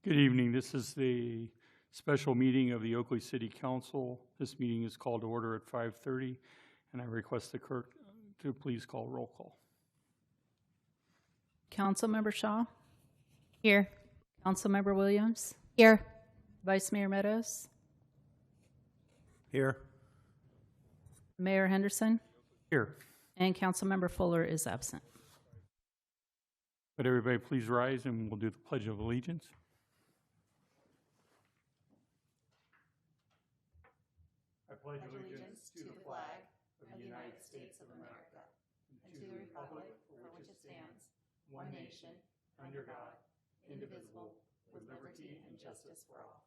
Good evening. This is the special meeting of the Oakley City Council. This meeting is called to order at 5:30, and I request the clerk to please call roll call. Councilmember Shaw? Here. Councilmember Williams? Here. Vice Mayor Meadows? Here. Mayor Henderson? Here. And Councilmember Fuller is absent. Would everybody please rise and we'll do the Pledge of Allegiance. I pledge allegiance to the flag of the United States of America and to the republic for which it stands, one nation, under God, indivisible, with liberty and justice for all.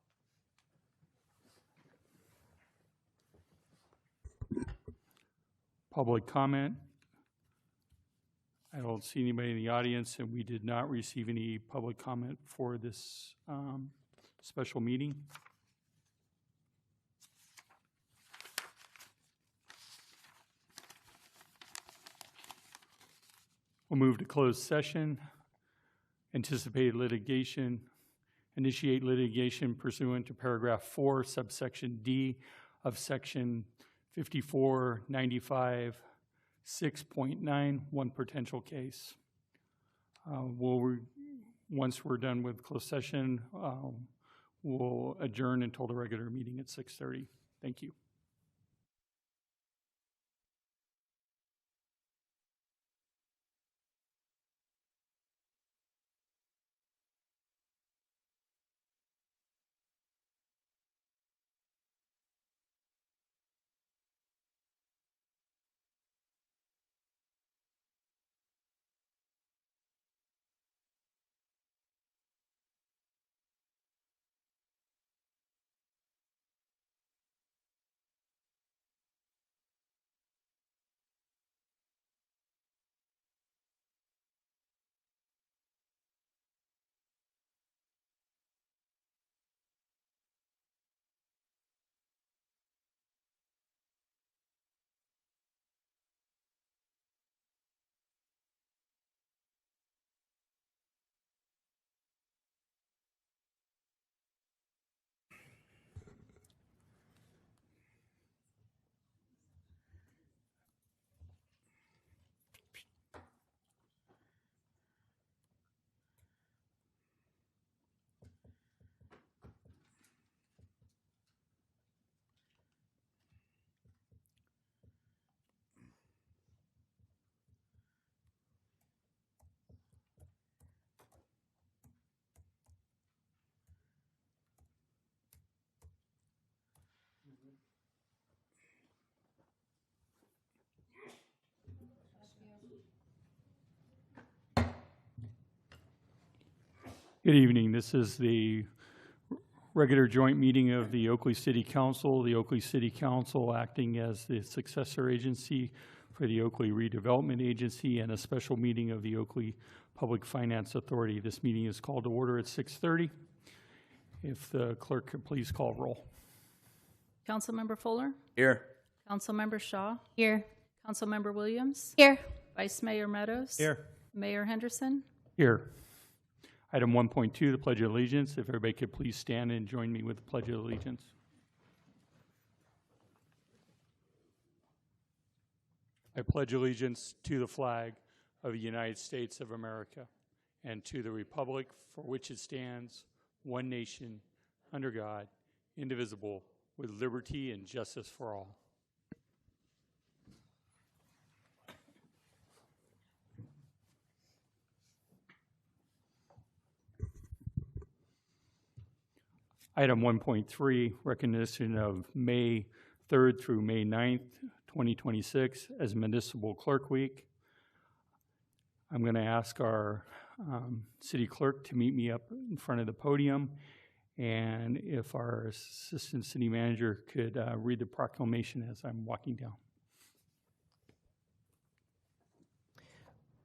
Public comment. I don't see anybody in the audience, and we did not receive any public comment for this special meeting. We'll move to closed session. Anticipated litigation. Initiate litigation pursuant to paragraph 4, subsection D of section 5495, 6.9, one potential case. Once we're done with closed session, we'll adjourn until the regular meeting at 6:30. Thank you. Good evening. This is the regular joint meeting of the Oakley City Council. The Oakley City Council acting as the successor agency for the Oakley Redevelopment Agency and a special meeting of the Oakley Public Finance Authority. This meeting is called to order at 6:30. If the clerk could please call roll. Councilmember Fuller? Here. Councilmember Shaw? Here. Councilmember Williams? Here. Vice Mayor Meadows? Here. Mayor Henderson? Here. Item 1.2, the Pledge of Allegiance. If everybody could please stand and join me with the Pledge of Allegiance. I pledge allegiance to the flag of the United States of America and to the republic for which it stands, one nation, under God, indivisible, with liberty and justice for all. Item 1.3, recognition of May 3rd through May 9th, 2026 as Municipal Clerk Week. I'm going to ask our city clerk to meet me up in front of the podium, and if our assistant city manager could read the proclamation as I'm walking down.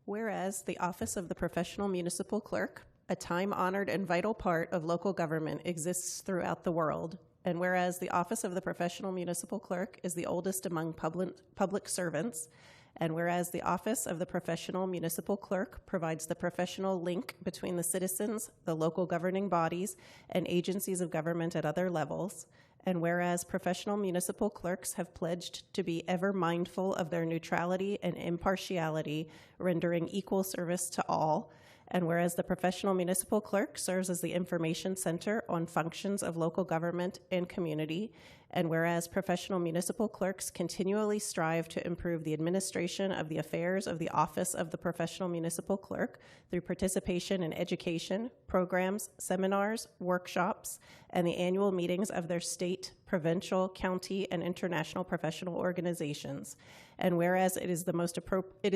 Whereas the office of the professional municipal clerk, a time-honored and vital part of local government, exists throughout the world, and whereas the office of the professional municipal clerk is the oldest among public servants And whereas the Office of the Professional Municipal Clerk provides the professional link between the citizens, the local governing bodies, and agencies of government at other levels. And whereas professional municipal clerks have pledged to be ever mindful of their neutrality and impartiality, rendering equal service to all. And whereas the professional municipal clerk serves as the information center on functions of local government and community. And whereas professional municipal clerks continually strive to improve the administration of the affairs of the Office of the Professional Municipal Clerk through participation in education, programs, seminars, workshops, and the annual meetings of their state, provincial, county, and international professional organizations. And whereas it is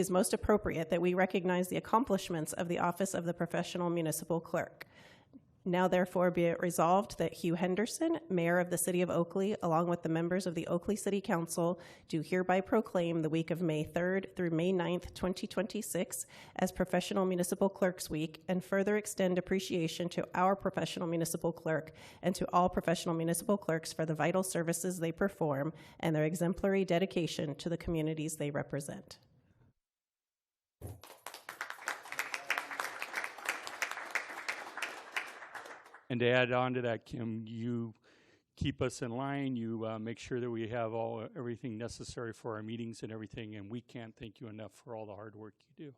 most appropriate that we recognize the accomplishments of the Office of the Professional Municipal Clerk. Now therefore be it resolved that Hugh Henderson, Mayor of the City of Oakley, along with the members of the Oakley City Council, do hereby proclaim the week of May 3rd through May 9th, 2026 as Professional Municipal Clerks Week, and further extend appreciation to our professional municipal clerk and to all professional municipal clerks for the vital services they perform and their exemplary dedication to the communities they represent. And to add on to that, Kim, you keep us in line. You make sure that we have everything necessary for our meetings and everything, and we can't thank you enough for all the hard work you do.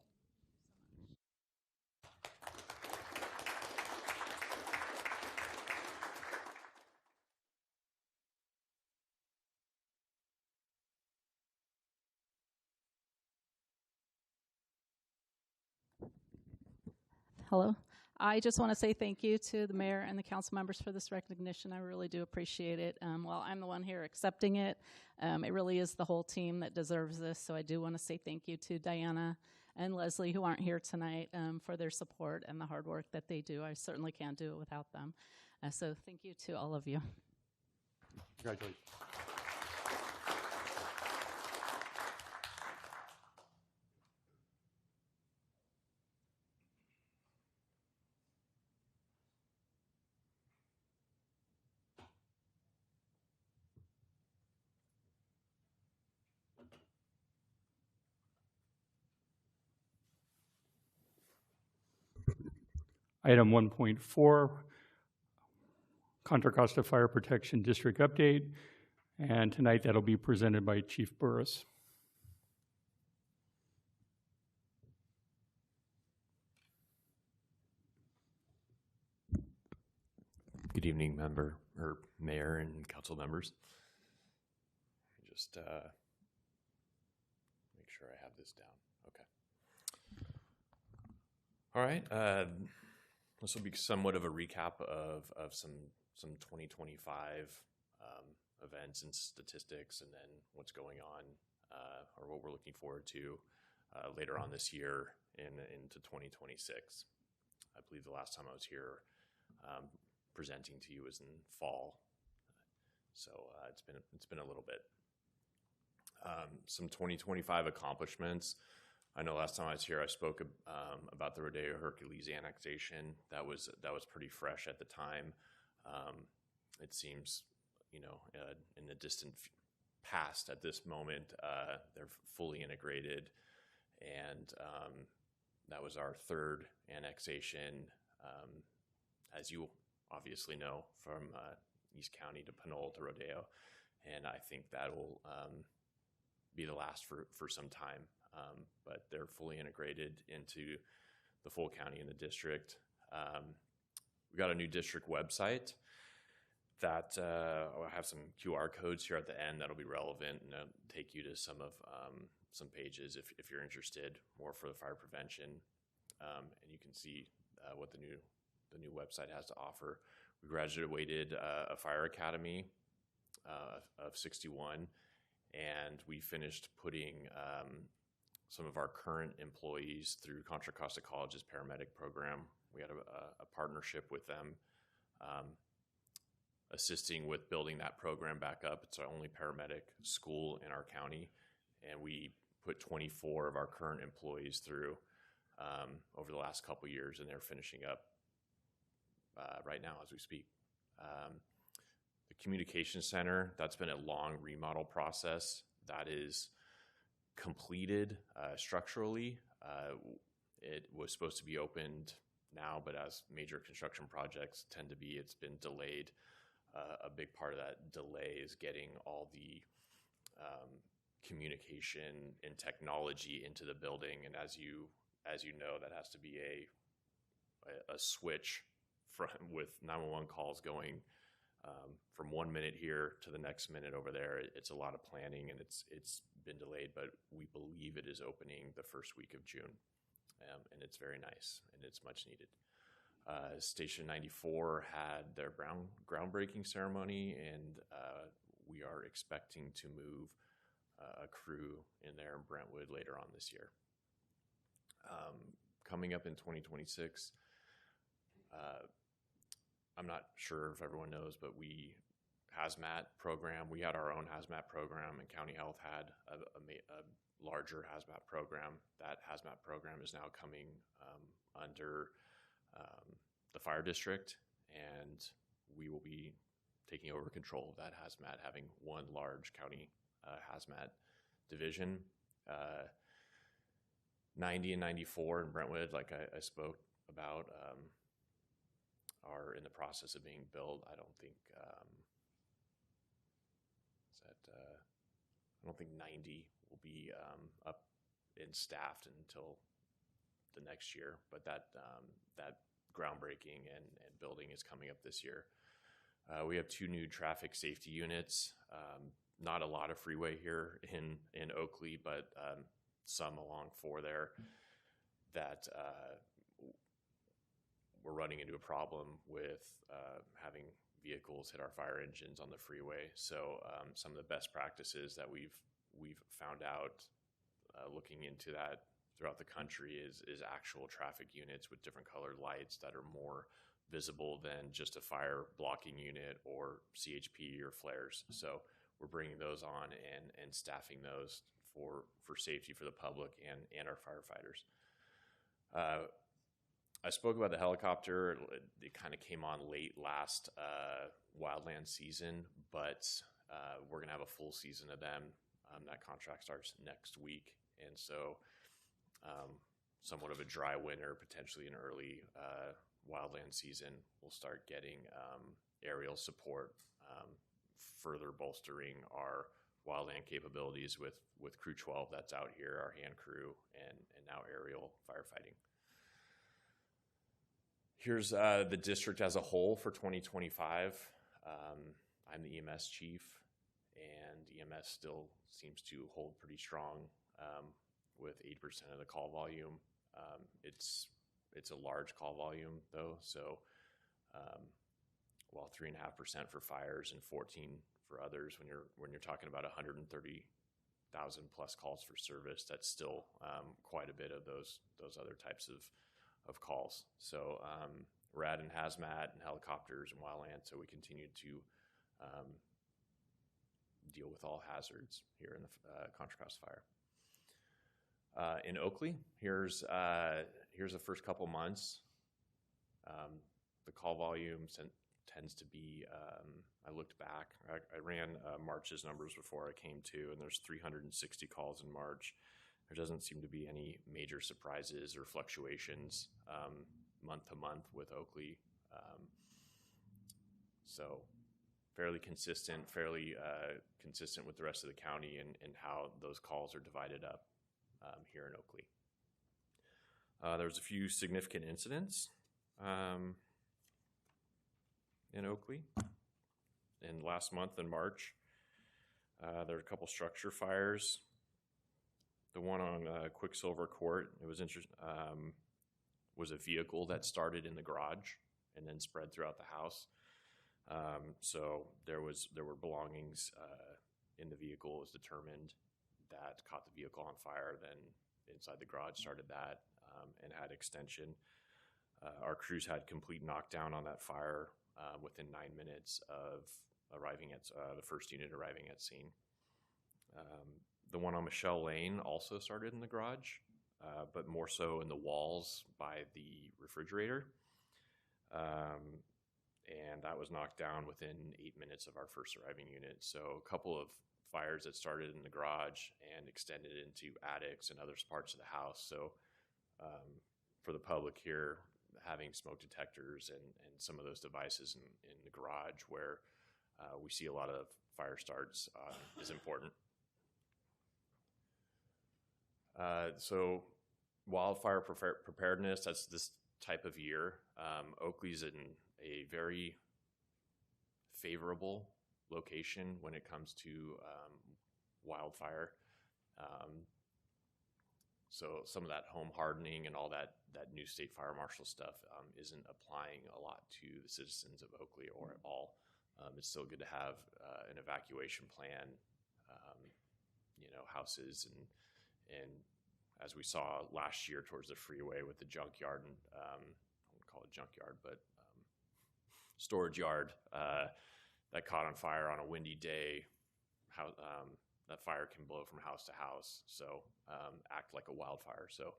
Hello. I just want to say thank you to the mayor and the council members for this recognition. I really do appreciate it. While I'm the one here accepting it, it really is the whole team that deserves this. So I do want to say thank you to Diana and Leslie, who aren't here tonight, for their support and the hard work that they do. I certainly can't do it without them. So thank you to all of you. Congratulations. Item 1.4, Contra Costa Fire Protection District Update. And tonight that'll be presented by Chief Burris. Good evening, mayor and council members. Just make sure I have this down. Okay. All right. This will be somewhat of a recap of some 2025 events and statistics, and then what's going on or what we're looking forward to later on this year into 2026. I believe the last time I was here presenting to you was in fall, so it's been a little bit. Some 2025 accomplishments. I know last time I was here, I spoke about the Rodeo Hercules annexation. That was pretty fresh at the time. It seems, in the distant past at this moment, they're fully integrated, and that was our third annexation, as you obviously know, from East County to Pinole to Rodeo, and I think that will be the last for some time. But they're fully integrated into the full county and the district. We got a new district website that I'll have some QR codes here at the end that'll be relevant, and take you to some pages if you're interested more for the fire prevention, and you can see what the new website has to offer. We graduated a fire academy of 61, and we finished putting some of our current employees through Contra Costa College's paramedic program. We had a partnership with them, assisting with building that program back up. It's our only paramedic school in our county, and we put 24 of our current employees through over the last couple years, and they're finishing up right now as we speak. The communication center, that's been a long remodel process. That is completed structurally. It was supposed to be opened now, but as major construction projects tend to be, it's been delayed. A big part of that delay is getting all the communication and technology into the building, and as you know, that has to be a switch with 911 calls going from 1 minute here to the next minute over there. It's a lot of planning, and it's been delayed, but we believe it is opening the first week of June, and it's very nice and it's much needed. Station 94 had their groundbreaking ceremony, and we are expecting to move a crew in there in Brentwood later on this year. Coming up in 2026, I'm not sure if everyone knows, but we had our own hazmat program, and County Health had a larger hazmat program. That hazmat program is now coming under the fire district, and we will be taking over control of that hazmat, having one large county hazmat division. 90 and 94 in Brentwood, like I spoke about, are in the process of being built. I don't think I don't think 90 will be up and staffed until the next year, but that groundbreaking and building is coming up this year. We have 2 new traffic safety units. Not a lot of freeway here in Oakley, but some along 4 there that we're running into a problem with having vehicles hit our fire engines on the freeway. So some of the best practices that we've found out looking into that throughout the country is actual traffic units with different colored lights that are more visible than just a fire blocking unit or CHP or flares. So we're bringing those on and staffing those for safety for the public and our firefighters. I spoke about the helicopter. It kind of came on late last wildland season, but we're going to have a full season of them. That contract starts next week. And so somewhat of a dry winter, potentially an early wildland season, we'll start getting aerial support, further bolstering our wildland capabilities with Crew 12 that's out here, our hand crew, and now aerial firefighting. Here's the district as a whole for 2025. I'm the EMS chief, and EMS still seems to hold pretty strong with 8% of the call volume. It's a large call volume though, so while 3.5% for fires and 14 for others, when you're talking about 130,000 plus calls for service, that's still quite a bit of those other types of calls. So we're adding hazmat and helicopters and wildland, so we continue to deal with all hazards here in the Contra Costa Fire. In Oakley, here's the first couple months. The call volume tends to be, I looked back, I ran March's numbers before I came to, and there's 360 calls in March. There doesn't seem to be any major surprises or fluctuations month to month with Oakley. So fairly consistent with the rest of the county and how those calls are divided up here in Oakley. There's a few significant incidents in Oakley. In last month in March, there were a couple structure fires. The one on Quicksilver Court, it was interesting. Was a vehicle that started in the garage and then spread throughout the house. So there were belongings in the vehicle. It was determined that caught the vehicle on fire. Then inside the garage started that and had extension. Our crews had complete knockdown on that fire within 9 minutes of arriving at the first unit arriving at scene. The one on Michelle Lane also started in the garage, but more so in the walls by the refrigerator. And that was knocked down within 8 minutes of our first arriving unit. So a couple of fires that started in the garage and extended into attics and other parts of the house. So for the public here, having smoke detectors and some of those devices in the garage where we see a lot of fire starts is important. So wildfire preparedness, that's this type of year. Oakley's in a very favorable location when it comes to wildfire. So some of that home hardening and all that new state fire marshal stuff isn't applying a lot to the citizens of Oakley or at all. It's still good to have an evacuation plan, houses and as we saw last year towards the freeway with the junkyard, and I wouldn't call it junkyard, but storage yard that caught on fire on a windy day. How that fire can blow from house to house, so act like a wildfire. So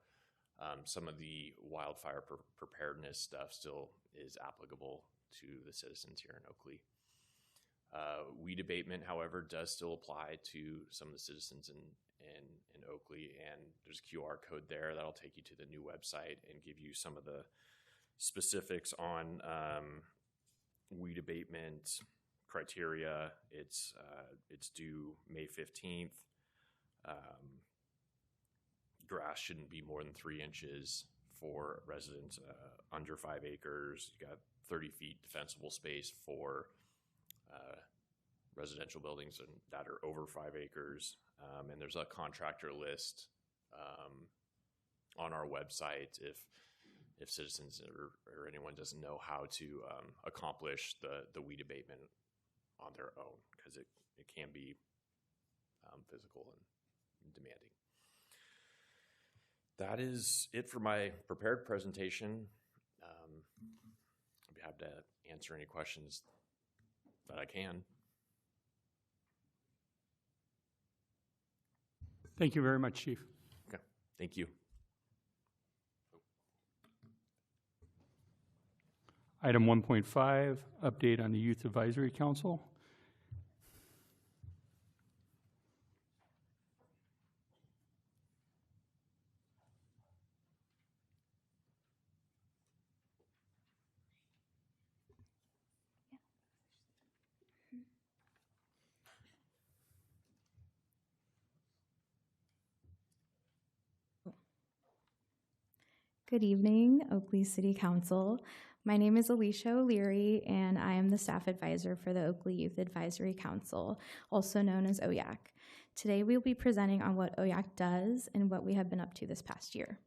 some of the wildfire preparedness stuff still is applicable to the citizens here in Oakley. Weed abatement, however, does still apply to some of the citizens in Oakley, and there's a QR code there that'll take you to the new website and give you some of the specifics on weed abatement criteria. It's due May 15th. Grass shouldn't be more than 3 inches for residents under 5 acres. You got 30 feet defensible space for residential buildings that are over 5 acres. And there's a contractor list on our website if citizens or anyone doesn't know how to accomplish the weed abatement on their own, because it can be physical and demanding. That is it for my prepared presentation. I'd be happy to answer any questions that I can. Thank you very much, Chief. Okay, thank you. Item 1.5, update on the Youth Advisory Council. Good evening, Oakley City Council. My name is Alicia O'Leary, and I am the staff advisor for the Oakley Youth Advisory Council, also known as OYAC. Today, we'll be presenting on what OYAC does and what we have been up to this past year.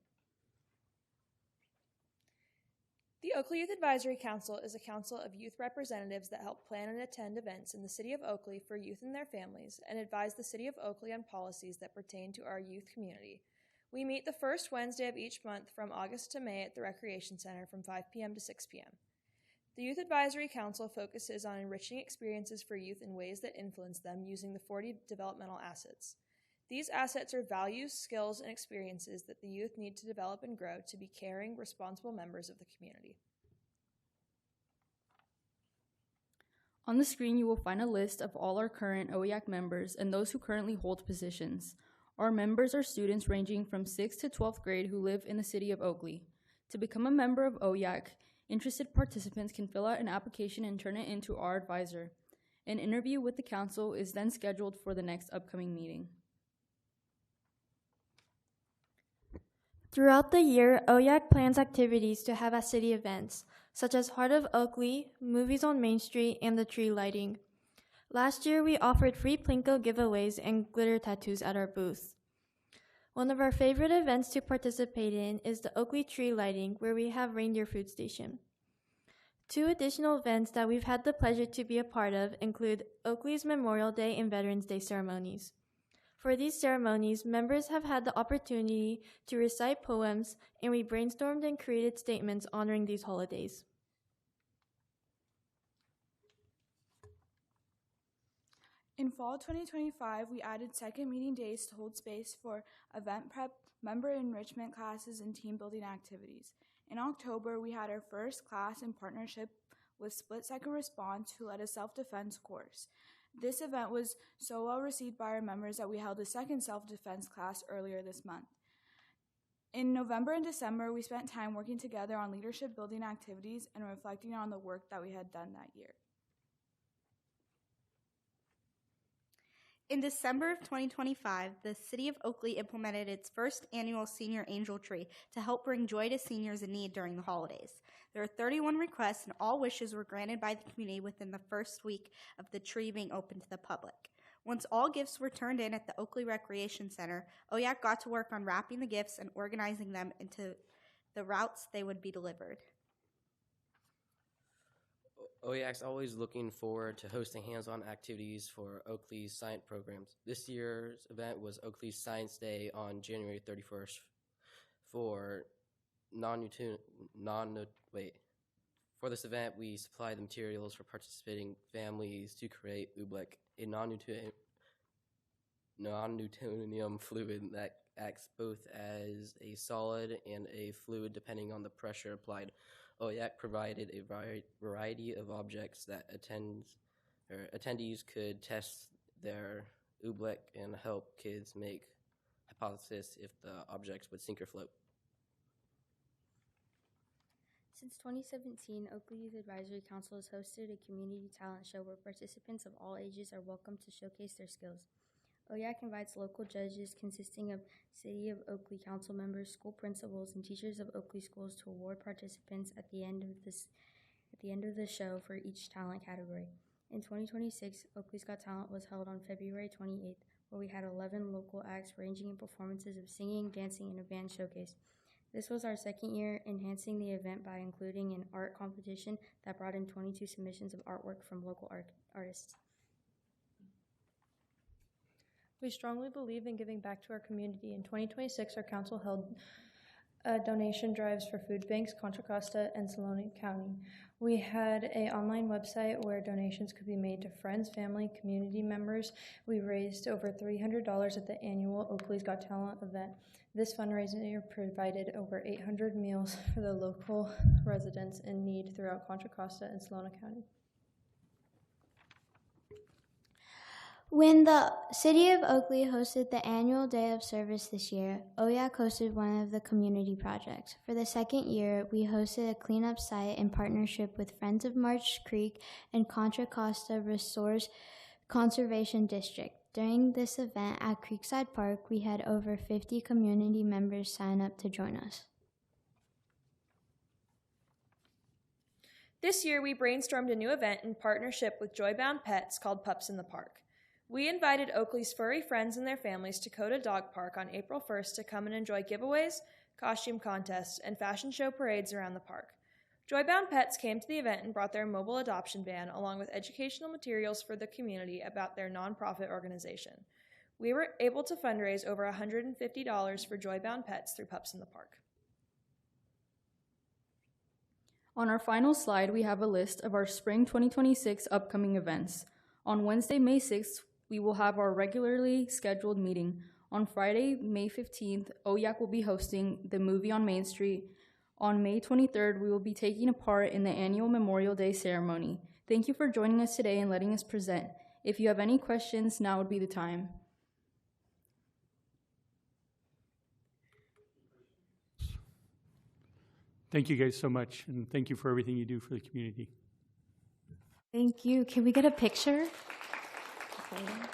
The Oakley Youth Advisory Council is a council of youth representatives that help plan and attend events in the City of Oakley for youth and their families and advise the City of Oakley on policies that pertain to our youth community. We meet the first Wednesday of each month from August to May at the Recreation Center from 5 p.m. to 6 p.m. The Youth Advisory Council focuses on enriching experiences for youth in ways that influence them using the 40 developmental assets. These assets are values, skills, and experiences that the youth need to develop and grow to be caring, responsible members of the community. On the screen, you will find a list of all our current OEAC members and those who currently hold positions. Our members are students ranging from 6th to 12th grade who live in the City of Oakley. To become a member of OEAC, interested participants can fill out an application and turn it into our advisor. An interview with the council is then scheduled for the next upcoming meeting. Throughout the year, OYAC plans activities to have at city events, such as Heart of Oakley, Movies on Main Street, and the tree lighting. Last year, we offered free Plinko giveaways and glitter tattoos at our booth. One of our favorite events to participate in is the Oakley tree lighting, where we have reindeer food station. 2 additional events that we've had the pleasure to be a part of include Oakley's Memorial Day and Veterans Day ceremonies. For these ceremonies, members have had the opportunity to recite poems, and we brainstormed and created statements honoring these holidays. In fall 2025, we added second meeting days to hold space for event prep, member enrichment classes, and team building activities. In October, we had our first class in partnership with Split Second Response, who led a self-defense course. This event was so well received by our members that we held a second self-defense class earlier this month. In November and December, we spent time working together on leadership building activities and reflecting on the work that we had done that year. In December of 2025, the City of Oakley implemented its first annual Senior Angel Tree to help bring joy to seniors in need during the holidays. There were 31 requests, and all wishes were granted by the community within the first week of the tree being open to the public. Once all gifts were turned in at the Oakley Recreation Center, OYAC got to work on wrapping the gifts and organizing them into the routes they would be delivered. OYAC's always looking forward to hosting hands-on activities for Oakley's science programs. This year's event was Oakley's Science Day on January 31st. For For this event, we supplied the materials for participating families to create oobleck, a non-Newtonian fluid that acts both as a solid and a fluid depending on the pressure applied. OYAC provided a variety of objects that attendees could test their oobleck and help kids make hypotheses if the objects would sink or float. Since 2017, Oakley Youth Advisory Council has hosted a community talent show where participants of all ages are welcome to showcase their skills. OYAC invites local judges consisting of City of Oakley council members, school principals, and teachers of Oakley schools to award participants at the end of the show for each talent category. In 2026, Oakley's Got Talent was held on February 28th, where we had 11 local acts ranging in performances of singing, dancing, and a band showcase. This was our second year enhancing the event by including an art competition that brought in 22 submissions of artwork from local artists. We strongly believe in giving back to our community. In 2026, our council held donation drives for food banks, Contra Costa, and Salona County. We had an online website where donations could be made to friends, family, community members. We raised over $300 at the annual Oakley's Got Talent event. This fundraiser provided over 800 meals for the local residents in need throughout Contra Costa and Salona County. When the City of Oakley hosted the annual Day of Service this year, OYAC hosted one of the community projects. For the second year, we hosted a cleanup site in partnership with Friends of Marsh Creek and Contra Costa Resource Conservation District. During this event at Creekside Park, we had over 50 community members sign up to join us. This year, we brainstormed a new event in partnership with Joybound Pets called Pups in the Park. We invited Oakley's furry friends and their families to Coda Dog Park on April 1st to come and enjoy giveaways, costume contests, and fashion show parades around the park. Joybound Pets came to the event and brought their mobile adoption van along with educational materials for the community about their nonprofit organization. We were able to fundraise over $150 for Joybound Pets through Pups in the Park. On our final slide, we have a list of our spring 2026 upcoming events. On Wednesday, May 6th, we will have our regularly scheduled meeting. On Friday, May 15th, OYAC will be hosting the movie on Main Street. On May 23rd, we will be taking a part in the annual Memorial Day ceremony. Thank you for joining us today and letting us present. If you have any questions, now would be the time. Thank you guys so much, and thank you for everything you do for the community. Thank you. Can we get a picture? Is that fine?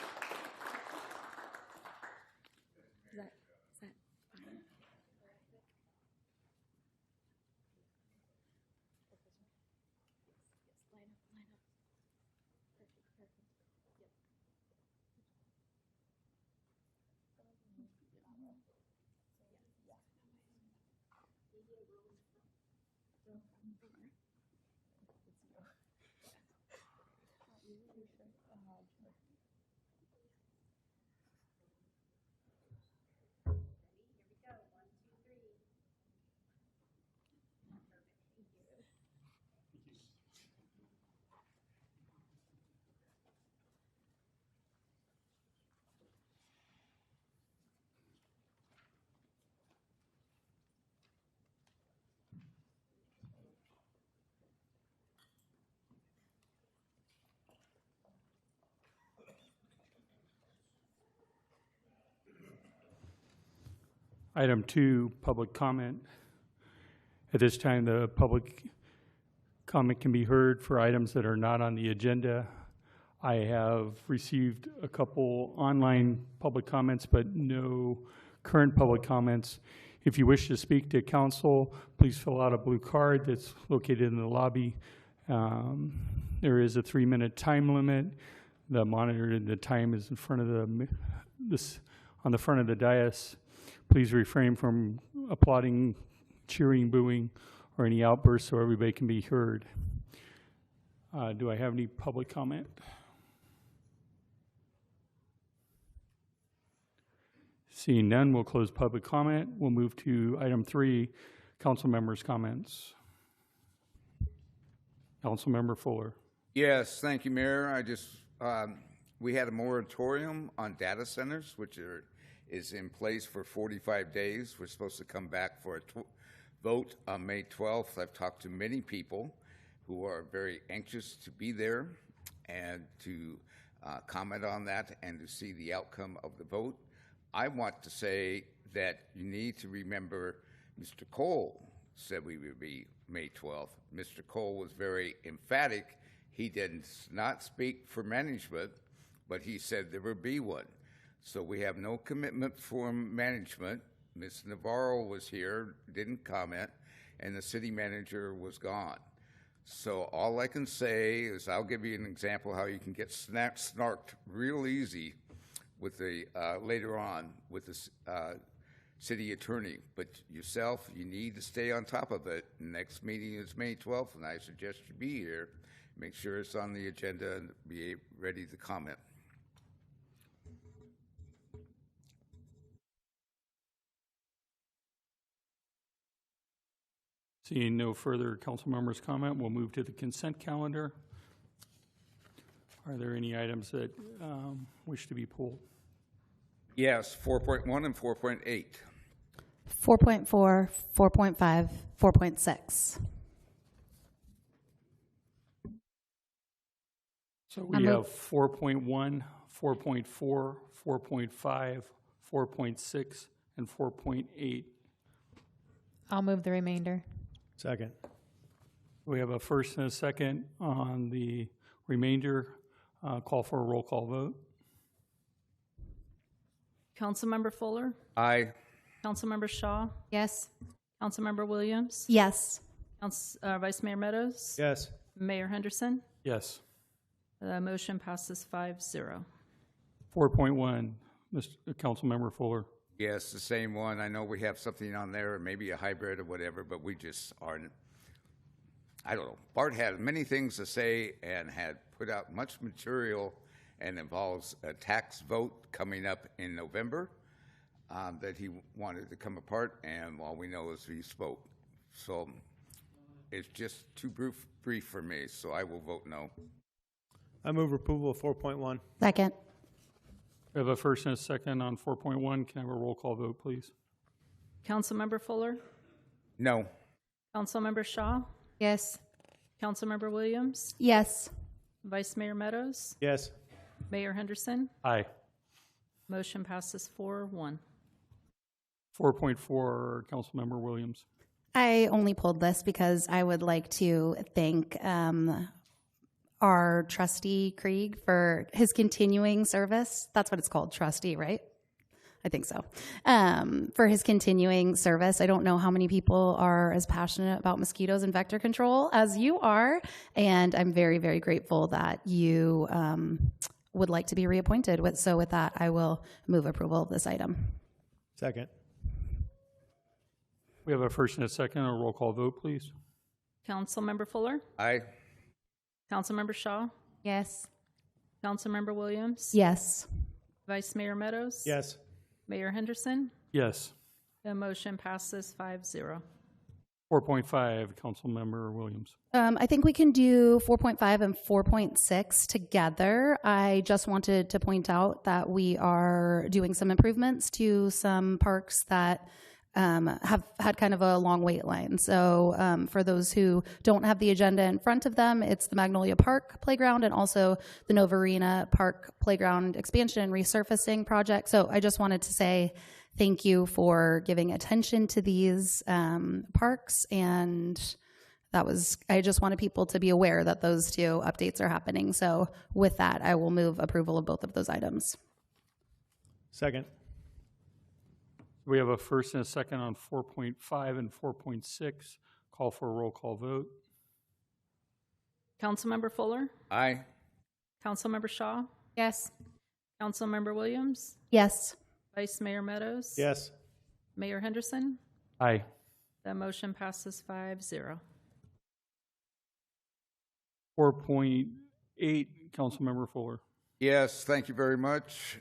Item 2, public comment. At this time, the public comment can be heard for items that are not on the agenda. I have received a couple online public comments, but no current public comments. If you wish to speak to council, please fill out a blue card that's located in the lobby. There is a 3-minute time limit. The monitor, the time is in front of on the front of the dais. Please refrain from applauding, cheering, booing, or any outbursts so everybody can be heard. Do I have any public comment? Seeing none, we'll close public comment. We'll move to item 3, council members' comments. Councilmember Fuller. Yes, thank you, Mayor. We had a moratorium on data centers, which is in place for 45 days. We're supposed to come back for a vote on May 12th. I've talked to many people who are very anxious to be there and to comment on that and to see the outcome of the vote. I want to say that you need to remember Mr. Cole said we would be May 12th. Mr. Cole was very emphatic. He did not speak for management, but he said there would be one. So we have no commitment from management. Ms. Navarro was here, didn't comment, and the city manager was gone. So all I can say is I'll give you an example how you can get snarked real easy with the later on with the city attorney. But yourself, you need to stay on top of it. Next meeting is May 12th, and I suggest you be here. Make sure it's on the agenda and be ready to comment. Seeing no further council members' comment, we'll move to the consent calendar. Are there any items that wish to be pulled? Yes, 4.1 and 4.8. 4.4, 4.5, 4.6. So we have 4.1, 4.4, 4.5, 4.6, and 4.8. I'll move the remainder. Second. We have a first and a second on the remainder. Call for a roll call vote. Councilmember Fuller? Aye. Councilmember Shaw? Yes. Councilmember Williams? Yes. Vice Mayor Meadows? Yes. Mayor Henderson? Yes. The motion passes 5-0. 4.1, Councilmember Fuller. Yes, the same one. I know we have something on there, maybe a hybrid or whatever, but we just aren't. I don't know. Bart had many things to say and had put out much material and involves a tax vote coming up in November that he wanted to come apart, and all we know is he spoke. So it's just too brief for me, so I will vote no. I move approval of 4.1. Second. We have a first and a second on 4.1. Can I have a roll call vote, please? Councilmember Fuller? No. Councilmember Shaw? Yes. Councilmember Williams? Yes. Vice Mayor Meadows? Yes. Mayor Henderson? Aye. Motion passes 4-1. 4.4, Councilmember Williams. I only pulled this because I would like to thank our trustee Krieg for his continuing service. That's what it's called, trustee, right? I think so. For his continuing service. I don't know how many people are as passionate about mosquitoes and vector control as you are, and I'm very, very grateful that you would like to be reappointed. So with that, I will move approval of this item. Second. We have a first and a second. A roll call vote, please. Councilmember Fuller? Aye. Councilmember Shaw? Yes. Councilmember Williams? Yes. Vice Mayor Meadows? Yes. Mayor Henderson? Yes. The motion passes 5-0. 4.5, Councilmember Williams. I think we can do 4.5 and 4.6 together. I just wanted to point out that we are doing some improvements to some parks that have had kind of a long wait line. So for those who don't have the agenda in front of them, it's the Magnolia Park Playground and also the Novarina Park Playground expansion and resurfacing project. So I just wanted to say thank you for giving attention to these parks, and I just wanted people to be aware that those two updates are happening. So with that, I will move approval of both of those items. Second. We have a first and a second on 4.5 and 4.6. Call for a roll call vote. Councilmember Fuller, Aye. Councilmember Shaw, Yes. Councilmember Williams, Yes. Vice Mayor Meadows. Yes. Mayor Henderson. Aye. The motion passes 5-0. 4.8, Councilmember Fuller. Yes, thank you very much.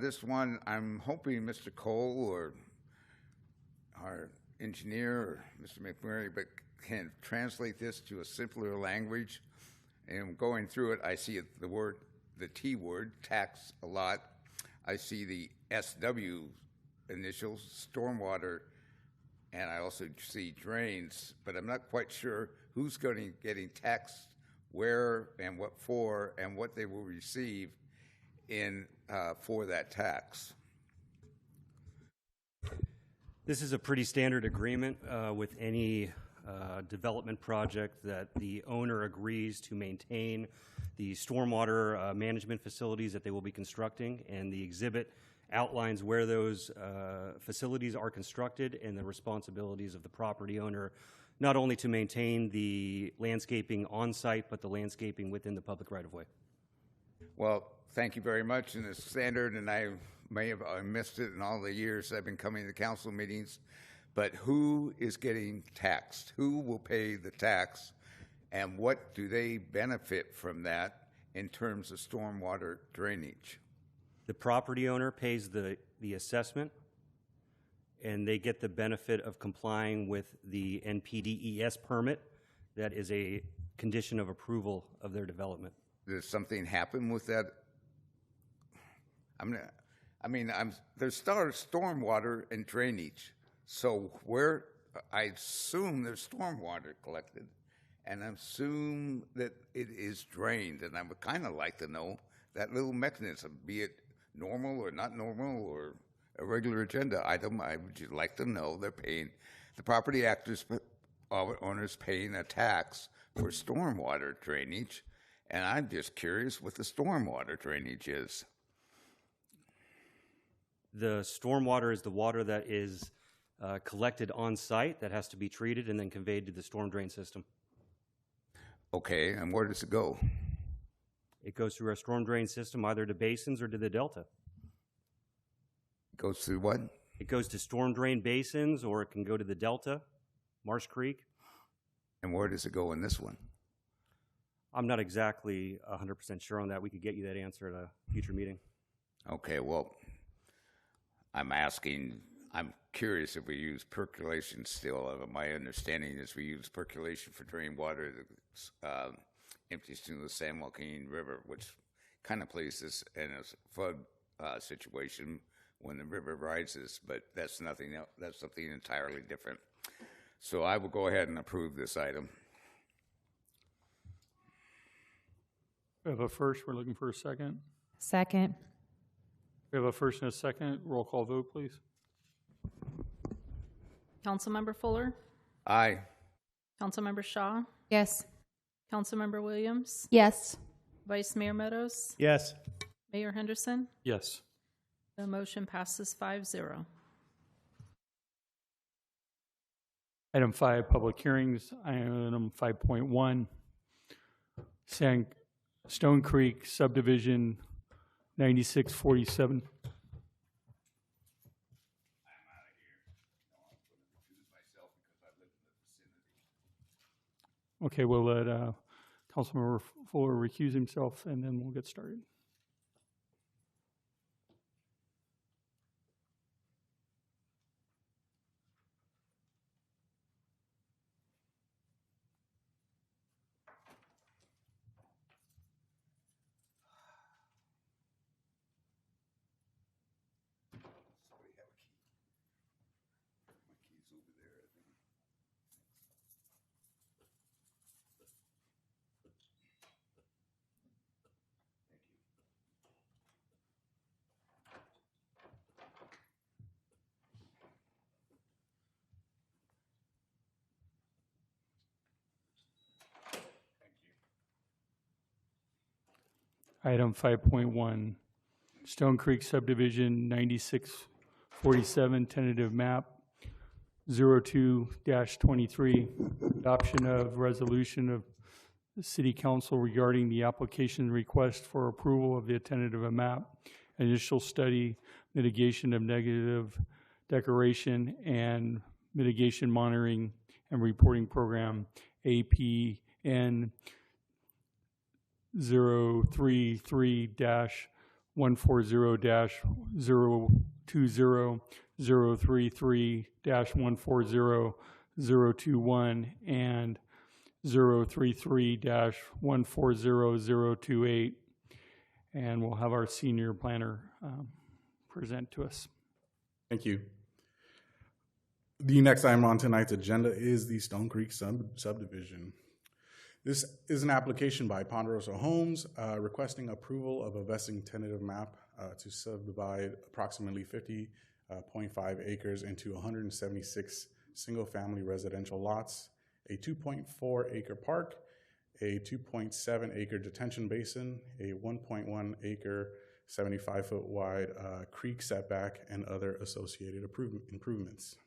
This one, I'm hoping Mr. Cole or our engineer or Mr. McMurray can translate this to a simpler language. And going through it, I see the T word, tax, a lot. I see the SW initials, stormwater, and I also see drains, but I'm not quite sure who's getting taxed, where and what for, and what they will receive for that tax. This is a pretty standard agreement with any development project that the owner agrees to maintain the stormwater management facilities that they will be constructing, and the exhibit outlines where those facilities are constructed and the responsibilities of the property owner, not only to maintain the landscaping on site, but the landscaping within the public right-of-way. Well, thank you very much. And it's standard, and I may have missed it in all the years I've been coming to council meetings, but who is getting taxed? Who will pay the tax? And what do they benefit from that in terms of stormwater drainage? The property owner pays the assessment, and they get the benefit of complying with the NPDES permit. That is a condition of approval of their development. Does something happen with that? There's stormwater and drainage. So I assume there's stormwater collected, and I assume that it is drained, and I would kind of like to know that little mechanism, be it normal or not normal or a regular agenda item. I would like to know the property owners paying a tax for stormwater drainage, and I'm just curious what the stormwater drainage is. The stormwater is the water that is collected on site that has to be treated and then conveyed to the storm drain system. Okay, and where does it go? It goes through our storm drain system either to basins or to the delta. Goes through what? It goes to storm drain basins, or it can go to the delta, Marsh Creek. And where does it go in this one? I'm not exactly 100% sure on that. We could get you that answer at a future meeting. Okay, well, I'm curious if we use percolation still. My understanding is we use percolation for drain water that empties through the San Joaquin River, which kind of places in a flood situation when the river rises, but that's nothing else. That's something entirely different. So I will go ahead and approve this item. We have a first. We're looking for a second. Second. We have a first and a second. Roll call vote, please. Councilmember Fuller, Aye. Councilmember Shaw, Yes. Councilmember Williams, Yes. Vice Mayor Meadows, Yes. Mayor Henderson. Yes. The motion passes 5-0. Item 5, public hearings. Item 5.1, Stone Creek subdivision 9647. Okay, we'll let Councilmember Fuller recuse himself, and then we'll get started. Item 5.1, Stone Creek Subdivision 9647, tentative map 02-23, adoption of resolution of the City Council regarding the application request for approval of the tentative map, initial study, mitigation of negative declaration, and mitigation monitoring and reporting program, APN 033-140-020, 033-140-021, and 033-140-028. And we'll have our senior planner present to us. Thank you. The next item on tonight's agenda is the Stone Creek subdivision. This is an application by Ponderosa Homes requesting approval of a vesting tentative map to subdivide approximately 50.5 acres into 176 single-family residential lots, a 2.4 acre park, a 2.7 acre detention basin, a 1.1 acre 75-foot wide creek setback, and other associated improvements.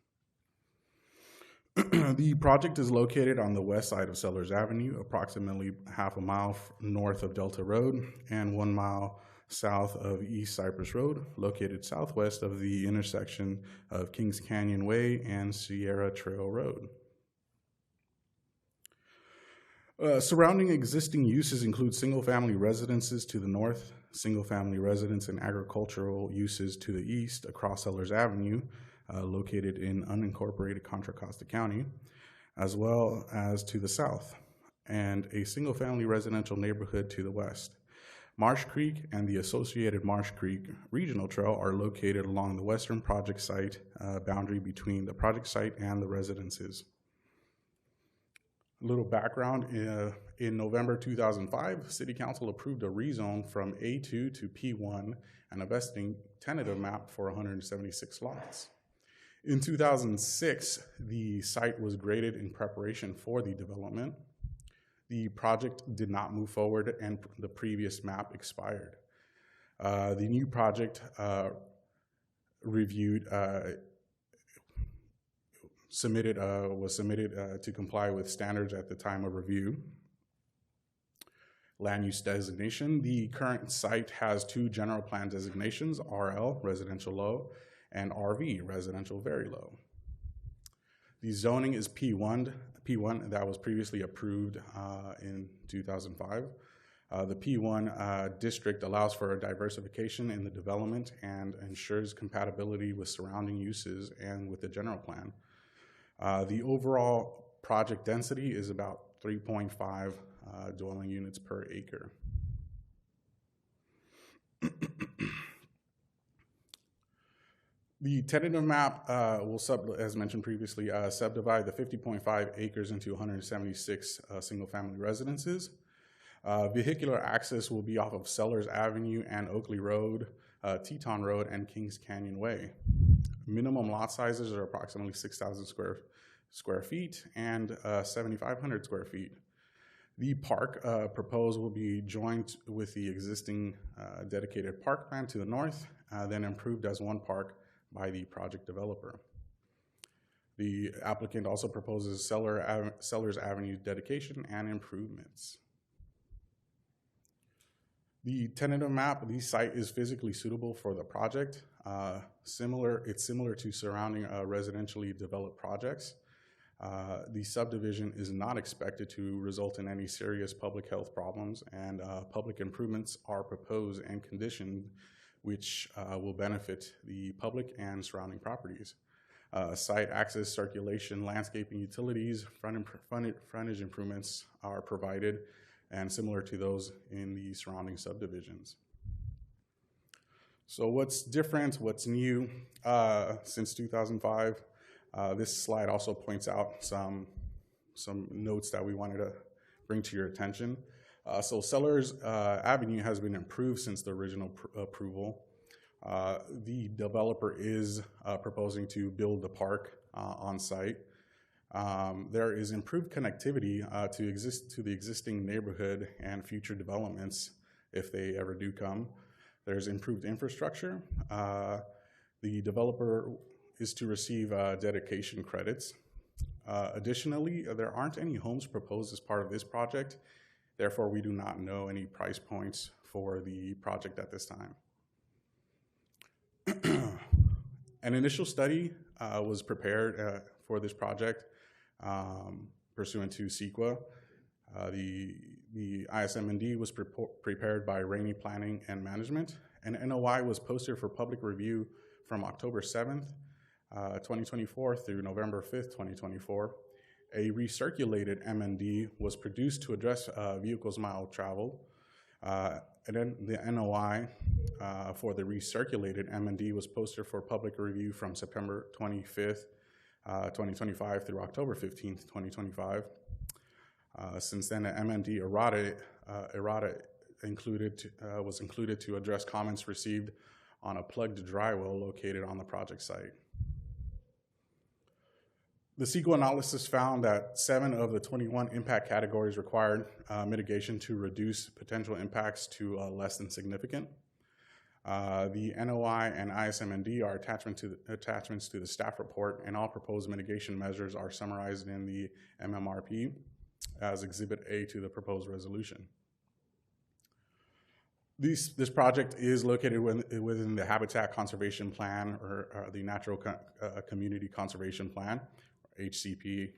The project is located on the west side of Sellers Avenue, approximately half a mile north of Delta Road and 1 mile south of East Cypress Road, located southwest of the intersection of Kings Canyon Way and Sierra Trail Road. Surrounding existing uses include single-family residences to the north, single-family residence and agricultural uses to the east across Sellers Avenue, located in unincorporated Contra Costa County, as well as to the south, and a single-family residential neighborhood to the west. Marsh Creek and the associated Marsh Creek Regional Trail are located along the western project site boundary between the project site and the residences. A little background, in November 2005, City Council approved a rezone from A2 to P1 and a vesting tentative map for 176 lots. In 2006, the site was graded in preparation for the development. The project did not move forward and the previous map expired. The new project was submitted to comply with standards at the time of review. Land use designation. The current site has 2 general plan designations, RL, residential low, and RV, residential very low. The zoning is P1 that was previously approved in 2005. The P1 district allows for a diversification in the development and ensures compatibility with surrounding uses and with the general plan. The overall project density is about 3.5 dwelling units per acre. The tentative map will, as mentioned previously, subdivide the 50.5 acres into 176 single-family residences. Vehicular access will be off of Sellers Avenue and Oakley Road, Teton Road, and Kings Canyon Way. Minimum lot sizes are approximately 6,000 square feet and 7,500 square feet. The park proposed will be joined with the existing dedicated park plan to the north, then improved as one park by the project developer. The applicant also proposes Sellers Avenue dedication and improvements. The tentative map, the site is physically suitable for the project. It's similar to surrounding residentially developed projects. The subdivision is not expected to result in any serious public health problems, and public improvements are proposed and conditioned which will benefit the public and surrounding properties. Site access, circulation, landscaping, utilities, frontage improvements are provided, and similar to those in the surrounding subdivisions. So what's different, what's new since 2005? This slide also points out some notes that we wanted to bring to your attention. So Sellers Avenue has been improved since the original approval. The developer is proposing to build the park on site. There is improved connectivity to the existing neighborhood and future developments, if they ever do come. There's improved infrastructure. The developer is to receive dedication credits. Additionally, there aren't any homes proposed as part of this project. Therefore, we do not know any price points for the project at this time. An initial study was prepared for this project pursuant to CEQA. The ISM&D was prepared by Rainey Planning and Management, and NOI was posted for public review from October 7th, 2024 through November 5th, 2024. A recirculated M&D was produced to address vehicles mile traveled. And then the NOI for the recirculated M&D was posted for public review from September 25th, 2025 through October 15th, 2025. Since then, the M&D errata was included to address comments received on a plugged dry well located on the project site. The CEQA analysis found that 7 of the 21 impact categories required mitigation to reduce potential impacts to less than significant. The NOI and ISM&D are attachments to the staff report, and all proposed mitigation measures are summarized in the MMRP as Exhibit A to the proposed resolution. This project is located within the Habitat Conservation Plan or the Natural Community Conservation Plan, HCP.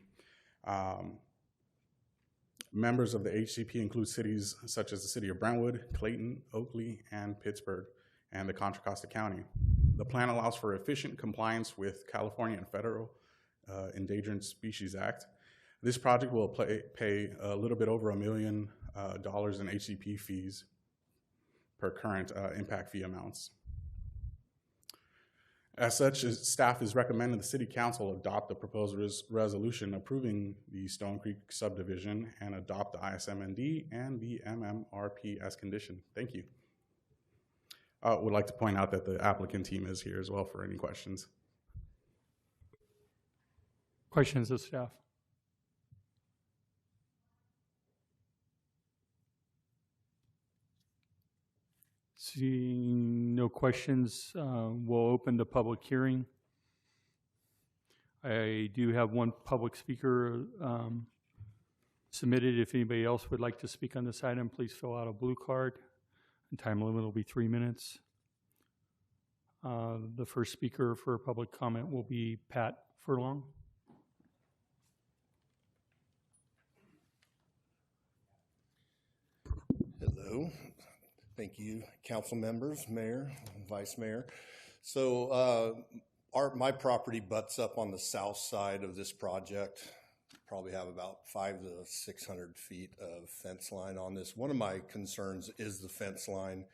Members of the HCP include cities such as the city of Brentwood, Clayton, Oakley, and Pittsburgh, and the Contra Costa County. The plan allows for efficient compliance with California and federal Endangered Species Act. This project will pay a little bit over $1 million in HCP fees per current impact fee amounts. As such, staff is recommending the City Council adopt the proposed resolution approving the Stone Creek subdivision and adopt the ISM&D and the MMRP as conditioned. Thank you. I would like to point out that the applicant team is here as well for any questions. Questions of staff? Seeing no questions, we'll open the public hearing. I do have one public speaker submitted. If anybody else would like to speak on this item, please fill out a blue card. And time limit will be 3 minutes. The first speaker for public comment will be Pat Furlong. Hello. Thank you, council members, mayor, and vice mayor. So my property butts up on the south side of this project. Probably have about 500 to 600 feet of fence line on this. One of my concerns is the fence line.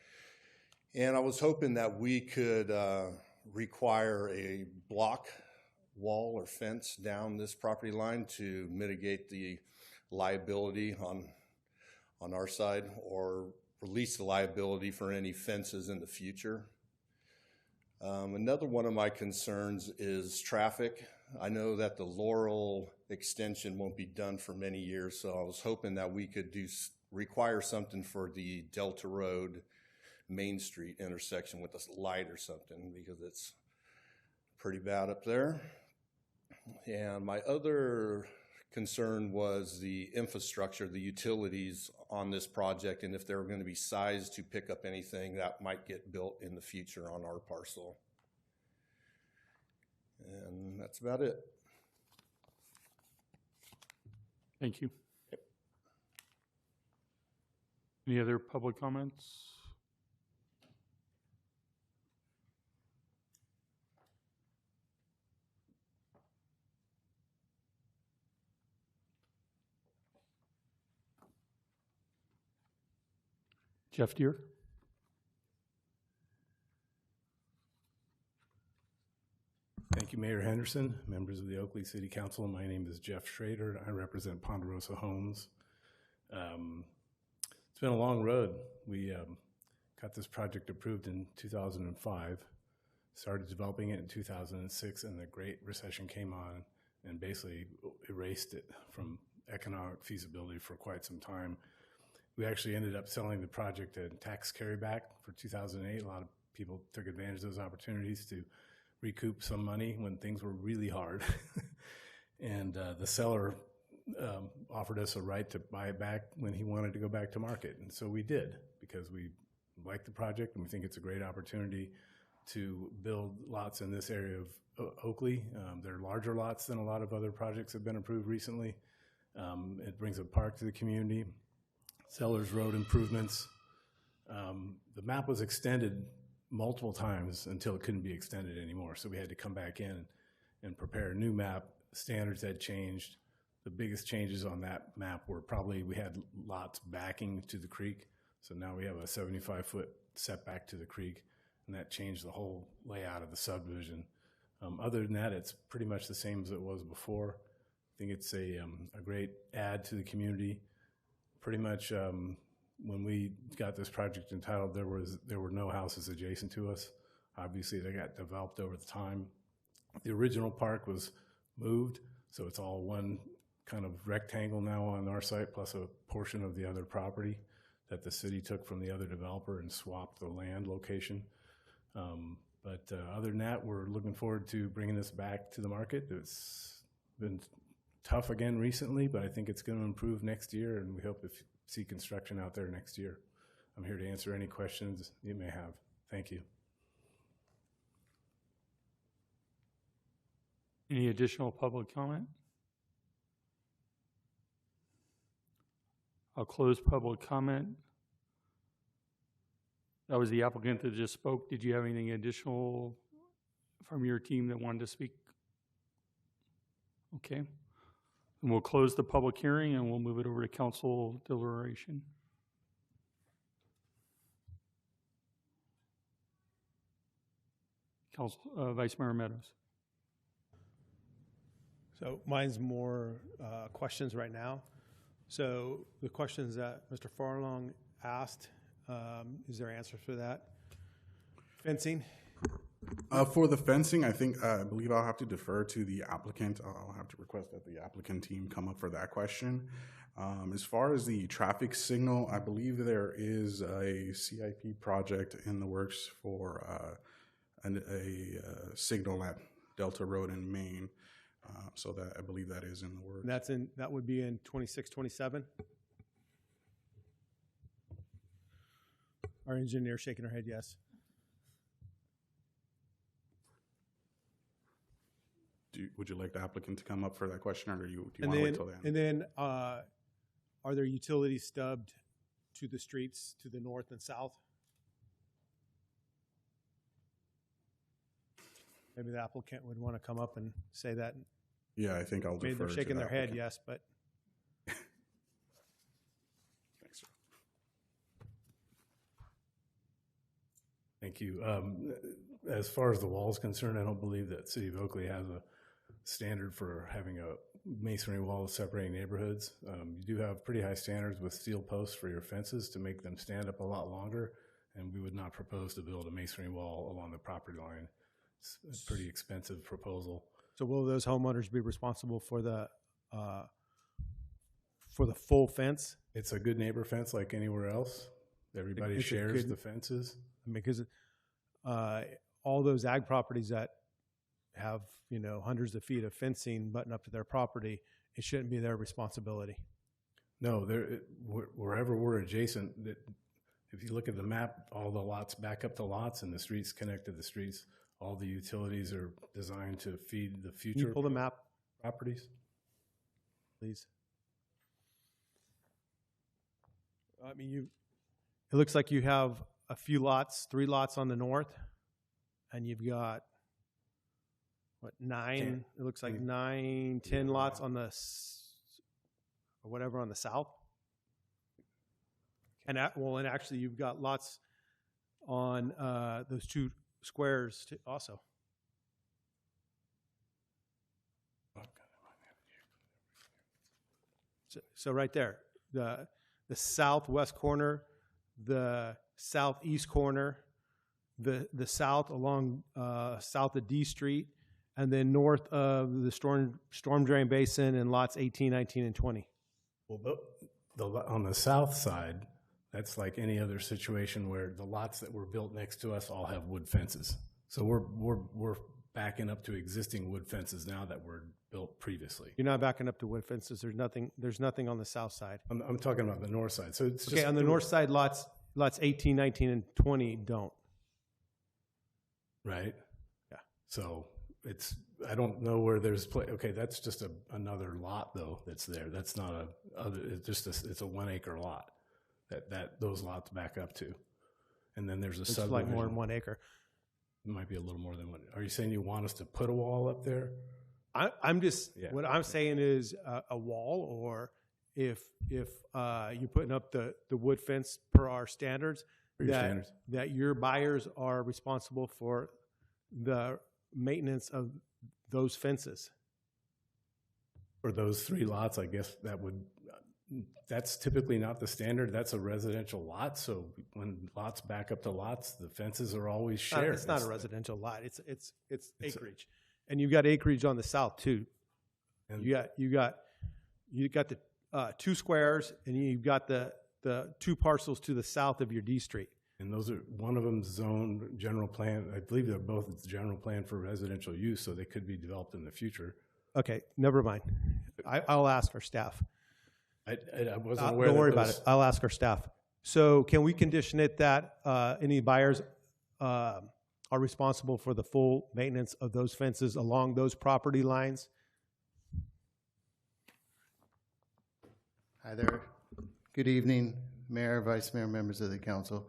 And I was hoping that we could require a block wall or fence down this property line to mitigate the liability on our side, or release the liability for any fences in the future. Another one of my concerns is traffic. I know that the Laurel extension won't be done for many years, so I was hoping that we could require something for the Delta Road Main Street intersection with a light or something, because it's pretty bad up there. And my other concern was the infrastructure, the utilities on this project, and if they're going to be sized to pick up anything that might get built in the future on our parcel. And that's about it. Thank you. Any other public comments? Jeff Deere. Thank you, Mayor Henderson, members of the Oakley City Council. My name is Jeff Schrader. I represent Ponderosa Homes. It's been a long road. We got this project approved in 2005, started developing it in 2006, and the Great Recession came on and basically erased it from economic feasibility for quite some time. We actually ended up selling the project at tax carryback for 2008. A lot of people took advantage of those opportunities to recoup some money when things were really hard. And the seller offered us a right to buy it back when he wanted to go back to market. And so we did, because we like the project and we think it's a great opportunity to build lots in this area of Oakley. They're larger lots than a lot of other projects have been approved recently. It brings a park to the community, Sellers Road improvements. The map was extended multiple times until it couldn't be extended anymore. So we had to come back in and prepare a new map. Standards had changed. The biggest changes on that map were probably we had lots backing to the creek. So now we have a 75-foot setback to the creek, and that changed the whole layout of the subdivision. Other than that, it's pretty much the same as it was before. I think it's a great add to the community. Pretty much when we got this project entitled, there were no houses adjacent to us. Obviously, they got developed over the time. The original park was moved, so it's all one kind of rectangle now on our site, plus a portion of the other property that the city took from the other developer and swapped the land location. But other than that, we're looking forward to bringing this back to the market. It's been tough again recently, but I think it's going to improve next year, and we hope to see construction out there next year. I'm here to answer any questions you may have. Thank you. Any additional public comment? I'll close public comment. That was the applicant that just spoke. Did you have anything additional from your team that wanted to speak? Okay. And we'll close the public hearing and we'll move it over to council deliberation. Council, Vice Mayor Meadows. So mine's more questions right now. So the questions that Mr. Farlong asked, is there answers for that? Fencing? For the fencing, I believe I'll have to defer to the applicant. I'll have to request that the applicant team come up for that question. As far as the traffic signal, I believe there is a CIP project in the works for a signal at Delta Road in Maine. So that I believe that is in the works. And that would be in 26, 27? Our engineer shaking her head, yes. Would you like the applicant to come up for that question, or do you want to wait till then? And then are there utilities stubbed to the streets to the north and south? Maybe the applicant would want to come up and say that. Yeah, I think I'll defer. Maybe they're shaking their head, yes, but. Thanks, sir. Thank you. As far as the wall is concerned, I don't believe that City of Oakley has a standard for having a masonry wall separating neighborhoods. You do have pretty high standards with steel posts for your fences to make them stand up a lot longer, and we would not propose to build a masonry wall along the property line. It's a pretty expensive proposal. So will those homeowners be responsible for the full fence? It's a good neighbor fence like anywhere else. Everybody shares the fences. Because all those ag properties that have, hundreds of feet of fencing button up to their property, it shouldn't be their responsibility. No, wherever we're adjacent, if you look at the map, all the lots back up to lots and the streets connect to the streets. All the utilities are designed to feed the future. Can you pull the map, properties, please? I mean, it looks like you have a few lots, 3 lots on the north, and you've got, what, 9? It looks like 9, 10 lots on the, or whatever, on the south. And actually, you've got lots on those 2 squares also. So right there, the southwest corner, the southeast corner, the south along south of D Street, and then north of the storm drain basin and lots 18, 19, and 20. Well, on the south side, that's like any other situation where the lots that were built next to us all have wood fences. So we're backing up to existing wood fences now that were built previously. You're not backing up to wood fences. There's nothing on the south side. I'm talking about the north side. So it's okay, just, on the north side, lots 18, 19, and 20 don't. Right? Yeah. So I don't know where there's okay, that's just another lot though that's there. That's not it's a 1 acre lot that those lots back up to. And then there's a It's subdivision. like more than 1 acre. It might be a little more than one. Are you saying you want us to put a wall up there? I'm just, what I'm saying is a wall, or if you're putting up the wood fence per our standards, that your buyers are responsible for the maintenance of those fences. For those 3 lots, I guess that's typically not the standard. That's a residential lot. So when lots back up to lots, the fences are always shared. It's not a residential lot. It's acreage. And you've got acreage on the south too. And you got the 2 squares, and you've got the 2 parcels to the south of your D Street. And those are, one of them's zoned general plan. I believe they're both general plan for residential use, so they could be developed in the future. Okay, never mind. I'll ask our staff. I wasn't aware. Don't worry about it. I'll ask our staff. So can we condition it that any buyers are responsible for the full maintenance of those fences along those property lines? Hi there. Good evening, Mayor, Vice Mayor, members of the council.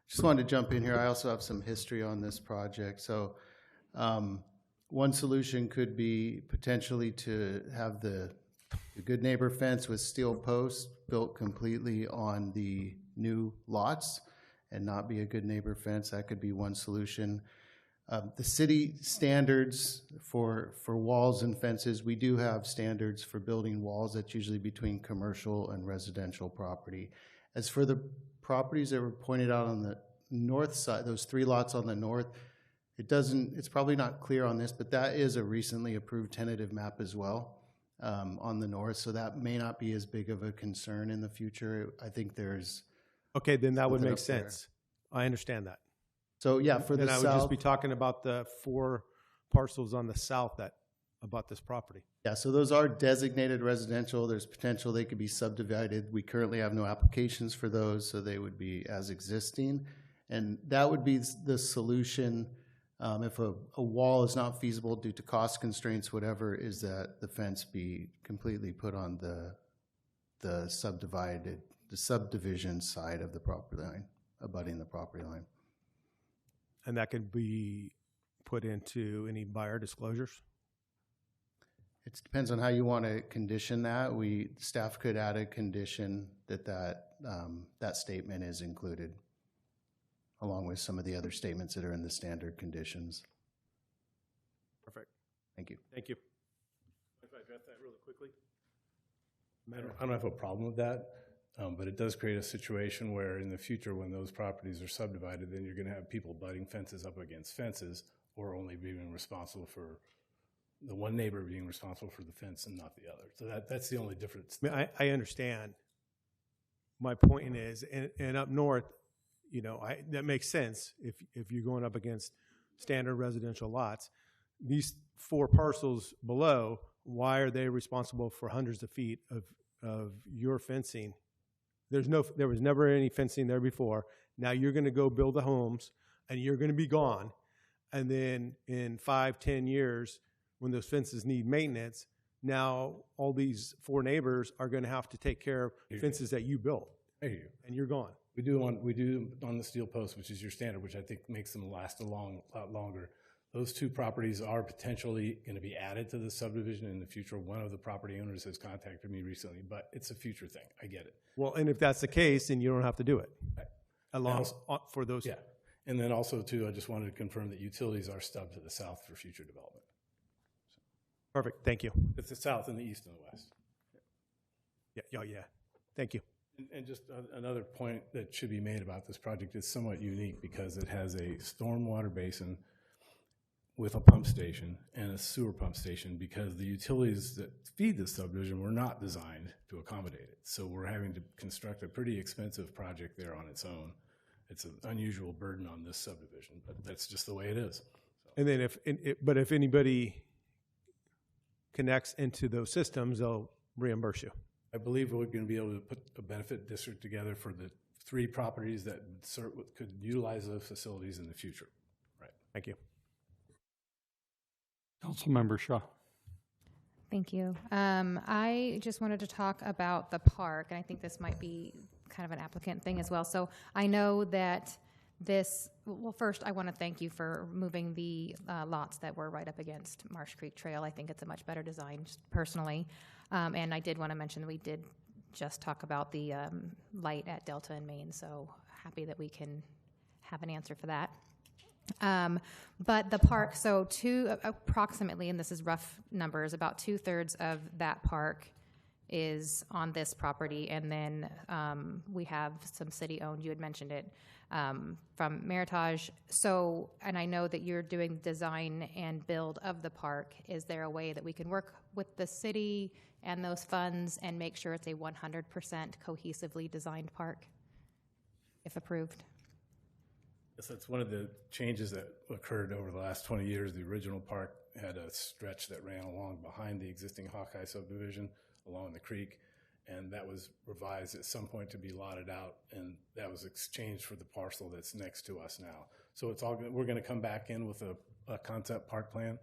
Just wanted to jump in here. I also have some history on this project. So one solution could be potentially to have the good neighbor fence with steel posts built completely on the new lots and not be a good neighbor fence. That could be one solution. The city standards for walls and fences, we do have standards for building walls. That's usually between commercial and residential property. As for the properties that were pointed out on the north side, those 3 lots on the north, it's probably not clear on this, but that is a recently approved tentative map as well on the north. So that may not be as big of a concern in the future. I think there's... Okay, then that would make sense. I understand that. So yeah, for the then I south, would just be talking about the 4 parcels on the south that about this property. Yeah, so those are designated residential. There's potential they could be subdivided. We currently have no applications for those, so they would be as existing. And that would be the solution if a wall is not feasible due to cost constraints, whatever, is that the fence be completely put on the subdivision side of the property line, abutting the property line. And that could be put into any buyer disclosures? It depends on how you want to condition that. Staff could add a condition that statement is included, along with some of the other statements that are in the standard conditions. Perfect. Thank you. Thank you. If I address that really quickly? I don't have a problem with that, but it does create a situation where in the future when those properties are subdivided, then you're going to have people butting fences up against fences, or only being responsible for the one neighbor being responsible for the fence and not the other. So that's the only difference. I understand. My point is, and up north, that makes sense if you're going up against standard residential lots. These 4 parcels below, why are they responsible for hundreds of feet of your fencing? There was never any fencing there before. Now you're going to go build the homes, and you're going to be gone. And then in 5-10 years, when those fences need maintenance, now all these 4 neighbors are going to have to take care of fences that you built. I hear you. And you're gone. We do on the steel post, which is your standard, which I think makes them last a lot longer. Those 2 properties are potentially going to be added to the subdivision in the future. One of the property owners has contacted me recently, but it's a future thing. I get it. Well, and if that's the case, then you don't have to do it. Right. For those. Yeah. And then also, too, I just wanted to confirm that utilities are stubbed to the south for future development. Perfect. Thank you. It's the south and the east and the west. Yeah. Thank you. And just another point that should be made about this project is somewhat unique because it has a stormwater basin with a pump station and a sewer pump station because the utilities that feed this subdivision were not designed to accommodate it. So we're having to construct a pretty expensive project there on its own. It's an unusual burden on this subdivision, but that's just the way it is. And then if anybody connects into those systems, they'll reimburse you. I believe we're going to be able to put a benefit district together for the 3 properties that could utilize those facilities in the future. Right. Thank you. Councilmember Shaw. Thank you. I just wanted to talk about the park, and I think this might be kind of an applicant thing as well. So I know that well, first I want to thank you for moving the lots that were right up against Marsh Creek Trail. I think it's a much better design, just personally. And I did want to mention that we did just talk about the light at Delta and Main, so happy that we can have an answer for that. But the park, so approximately, and this is rough numbers, about 2/3 of that park is on this property, and then we have some city-owned, you had mentioned it, from Meritage. So, and I know that you're doing design and build of the park. Is there a way that we can work with the city and those funds and make sure it's a 100% cohesively designed park, if approved? Yes, that's one of the changes that occurred over the last 20 years. The original park had a stretch that ran along behind the existing Hawkeye subdivision along the creek, and that was revised at some point to be lotted out, and that was exchanged for the parcel that's next to us now. So it's all we're going to come back in with a concept park plan.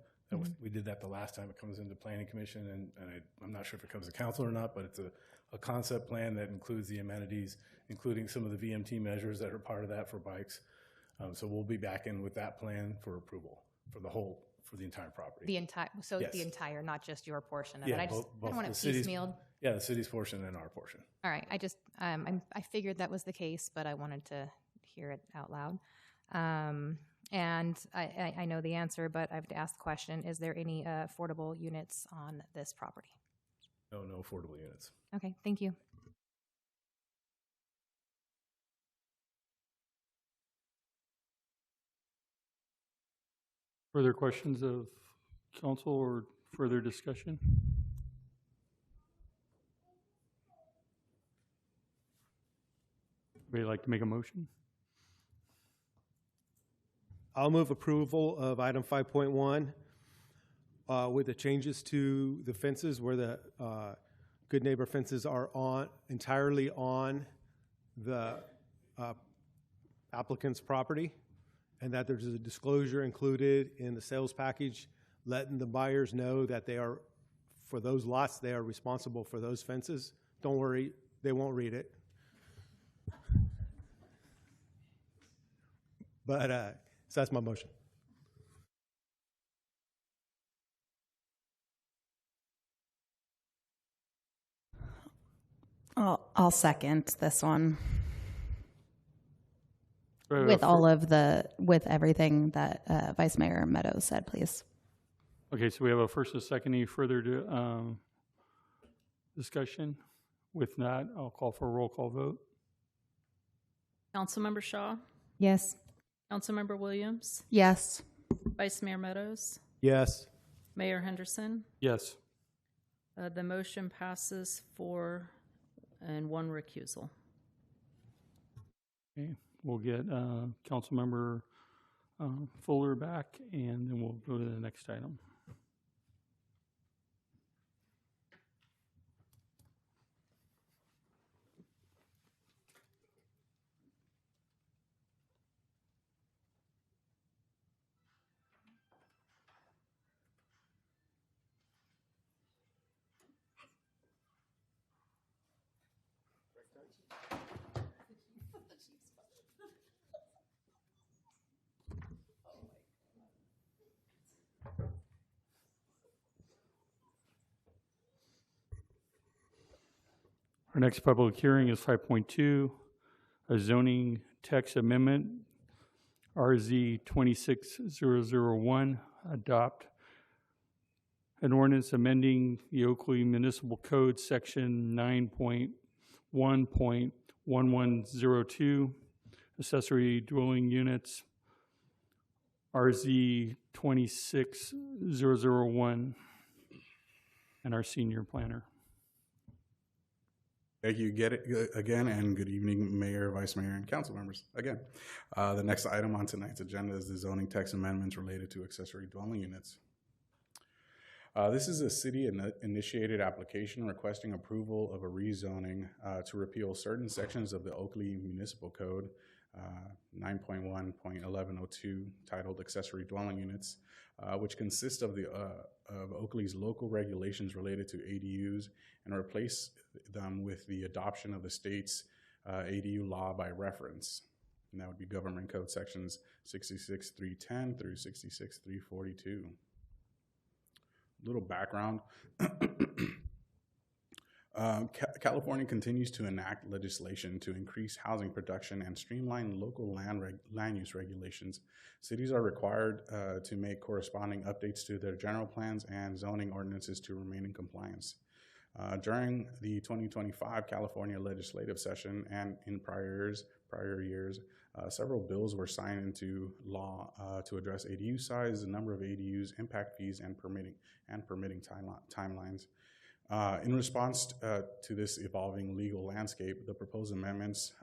We did that the last time. It comes into Planning Commission, and I'm not sure if it comes to council or not, but it's a concept plan that includes the amenities, including some of the VMT measures that are part of that for bikes. So we'll be back in with that plan for approval for the entire property. The entire, so Yes. the entire, not just your portion of Yeah, it. I both don't want the it city's- piecemealed. Yeah, the city's portion and our portion. All right, I just, I figured that was the case, but I wanted to hear it out loud. And I know the answer, but I have to ask the question, is there any affordable units on this property? No affordable units. Okay, thank you. Further questions of council or further discussion? Would you like to make a motion? I'll move approval of item 5.1 with the changes to the fences where the good neighbor fences are entirely on the applicant's property, and that there's a disclosure included in the sales package letting the buyers know that they are, for those lots, they are responsible for those fences. Don't worry, they won't read it. But, so that's my motion. I'll second this one. Right, With everything that Vice Mayor Meadows said, please. Okay, so we have a first and a second. Any further discussion? With not, I'll call for a roll call vote. Councilmember Shaw, Yes. Councilmember Williams, Yes. Vice Mayor Meadows, Yes. Mayor Henderson. Yes. The motion passes 4 and 1 recusal. Okay, we'll get Councilmember Fuller back, and then we'll go to the next item. Our next public hearing is 5.2, a zoning text amendment, RZ 26001, adopt an ordinance amending the Oakley Municipal Code, Section 9.1.1102, accessory dwelling units, RZ 26001, and our senior planner. Thank you again, and good evening, Mayor, Vice Mayor, and council members. Again, the next item on tonight's agenda is the zoning text amendments related to accessory dwelling units. This is a city-initiated application requesting approval of a rezoning to repeal certain sections of the Oakley Municipal Code, 9.1.1102, titled Accessory Dwelling Units, which consist of Oakley's local regulations related to ADUs, and replace them with the adoption of the state's ADU law by reference. And that would be Government Code Sections 66.310 through 66.342. Little background. California continues to enact legislation to increase housing production and streamline local land use regulations. Cities are required to make corresponding updates to their general plans and zoning ordinances to remain in compliance. During the 2025 California legislative session and in prior years, several bills were signed into law to address ADU size, the number of ADUs, impact fees, and permitting timelines. In response to this evolving legal landscape, the proposed amendments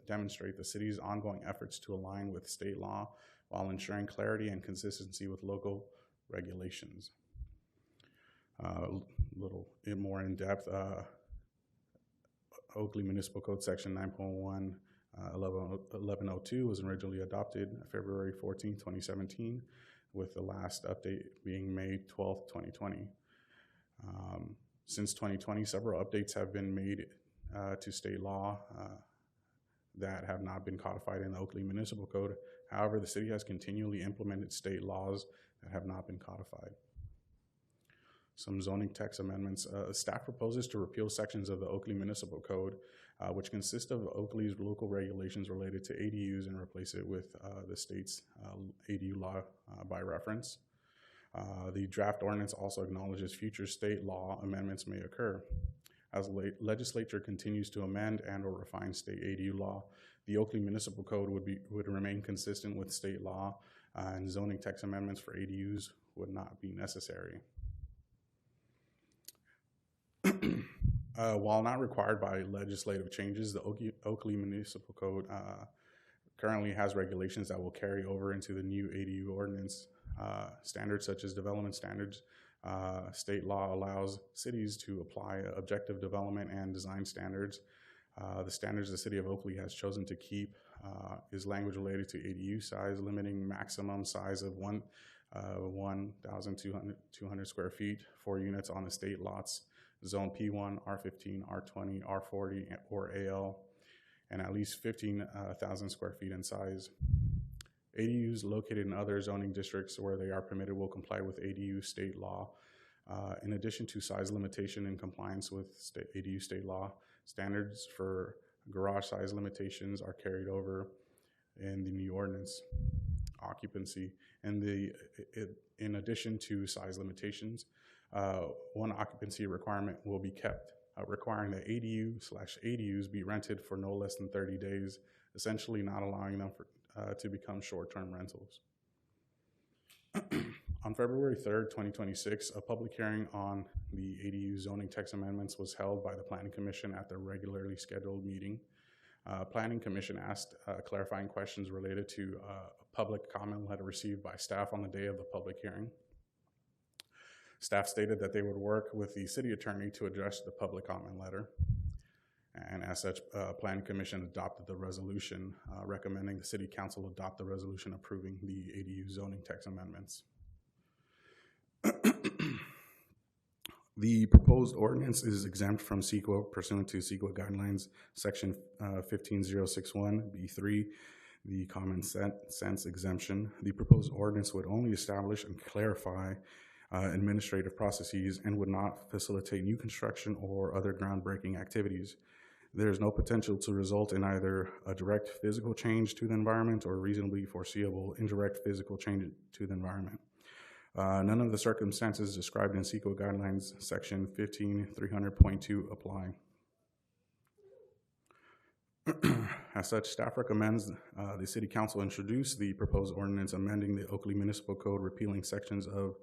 demonstrate the city's ongoing efforts to align with state law while ensuring clarity and consistency with local regulations. A little more in depth, Oakley Municipal Code Section 9.1 1102 was originally adopted February 14, 2017, with the last update being May 12, 2020. Since 2020, several updates have been made to state law that have not been codified in the Oakley Municipal Code. However, the city has continually implemented state laws that have not been codified. Some zoning text amendments. Staff proposes to repeal sections of the Oakley Municipal Code, which consist of Oakley's local regulations related to ADUs, and replace it with the state's ADU law by reference. The draft ordinance also acknowledges future state law amendments may occur. As the legislature continues to amend and or refine state ADU law, the Oakley Municipal Code would remain consistent with state law, and zoning text amendments for ADUs would not be necessary. While not required by legislative changes, the Oakley Municipal Code currently has regulations that will carry over into the new ADU ordinance. Standards such as development standards. State law allows cities to apply objective development and design standards. The standards the city of Oakley has chosen to keep is language related to ADU size, limiting maximum size of 1,200 square feet for units on estate lots, Zone P1, R15, R20, R40, or AL, and at least 15,000 square feet in size. ADUs located in other zoning districts where they are permitted will comply with ADU state law. In addition to size limitation in compliance with ADU state law, standards for garage size limitations are carried over in the new ordinance. Occupancy, and in addition to size limitations, one occupancy requirement will be kept, requiring that ADU/ADUs be rented for no less than 30 days, essentially not allowing them to become short-term rentals. On February 3rd, 2026, a public hearing on the ADU zoning text amendments was held by the Planning Commission at their regularly scheduled meeting. Planning Commission asked clarifying questions related to a public comment letter received by staff on the day of the public hearing. Staff stated that they would work with the city attorney to address the public comment letter. And as such, Planning Commission adopted the resolution recommending the City Council adopt the resolution approving the ADU zoning text amendments. The proposed ordinance is exempt from CEQA pursuant to CEQA guidelines, section 15061B3, the common sense exemption. The proposed ordinance would only establish and clarify administrative processes and would not facilitate new construction or other groundbreaking activities. There is no potential to result in either a direct physical change to the environment or reasonably foreseeable indirect physical change to the environment. None of the circumstances described in CEQA guidelines section 15300.2 apply. As such, staff recommends the City Council introduce the proposed ordinance amending the Oakley Municipal Code, repealing sections of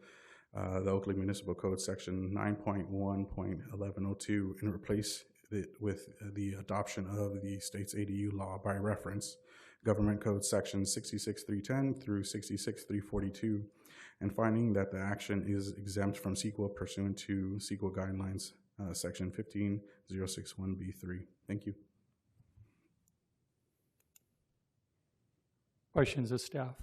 the Oakley Municipal Code, Section 9.1.1102, and replace it with the adoption of the state's ADU law by reference, Government Code Section 66310 through 66342, and finding that the action is exempt from CEQA pursuant to CEQA guidelines, Section 15061B3. Thank you. Questions of staff?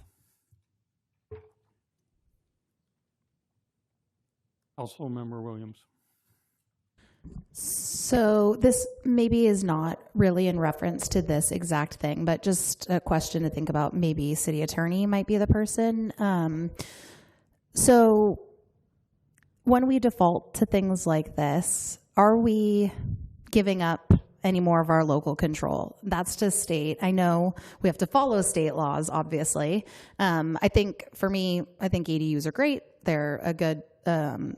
Councilmember Williams. So this maybe is not really in reference to this exact thing, but just a question to think about. Maybe city attorney might be the person. So when we default to things like this, are we giving up any more of our local control? That's just state. I know we have to follow state laws, obviously. I think for me, I think ADUs are great. They're a good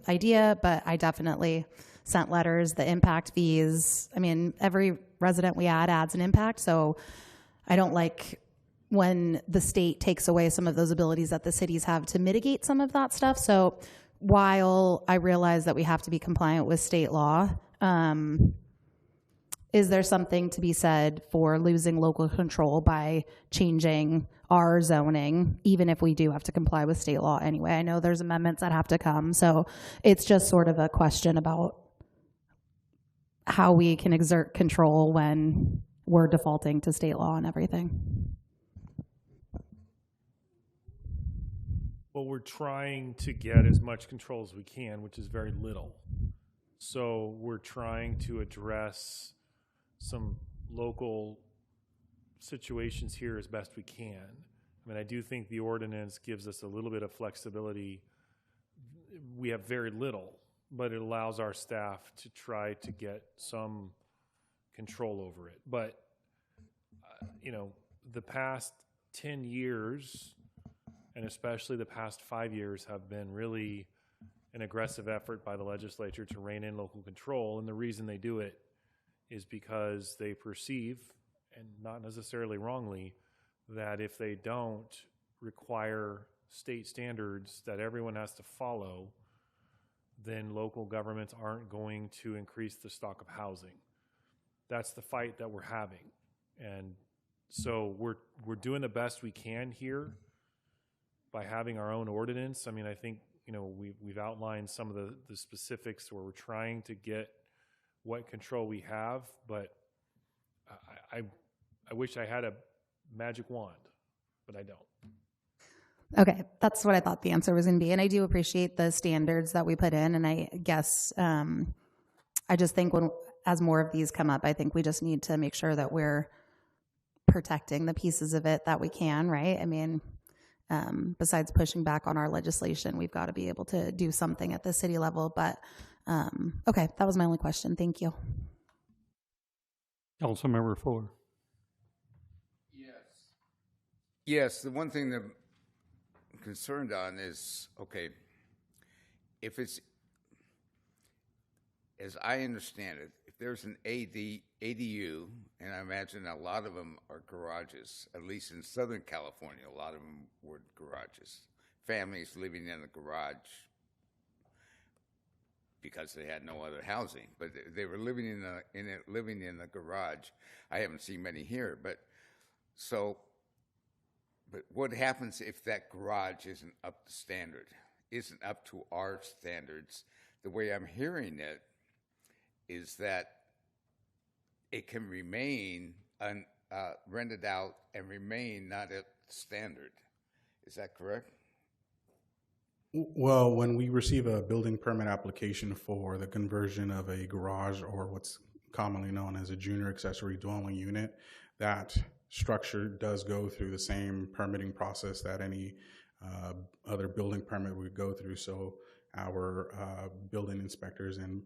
idea, but I definitely sent letters, the impact fees. I mean, every resident we add adds an impact. So I don't like when the state takes away some of those abilities that the cities have to mitigate some of that stuff. So while I realize that we have to be compliant with state law, is there something to be said for losing local control by changing our zoning, even if we do have to comply with state law anyway? I know there's amendments that have to come, so it's just sort of a question about how we can exert control when we're defaulting to state law and everything. Well, we're trying to get as much control as we can, which is very little. So we're trying to address some local situations here as best we can. I mean, I do think the ordinance gives us a little bit of flexibility. We have very little, but it allows our staff to try to get some control over it. But, you know, the past 10 years, and especially the past 5 years, have been really an aggressive effort by the legislature to rein in local control. And the reason they do it is because they perceive, and not necessarily wrongly, that if they don't require state standards that everyone has to follow, then local governments aren't going to increase the stock of housing. That's the fight that we're having. And so we're doing the best we can here by having our own ordinance. I mean, I think, you know, we've outlined some of the specifics where we're trying to get what control we have, but I wish I had a magic wand, but I don't. Okay, that's what I thought the answer was going to be. And I do appreciate the standards that we put in. And I guess I just think as more of these come up, I think we just need to make sure that we're protecting the pieces of it that we can, right? I mean, besides pushing back on our legislation, we've got to be able to do something at the city level. But okay, that was my only question. Thank you. Councilmember Fuller. Yes, the one thing that I'm concerned on is, okay, if it's, as I understand it, if there's an ADU, and I imagine a lot of them are garages, at least in Southern California, a lot of them were garages. Families living in a garage because they had no other housing, but they were living in a garage. I haven't seen many here, but what happens if that garage isn't up to standard, isn't up to our standards? The way I'm hearing it is that it can remain rented out and remain not at standard. Is that correct? Well, when we receive a building permit application for the conversion of a garage, or what's commonly known as a junior accessory dwelling unit, that structure does go through the same permitting process that any other building permit would go through. So our building inspectors and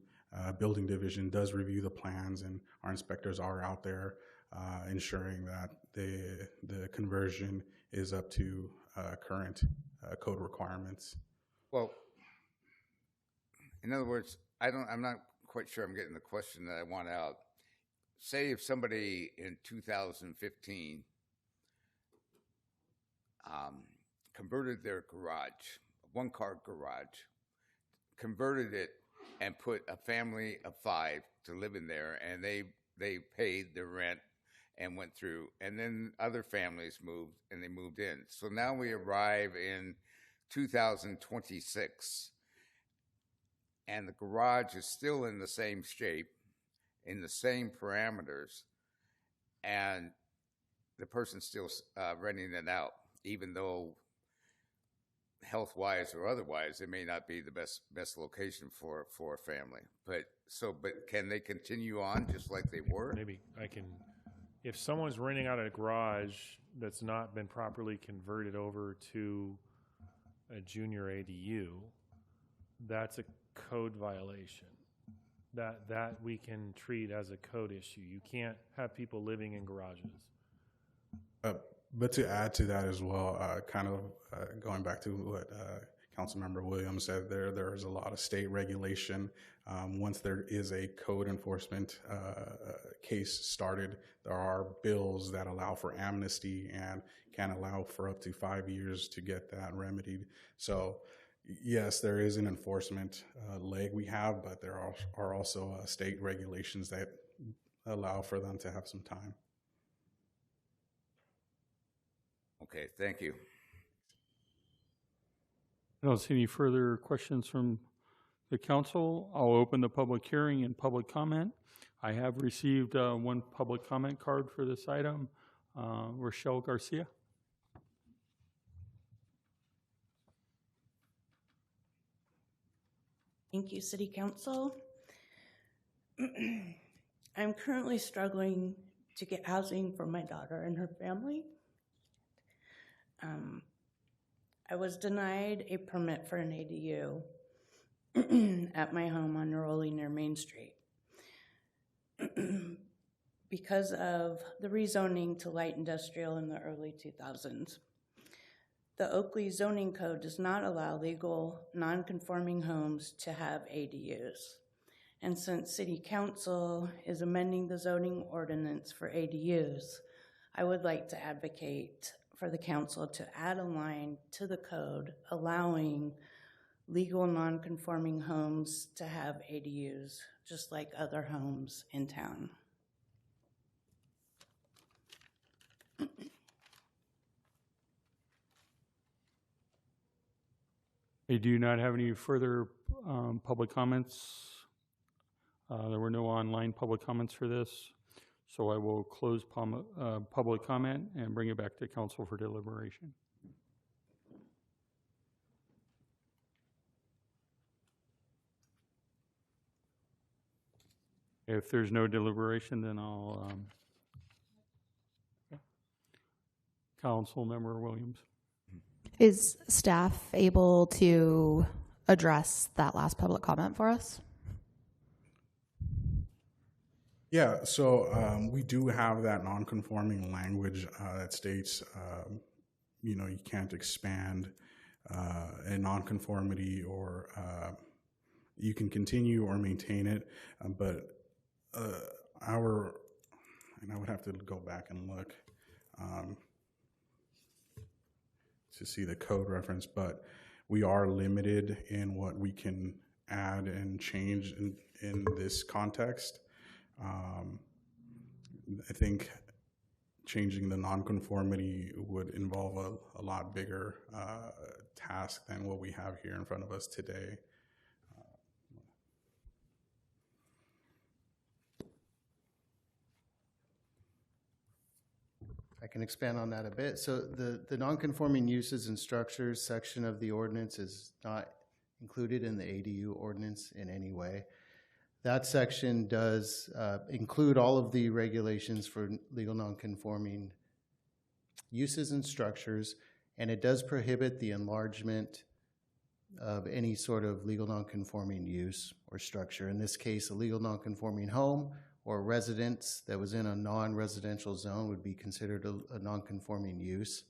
building division does review the plans, and our inspectors are out there ensuring that the conversion is up to current code requirements. Well, in other words, I'm not quite sure I'm getting the question that I want out. say if somebody in 2015 converted their garage, one-car garage, converted it and put a family of 5 to live in there, and they paid their rent and went through, and then other families moved and they moved in. So now we arrive in 2026, and the garage is still in the same shape, in the same parameters, and the person's still renting it out, even though health-wise or otherwise, it may not be the best location for a family. But can they continue on just like they were? Maybe I can. If someone's renting out a garage that's not been properly converted over to a junior ADU, that's a code violation. That we can treat as a code issue. You can't have people living in garages. But to add to that as well, going back to what Councilmember Williams said, there is a lot of state regulation. Once there is a code enforcement case started, there are bills that allow for amnesty and can allow for up to 5 years to get that remedied. So yes, there is an enforcement leg we have, but there are also state regulations that allow for them to have some time. Okay, thank you. I don't see any further questions from the council. I'll open the public hearing and public comment. I have received one public comment card for this item. Rochelle Garcia. Thank you, City Council. I'm currently struggling to get housing for my daughter and her family. I was denied a permit for an ADU at my home on Neroli near Main Street because of the rezoning to light industrial in the early 2000s. The Oakley zoning code does not allow legal non-conforming homes to have ADUs. And since City Council is amending the zoning ordinance for ADUs, I would like to advocate for the council to add a line to the code allowing legal non-conforming homes to have ADUs, just like other homes in town. I do not have any further public comments. There were no online public comments for this, so I will close public comment and bring it back to council for deliberation. If there's no deliberation, then I'll Councilmember Williams. Is staff able to address that last public comment for us? Yeah, so we do have that non-conforming language that states, you can't expand a non-conformity, or you can continue or maintain it, but and I would have to go back and look to see the code reference, but we are limited in what we can add and change in this context. I think changing the nonconformity would involve a lot bigger task than what we have here in front of us today. I can expand on that a bit. So the nonconforming uses and structures section of the ordinance is not included in the ADU ordinance in any way. That section does include all of the regulations for legal nonconforming uses and structures, and it does prohibit the enlargement of any sort of legal nonconforming use or structure. In this case, a legal nonconforming home or residence that was in a non-residential zone would be considered a nonconforming use.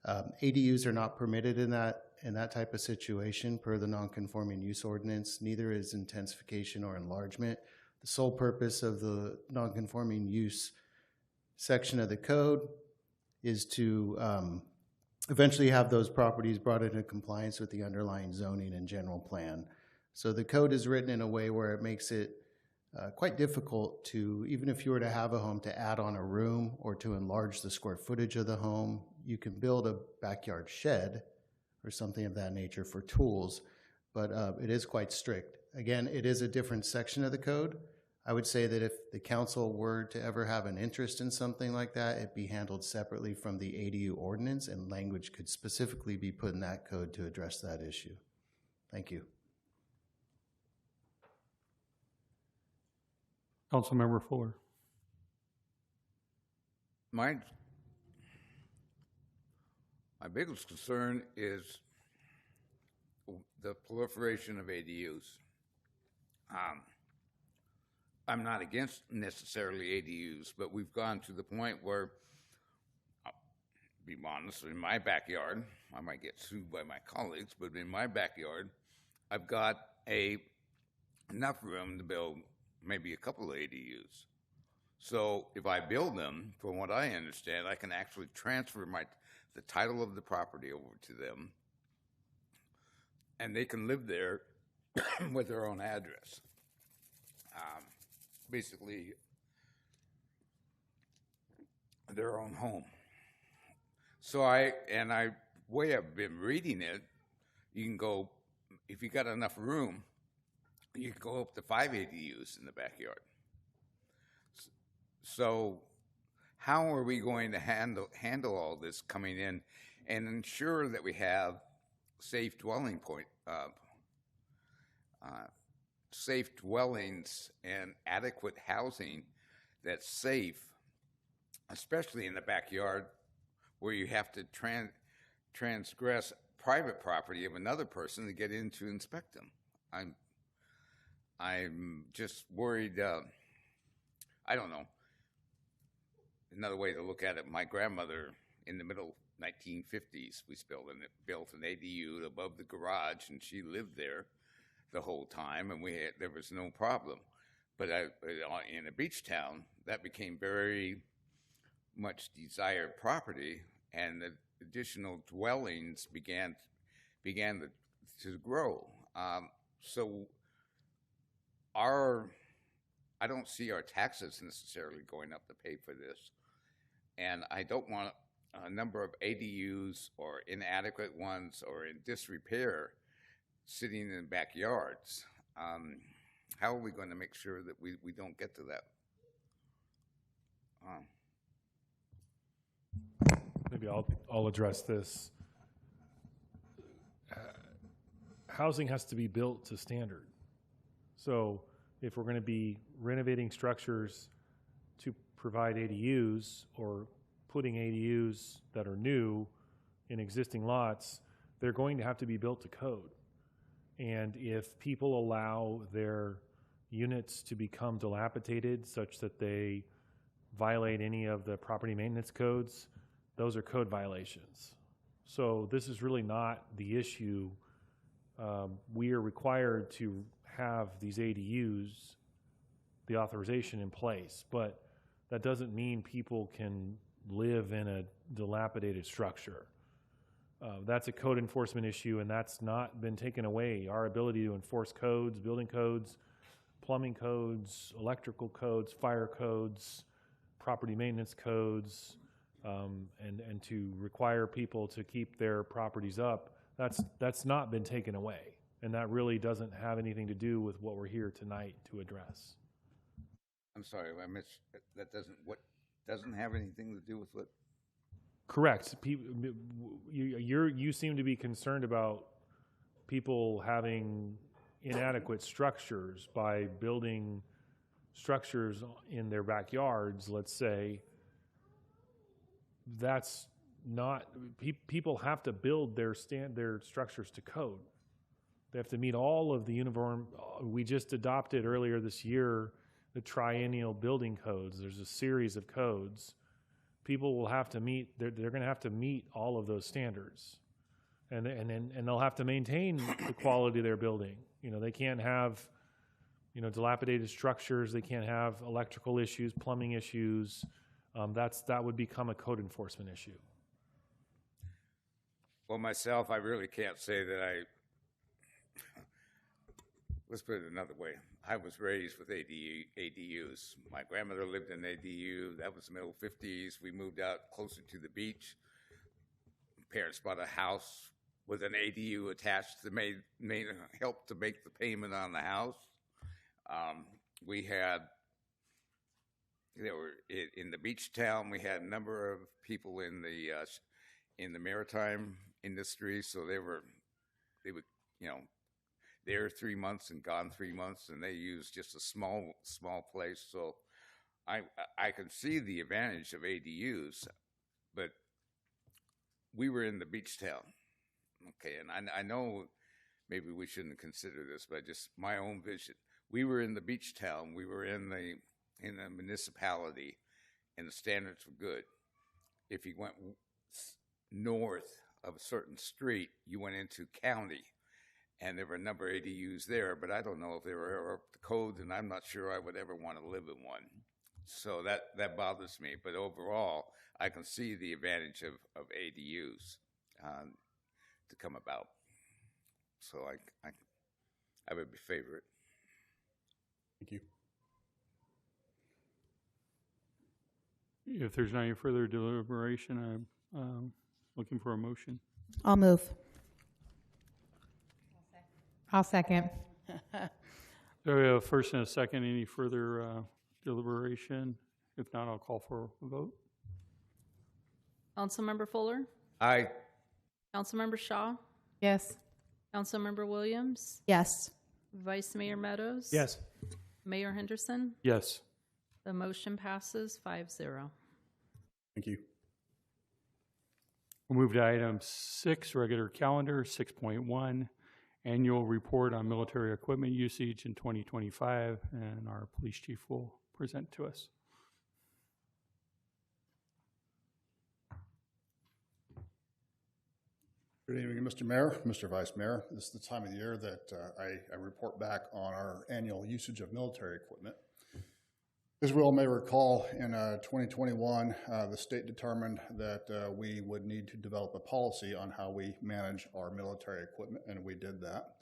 ADUs are not permitted in that type of situation per the nonconforming use ordinance. Neither is intensification or enlargement. The sole purpose of the nonconforming use section of the code is to eventually have those properties brought into compliance with the underlying zoning and general plan. So the code is written in a way where it makes it quite difficult to, even if you were to have a home, to add on a room or to enlarge the square footage of the home. You can build a backyard shed or something of that nature for tools, but it is quite strict. Again, it is a different section of the code. I would say that if the council were to ever have an interest in something like that, it'd be handled separately from the ADU ordinance, and language could specifically be put in that code to address that issue. Thank you. Councilmember Fuller. My biggest concern is the proliferation of ADUs. I'm not against necessarily ADUs, but we've gone to the point where, I'll be honest, in my backyard, I might get sued by my colleagues, but in my backyard, I've got enough room to build maybe a couple of ADUs. So if I build them, from what I understand, I can actually transfer the title of the property over to them, and they can live there with their own address. Basically, their own home. So way I've been reading it, you can go, if you got enough room, you can go up to 5 ADUs in the backyard. So how are we going to handle all this coming in and ensure that we have safe dwellings and adequate housing that's safe, especially in the backyard where you have to transgress private property of another person to get in to inspect them? I'm just worried. I don't know. Another way to look at it, my grandmother in the middle 1950s, we built an ADU above the garage, and she lived there the whole time, and there was no problem. But in a beach town, that became very much desired property, and the additional dwellings began to grow. So I don't see our taxes necessarily going up to pay for this, and I don't want a number of ADUs or inadequate ones or in disrepair sitting in backyards. How are we going to make sure that we don't get to that? Maybe I'll address this. Housing has to be built to standard. So if we're going to be renovating structures to provide ADUs or putting ADUs that are new in existing lots, they're going to have to be built to code. And if people allow their units to become dilapidated such that they violate any of the property maintenance codes, those are code violations. So this is really not the issue. We are required to have these ADUs, the authorization in place, but that doesn't mean people can live in a dilapidated structure. That's a code enforcement issue, and that's not been taken away. Our ability to enforce codes, building codes, plumbing codes, electrical codes, fire codes, property maintenance codes, and to require people to keep their properties up, that's not been taken away. And that really doesn't have anything to do with what we're here tonight to address. I'm sorry, I missed that. Doesn't have anything to do with what? Correct. You seem to be concerned about people having inadequate structures by building structures in their backyards, let's say. That's not, people have to build their structures to code. They have to meet all of the uniform. We just adopted earlier this year the triennial building codes. There's a series of codes. People will have to meet, they're going to have to meet all of those standards. And they'll have to maintain the quality of their building. You know, they can't have dilapidated structures. They can't have electrical issues, plumbing issues. That would become a code enforcement issue. Well, myself, I really can't say that let's put it another way. I was raised with ADUs. My grandmother lived in an ADU. That was the middle 50s. We moved out closer to the beach. Parents bought a house with an ADU attached to helped to make the payment on the house. There were in the beach town. We had a number of people in the maritime industry, so they would there 3 months and gone 3 months, and they used just a small place. So I can see the advantage of ADUs, but we were in the beach town, okay, and I know maybe we shouldn't consider this, but just my own vision. We were in the beach town. We were in the municipality, and the standards were good. If you went north of a certain street, you went into county, and there were a number of ADUs there, but I don't know if they were up to code, and I'm not sure I would ever want to live in one. So that bothers me. But overall, I can see the advantage of ADUs to come about. So I would favor it. Thank you. If there's not any further deliberation, I'm looking for a motion. I'll move. I'll second. So we have a first and a second. Any further deliberation? If not, I'll call for a vote. Councilmember Fuller? Aye. Councilmember Shaw? Yes. Councilmember Williams? Yes. Vice Mayor Meadows? Yes. Mayor Henderson? Yes. The motion passes 5-0. Thank you. We'll move to item 6, regular calendar, 6.1, annual report on military equipment usage in 2025, and our police chief will present to us. Good evening, Mr. Mayor, Mr. Vice Mayor. This is the time of the year that I report back on our annual usage of military equipment. As we all may recall, in 2021, the state determined that we would need to develop a policy on how we manage our military equipment, and we did that.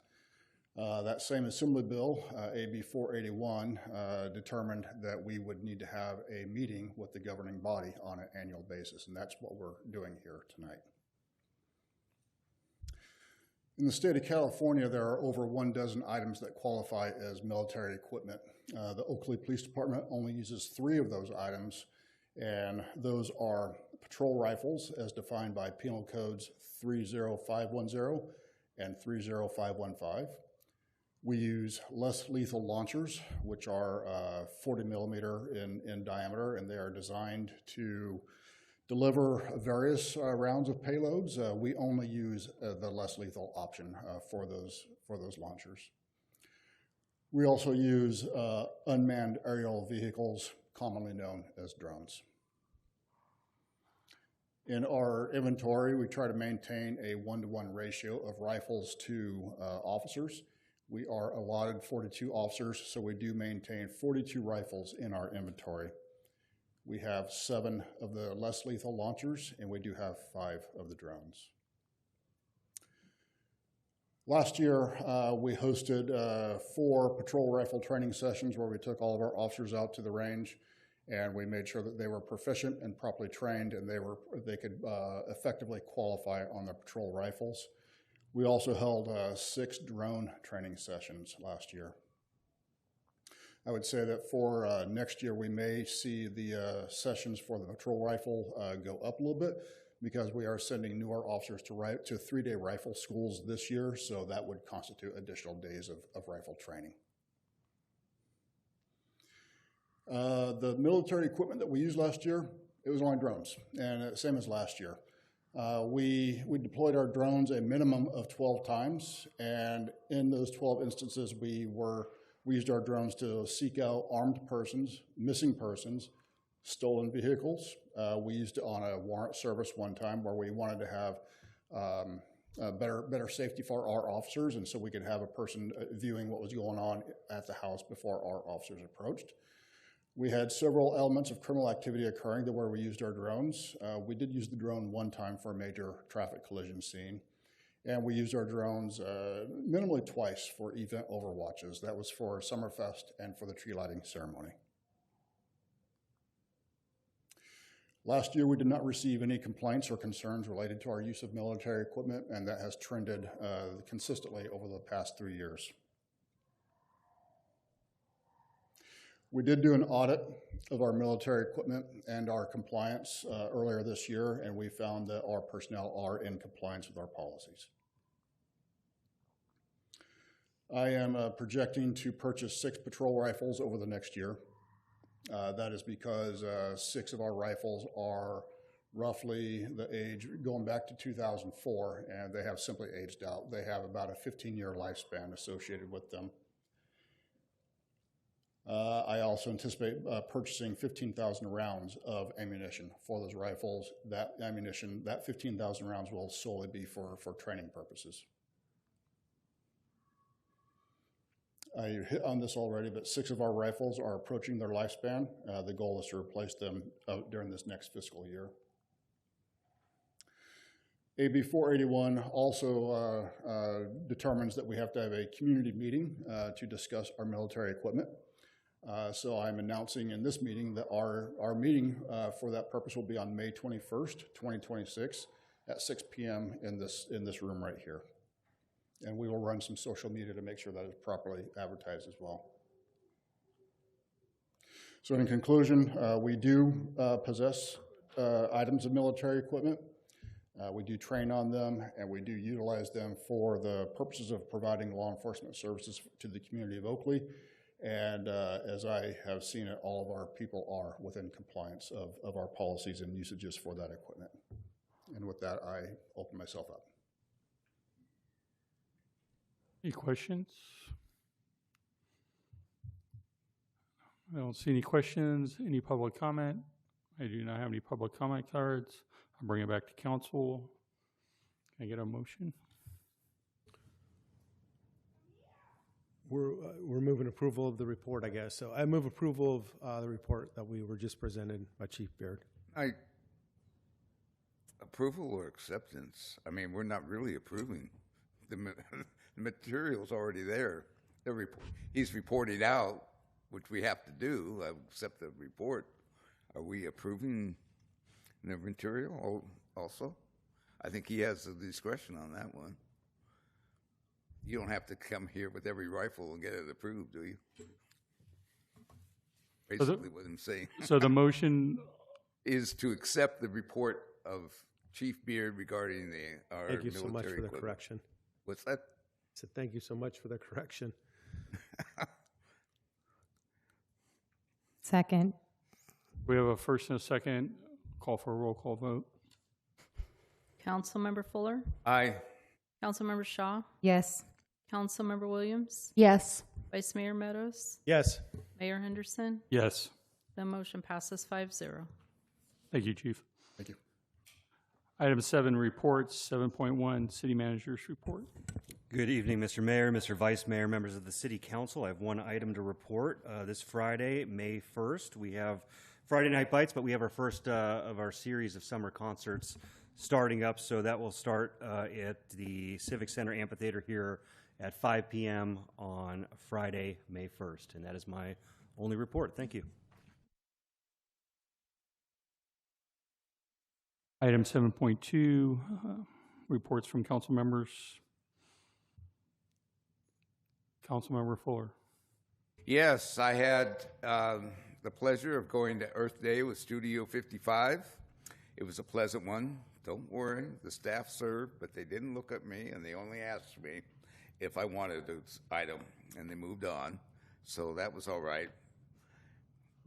That same Assembly Bill, AB 481, determined that we would need to have a meeting with the governing body on an annual basis, and that's what we're doing here tonight. In the state of California, there are over 12 items that qualify as military equipment. The Oakley Police Department only uses 3 of those items, and those are patrol rifles as defined by Penal Codes 30510 and 30515. We use less lethal launchers, which are 40 millimeter in diameter, and they are designed to deliver various rounds of payloads. We only use the less lethal option for those launchers. We also use unmanned aerial vehicles, commonly known as drones. In our inventory, we try to maintain a 1-to-1 ratio of rifles to officers. We are allotted 42 officers, so we do maintain 42 rifles in our inventory. We have 7 of the less lethal launchers, and we do have 5 of the drones. Last year, we hosted 4 patrol rifle training sessions where we took all of our officers out to the range, and we made sure that they were proficient and properly trained, and they could effectively qualify on their patrol rifles. We also held 6 drone training sessions last year. I would say that for next year, we may see the sessions for the patrol rifle go up a little bit because we are sending newer officers to 3-day rifle schools this year, so that would constitute additional days of rifle training. The military equipment that we used last year, it was only drones, and same as last year. We deployed our drones a minimum of 12 times, and in those 12 instances, we used our drones to seek out armed persons, missing persons, stolen vehicles. We used it on a warrant service one time where we wanted to have better safety for our officers, and so we could have a person viewing what was going on at the house before our officers approached. We had several elements of criminal activity occurring to where we used our drones. We did use the drone one time for a major traffic collision scene, and we used our drones minimally twice for event overwatches. That was for Summerfest and for the tree lighting ceremony. Last year, we did not receive any complaints or concerns related to our use of military equipment, and that has trended consistently over the past 3 years. We did do an audit of our military equipment and our compliance earlier this year, and we found that our personnel are in compliance with our policies. I am projecting to purchase 6 patrol rifles over the next year. That is because 6 of our rifles are roughly the age going back to 2004, and they have simply aged out. They have about a 15-year lifespan associated with them. I also anticipate purchasing 15,000 rounds of ammunition for those rifles. That ammunition, that 15,000 rounds will solely be for training purposes. I hit on this already, but 6 of our rifles are approaching their lifespan. The goal is to replace them during this next fiscal year. AB 481 also determines that we have to have a community meeting to discuss our military equipment. So I'm announcing in this meeting that our meeting for that purpose will be on May 21st, 2026 at 6 p.m. in this room right here. And we will run some social media to make sure that is properly advertised as well. So in conclusion, we do possess items of military equipment. We do train on them, and we do utilize them for the purposes of providing law enforcement services to the community of Oakley. And as I have seen it, all of our people are within compliance of our policies and usages for that equipment. And with that, I open myself up. Any questions? I don't see any questions. Any public comment? I do not have any public comment cards. I'll bring it back to council. Can I get a motion? We're moving approval of the report, I guess. So I move approval of the report that we were just presented by Chief Beard. Approval or acceptance? I mean, we're not really approving. The material's already there. He's reported out, which we have to do. I accept the report. Are we approving the material also? I think he has the discretion on that one. You don't have to come here with every rifle and get it approved, do you? Basically what I'm saying. So the motion is to accept the report of Chief Beard regarding our Thank you military so much for the equipment. correction. What's that? I said thank you so much for the correction. Second. We have a first and a second. Call for a roll call vote. Councilmember Fuller? Aye. Councilmember Shaw? Yes. Councilmember Williams? Yes. Vice Mayor Meadows? Yes. Mayor Henderson? Yes. The motion passes 5-0. Thank you, Chief. Thank you. Item 7, reports. 7.1, City Manager's report. Good evening, Mr. Mayor, Mr. Vice Mayor, members of the City Council. I have one item to report. This Friday, May 1st, we have Friday Night Bites, but we have our first of our series of summer concerts starting up. So that will start at the Civic Center Amphitheater here at 5 p.m. on Friday, May 1st. And that is my only report. Thank you. Item 7.2, reports from council members. Councilmember Fuller. Yes, I had the pleasure of going to Earth Day with Studio 55. It was a pleasant one. Don't worry, the staff served, but they didn't look at me, and they only asked me if I wanted this item, and they moved on. So that was all right.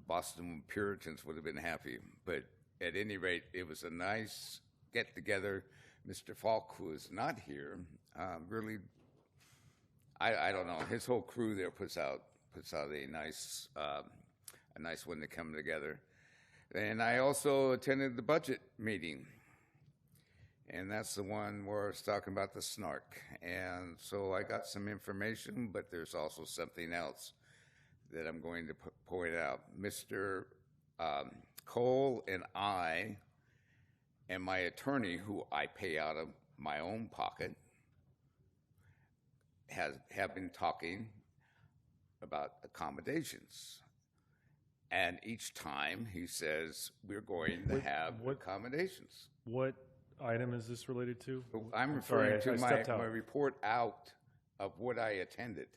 Boston Puritans would have been happy, but at any rate, it was a nice get-together. Mr. Falk, who is not here, really, I don't know, his whole crew there puts out a nice one to come together. And I also attended the budget meeting. And that's the one where it's talking about the snark. And so I got some information, but there's also something else that I'm going to point out. Mr. Cole and I and my attorney, who I pay out of my own pocket, have been talking about accommodations. And each time he says, we're going to have accommodations. What item is this related to? I'm referring to my report out of what I attended,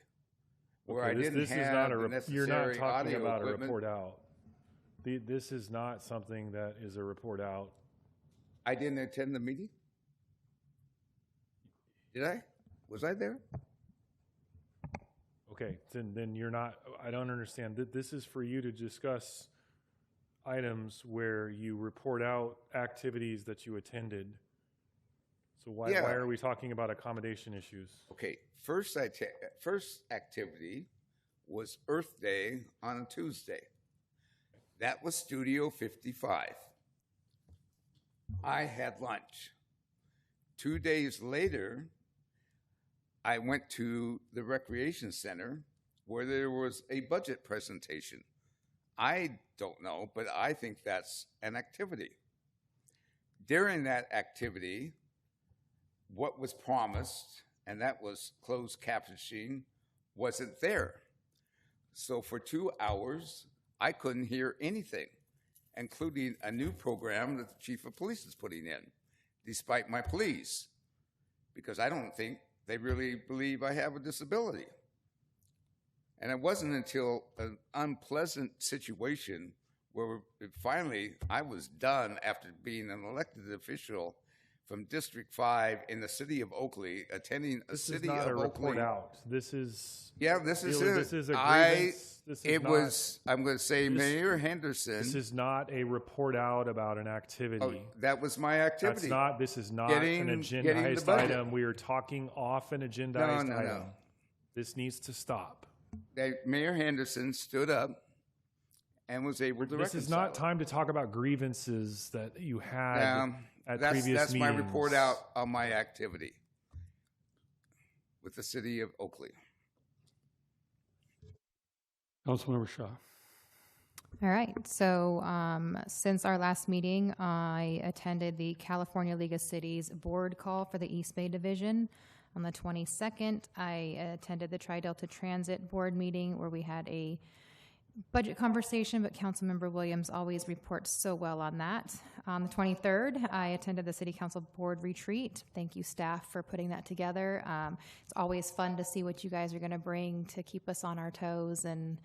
where I didn't have the necessary you're not talking audio about equipment. a report out. This is not something that is a report out. I didn't attend the meeting? Did I? Was I there? Okay, then you're not, I don't understand. This is for you to discuss items where you report out activities that you attended. So why are we talking about accommodation issues? Okay, first activity was Earth Day on a Tuesday. That was Studio 55. I had lunch. 2 days later, I went to the recreation center where there was a budget presentation. I don't know, but I think that's an activity. During that activity, what was promised, and that was closed captioning, wasn't there. So for 2 hours, I couldn't hear anything, including a new program that the chief of police is putting in, despite my pleas, because I don't think they really believe I have a disability. And it wasn't until an unpleasant situation where finally I was done after being an elected official from District 5 in the city of Oakley, attending a city of Oakley. This is not a report out. This is... Yeah, this is really, it. This is a grievance. I'm going to say, Mayor Henderson. This is not a report out about an activity. Oh, that was my activity. This is not an agendized item. We are talking off an agendized item. No. This needs to stop. Mayor Henderson stood up and was able to reconcile. This is not time to talk about grievances that you had at previous meetings. That's my report out on my activity with the city of Oakley. Councilmember Shaw. All right. So since our last meeting, I attended the California League of Cities board call for the East Bay Division. On the 22nd, I attended the Tri-Delta Transit board meeting where we had a budget conversation, but Councilmember Williams always reports so well on that. On the 23rd, I attended the City Council board retreat. Thank you, staff, for putting that together. It's always fun to see what you guys are going to bring to keep us on our toes and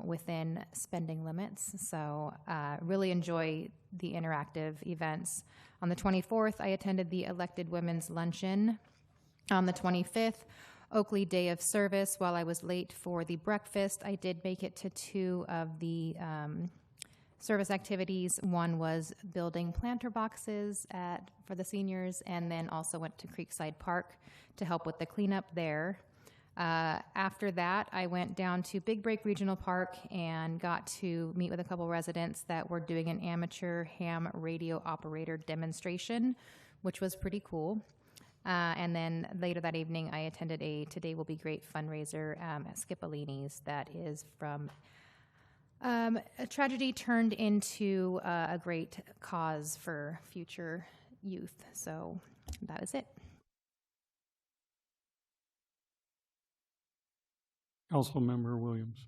within spending limits. So really enjoy the interactive events. On the 24th, I attended the Elected Women's Luncheon. On the 25th, Oakley Day of Service. While I was late for the breakfast, I did make it to 2 of the service activities. One was building planter boxes for the seniors, and then also went to Creekside Park to help with the cleanup there. After that, I went down to Big Break Regional Park and got to meet with a couple residents that were doing an amateur ham radio operator demonstration, which was pretty cool. And then later that evening, I attended a Today Will Be Great fundraiser at Scipollini's that is from a tragedy turned into a great cause for future youth. So that is it. Councilmember Williams.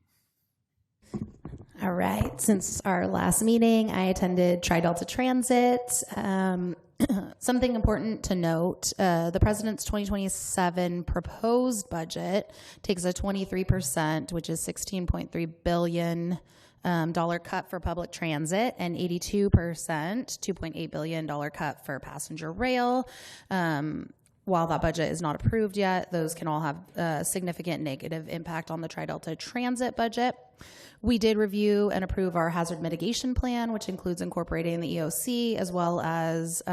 All right. Since our last meeting, I attended Tri-Delta Transit. Something important to note, the President's 2027 proposed budget takes a 23%, which is $16.3 billion cut for public transit, and 82%, $2.8 billion cut for passenger rail. While that budget is not approved yet, those can all have a significant negative impact on the Tri-Delta Transit budget. We did review and approve our hazard mitigation plan, which includes incorporating the EOC as well as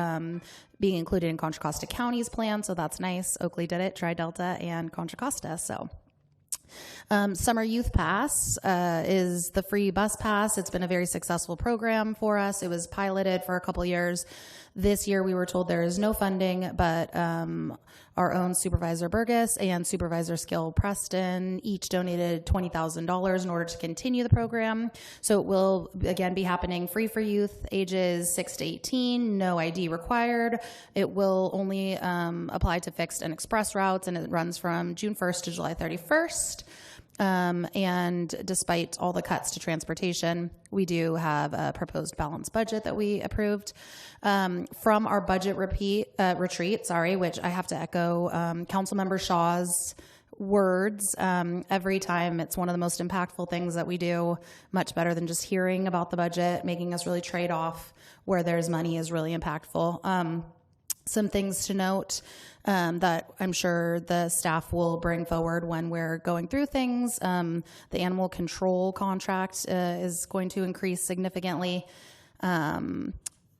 being included in Contra Costa County's plan. So that's nice. Oakley did it, Tri-Delta and Contra Costa. So Summer Youth Pass is the free bus pass. It's been a very successful program for us. It was piloted for a couple years. This year we were told there is no funding, but our own Supervisor Burgess and Supervisor Skill Preston each donated $20,000 in order to continue the program. So it will again be happening free for youth ages 6 to 18, no ID required. It will only apply to fixed and express routes, and it runs from June 1st to July 31st. And despite all the cuts to transportation, we do have a proposed balanced budget that we approved. From our budget retreat, which I have to echo Councilmember Shaw's words. Every time it's one of the most impactful things that we do, much better than just hearing about the budget, making us really trade off where there's money is really impactful. Some things to note that I'm sure the staff will bring forward when we're going through things. The animal control contract is going to increase significantly.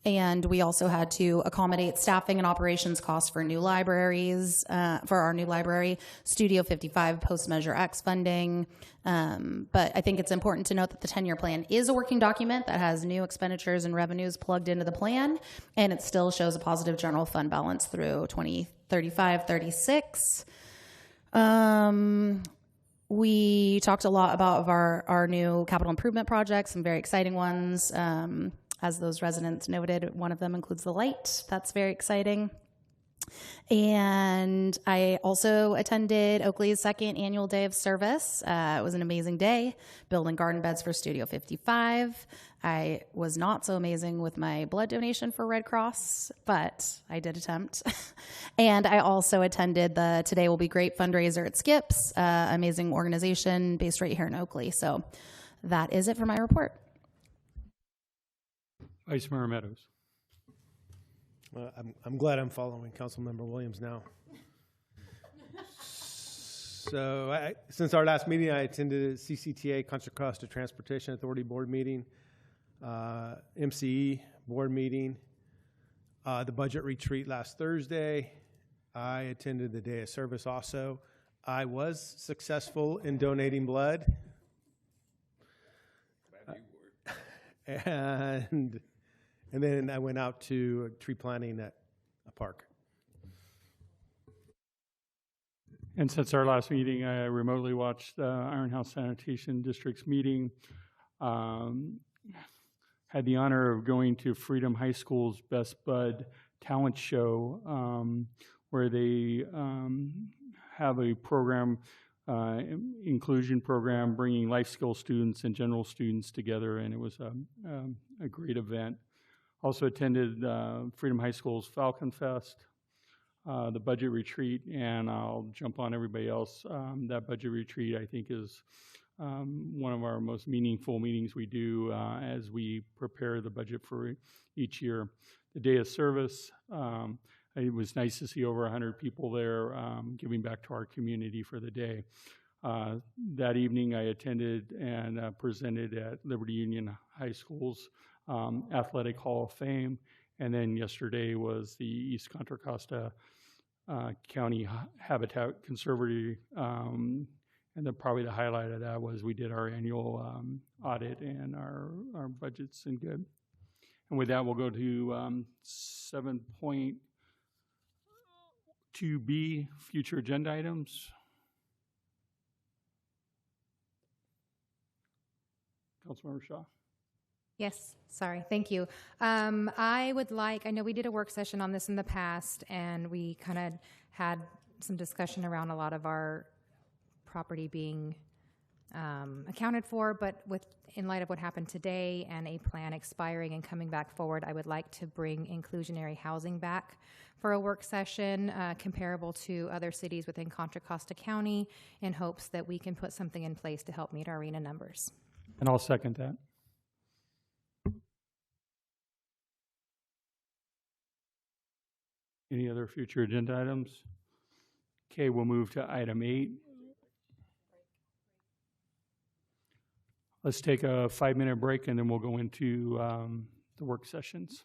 And we also had to accommodate staffing and operations costs for new libraries, for our new library, Studio 55 post-Measure X funding. But I think it's important to note that the 10-year plan is a working document that has new expenditures and revenues plugged into the plan, and it still shows a positive general fund balance through 2035-36. We talked a lot about our new capital improvement projects, some very exciting ones. As those residents noted, one of them includes the light. That's very exciting. And I also attended Oakley's second annual day of service. It was an amazing day, building garden beds for Studio 55. I was not so amazing with my blood donation for Red Cross, but I did attempt. And I also attended the Today Will Be Great fundraiser at Skips, amazing organization based right here in Oakley. So that is it for my report. Vice Mayor Meadows. I'm glad I'm following Councilmember Williams now. So since our last meeting, I attended a CCTA, Contra Costa Transportation Authority Board meeting, MCE Board meeting, the budget retreat last Thursday. I attended the day of service also. I was successful in donating blood. And then I went out to tree planting at a park. And since our last meeting, I remotely watched the Iron House Sanitation District's meeting. Had the honor of going to Freedom High School's Best Bud Talent Show, where they have a program, inclusion program, bringing life skill students and general students together, and it was a great event. Also attended Freedom High School's Falcon Fest, the budget retreat, and I'll jump on everybody else. That budget retreat, I think, is one of our most meaningful meetings we do as we prepare the budget for each year. The day of service, it was nice to see over 100 people there giving back to our community for the day. That evening, I attended and presented at Liberty Union High School's Athletic Hall of Fame, and then yesterday was the East Contra Costa County Habitat Conservancy, and probably the highlight of that was we did our annual audit and our budgets and good. And with that, we'll go to 7.2B, future agenda items. Councilmember Shaw. Yes, sorry, thank you. I know we did a work session on this in the past, and we kind of had some discussion around a lot of our property being accounted for, but in light of what happened today and a plan expiring and coming back forward, I would like to bring inclusionary housing back for a work session comparable to other cities within Contra Costa County, in hopes that we can put something in place to help meet our RENA numbers. And I'll second that. Any other future agenda items? Okay, we'll move to item 8. Let's take a 5-minute break and then we'll go into the work sessions.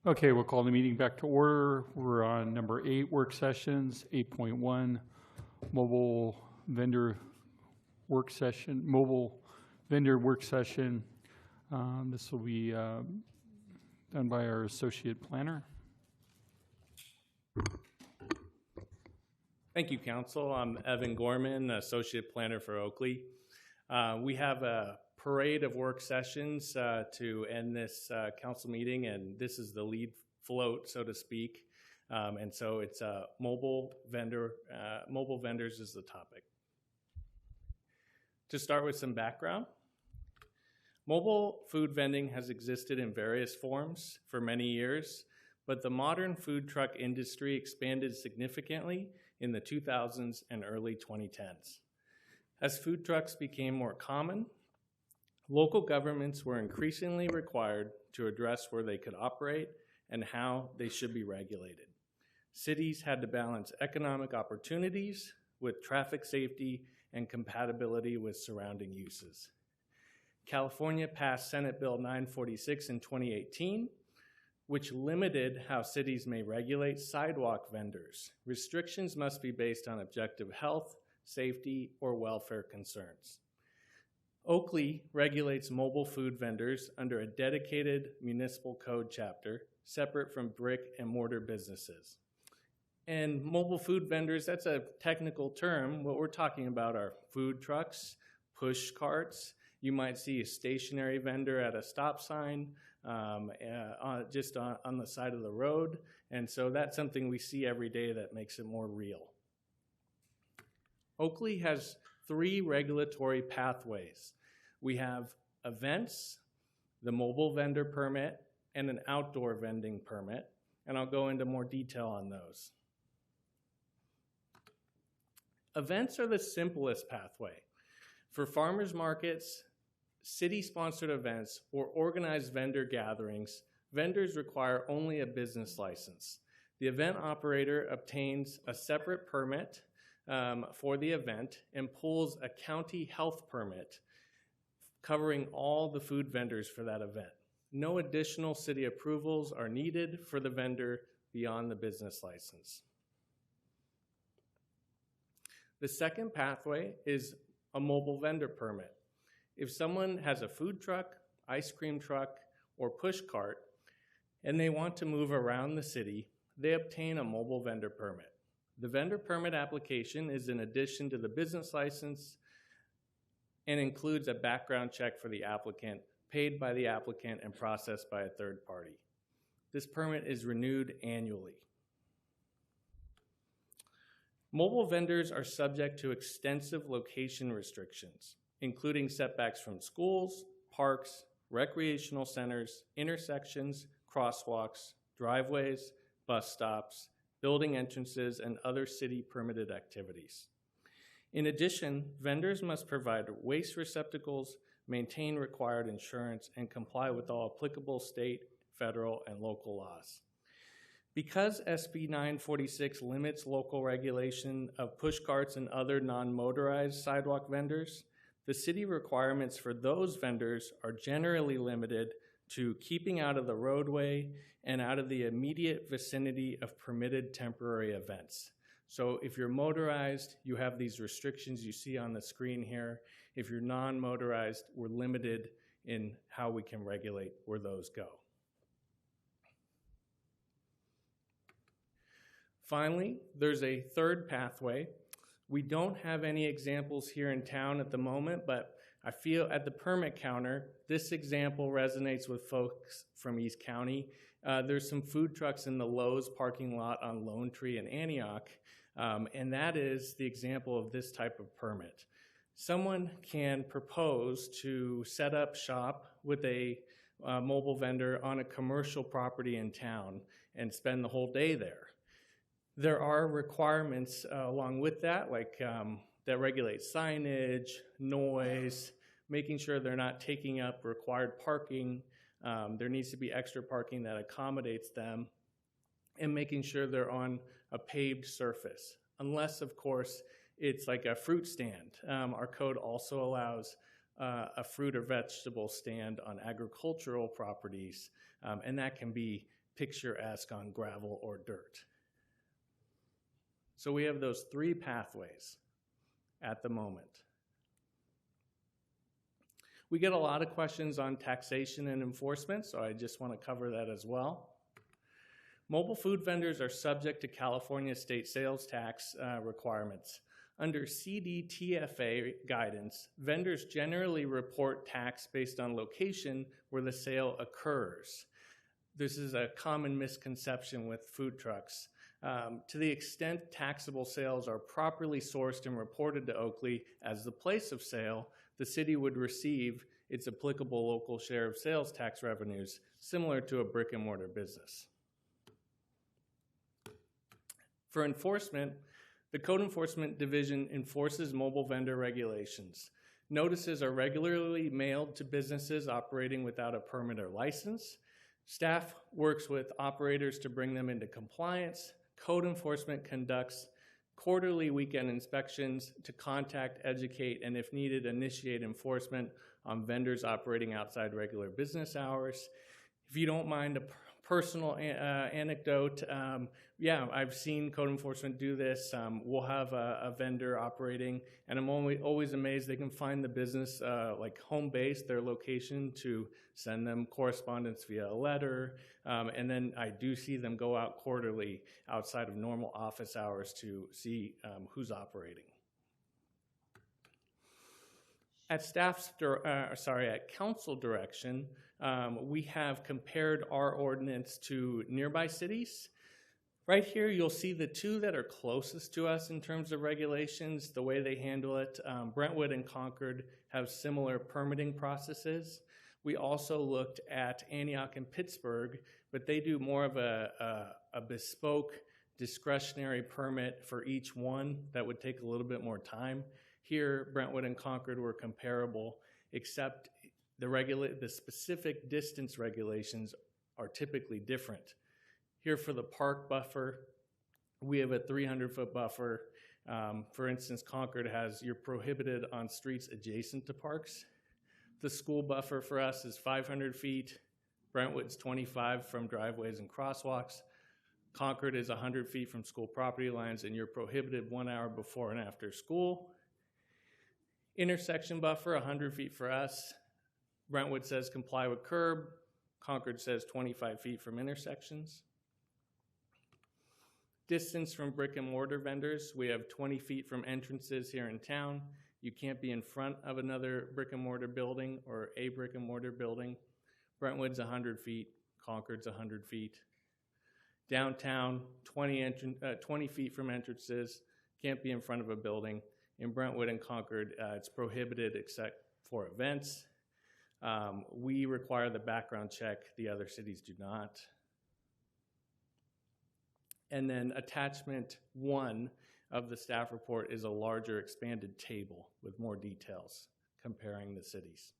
Okay, we'll call the meeting back to order. We're on number 8, work sessions, 8.1, mobile vendor work session. This will be done by our associate planner. Thank you, Council. I'm Evan Gorman, Associate Planner for Oakley. We have a parade of work sessions to end this council meeting, and this is the lead float, so to speak. And so it's mobile vendors is the topic. To start with some background, mobile food vending has existed in various forms for many years, but the modern food truck industry expanded significantly in the 2000s and early 2010s. As food trucks became more common, local governments were increasingly required to address where they could operate and how they should be regulated. Cities had to balance economic opportunities with traffic safety and compatibility with surrounding uses. California passed Senate Bill 946 in 2018, which limited how cities may regulate sidewalk vendors. Restrictions must be based on objective health, safety, or welfare concerns. Oakley regulates mobile food vendors under a dedicated municipal code chapter, separate from brick and mortar businesses. And mobile food vendors, that's a technical term. What we're talking about are food trucks, push carts. You might see a stationary vendor at a stop sign, just on the side of the road. And so that's something we see every day that makes it more real. Oakley has 3 regulatory pathways. We have events, the mobile vendor permit, and an outdoor vending permit, and I'll go into more detail on those. Events are the simplest pathway. For farmers markets, city-sponsored events, or organized vendor gatherings, vendors require only a business license. The event operator obtains a separate permit for the event and pulls a county health permit covering all the food vendors for that event. No additional city approvals are needed for the vendor beyond the business license. The second pathway is a mobile vendor permit. If someone has a food truck, ice cream truck, or push cart, and they want to move around the city, they obtain a mobile vendor permit. The vendor permit application is in addition to the business license and includes a background check for the applicant, paid by the applicant and processed by a third party. This permit is renewed annually. Mobile vendors are subject to extensive location restrictions, including setbacks from schools, parks, recreational centers, intersections, crosswalks, driveways, bus stops, building entrances, and other city permitted activities. In addition, vendors must provide waste receptacles, maintain required insurance, and comply with all applicable state, federal, and local laws. Because SB 946 limits local regulation of push carts and other non-motorized sidewalk vendors, the city requirements for those vendors are generally limited to keeping out of the roadway and out of the immediate vicinity of permitted temporary events. So if you're motorized, you have these restrictions you see on the screen here. If you're non-motorized, we're limited in how we can regulate where those go. Finally, there's a third pathway. We don't have any examples here in town at the moment, but I feel at the permit counter, this example resonates with folks from East County. There's some food trucks in the Lowe's parking lot on Lone Tree in Antioch, and that is the example of this type of permit. Someone can propose to set up shop with a mobile vendor on a commercial property in town and spend the whole day there. There are requirements along with that, like that regulate signage, noise, making sure they're not taking up required parking. There needs to be extra parking that accommodates them, and making sure they're on a paved surface, unless, of course, it's like a fruit stand. Our code also allows a fruit or vegetable stand on agricultural properties, and that can be picturesque on gravel or dirt. So we have those three pathways at the moment. We get a lot of questions on taxation and enforcement, so I just want to cover that as well. Mobile food vendors are subject to California state sales tax requirements. Under CDTFA guidance, vendors generally report tax based on location where the sale occurs. This is a common misconception with food trucks. To the extent taxable sales are properly sourced and reported to Oakley as the place of sale, the city would receive its applicable local share of sales tax revenues, similar to a brick and mortar business. For enforcement, the Code Enforcement Division enforces mobile vendor regulations. Notices are regularly mailed to businesses operating without a permit or license. Staff works with operators to bring them into compliance. Code enforcement conducts quarterly weekend inspections to contact, educate, and if needed, initiate enforcement on vendors operating outside regular business hours. If you don't mind a personal anecdote, yeah, I've seen code enforcement do this. We'll have a vendor operating, and I'm always amazed they can find the business like home base, their location, to send them correspondence via a letter. And then I do see them go out quarterly outside of normal office hours to see who's operating. At council direction, we have compared our ordinance to nearby cities. Right here, you'll see the two that are closest to us in terms of regulations, the way they handle it. Brentwood and Concord have similar permitting processes. We also looked at Antioch and Pittsburgh, but they do more of a bespoke discretionary permit for each one that would take a little bit more time. Here, Brentwood and Concord were comparable, except the specific distance regulations are typically different. Here for the park buffer, we have a 300-foot buffer. For instance, Concord has, you're prohibited on streets adjacent to parks. The school buffer for us is 500 feet. Brentwood's 25 from driveways and crosswalks. Concord is 100 feet from school property lines, and you're prohibited 1 hour before and after school. Intersection buffer, 100 feet for us. Brentwood says comply with curb. Concord says 25 feet from intersections. Distance from brick and mortar vendors, we have 20 feet from entrances here in town. You can't be in front of another brick and mortar building or a brick and mortar building. Brentwood's 100 feet, Concord's 100 feet. Downtown, 20 feet from entrances, can't be in front of a building. In Brentwood and Concord, it's prohibited except for events. We require the background check, the other cities do not. And then attachment 1 of the staff report is a larger expanded table with more details comparing the cities.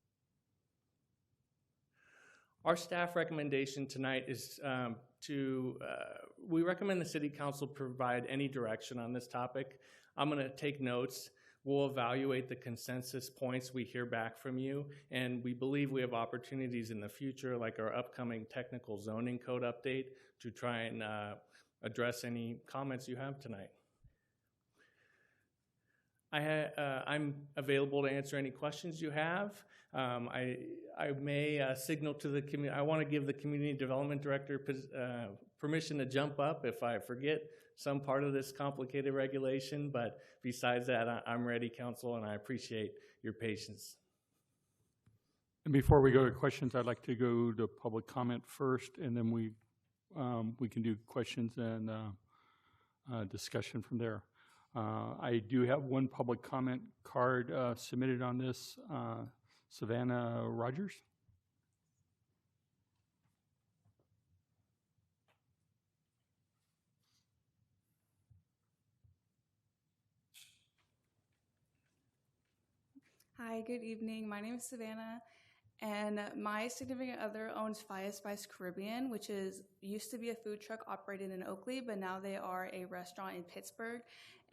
Our staff recommendation tonight is we recommend the City Council provide any direction on this topic. I'm going to take notes. We'll evaluate the consensus points we hear back from you, and we believe we have opportunities in the future, like our upcoming technical zoning code update, to try and address any comments you have tonight. I'm available to answer any questions you have. I may signal to the community. I want to give the Community Development Director permission to jump up if I forget some part of this complicated regulation, but besides that, I'm ready, Council, and I appreciate your patience. And before we go to questions, I'd like to go to public comment first, and then we can do questions and discussion from there. I do have one public comment card submitted on this. Savannah Rogers. Hi, good evening. My name is Savannah, and my significant other owns Fire Spice Caribbean, which used to be a food truck operated in Oakley, but now they are a restaurant in Pittsburgh.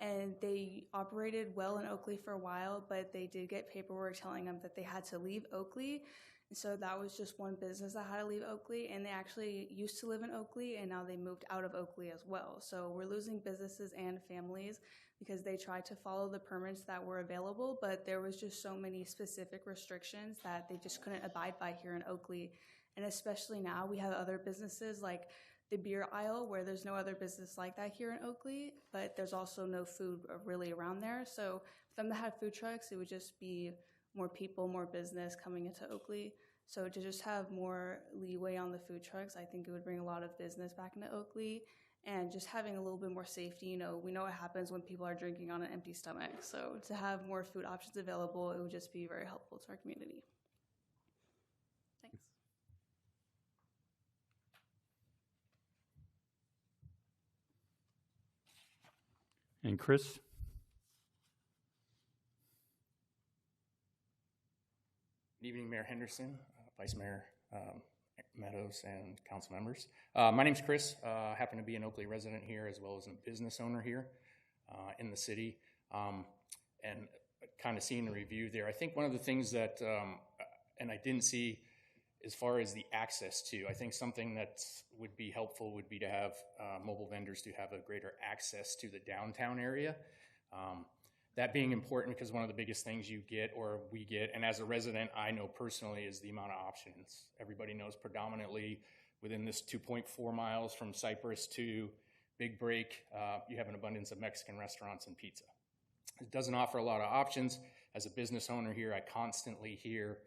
And they operated well in Oakley for a while, but they did get paperwork telling them that they had to leave Oakley. And so that was just one business that had to leave Oakley, and they actually used to live in Oakley, and now they moved out of Oakley as well. So we're losing businesses and families because they tried to follow the permits that were available, but there was just so many specific restrictions that they just couldn't abide by here in Oakley. And especially now, we have other businesses like the beer aisle where there's no other business like that here in Oakley, but there's also no food really around there. So for them to have food trucks, it would just be more people, more business coming into Oakley. So to just have more leeway on the food trucks, I think it would bring a lot of business back into Oakley. And just having a little bit more safety, we know what happens when people are drinking on an empty stomach. So to have more food options available, it would just be very helpful to our community. Thanks. And Chris? Good evening, Mayor Henderson, Vice Mayor Meadows, and council members. My name's Chris. I happen to be an Oakley resident here as well as a business owner here in the city. And kind of seeing the review there, I think one of the things that, and I didn't see as far as the access to, I think something that would be helpful would be to have mobile vendors to have a greater access to the downtown area. That being important because one of the biggest things you get or we get, and as a resident I know personally, is the amount of options. Everybody knows predominantly within this 2.4 miles from Cypress to Big Break, you have an abundance of Mexican restaurants and pizza. It doesn't offer a lot of options. As a business owner here, I constantly hear,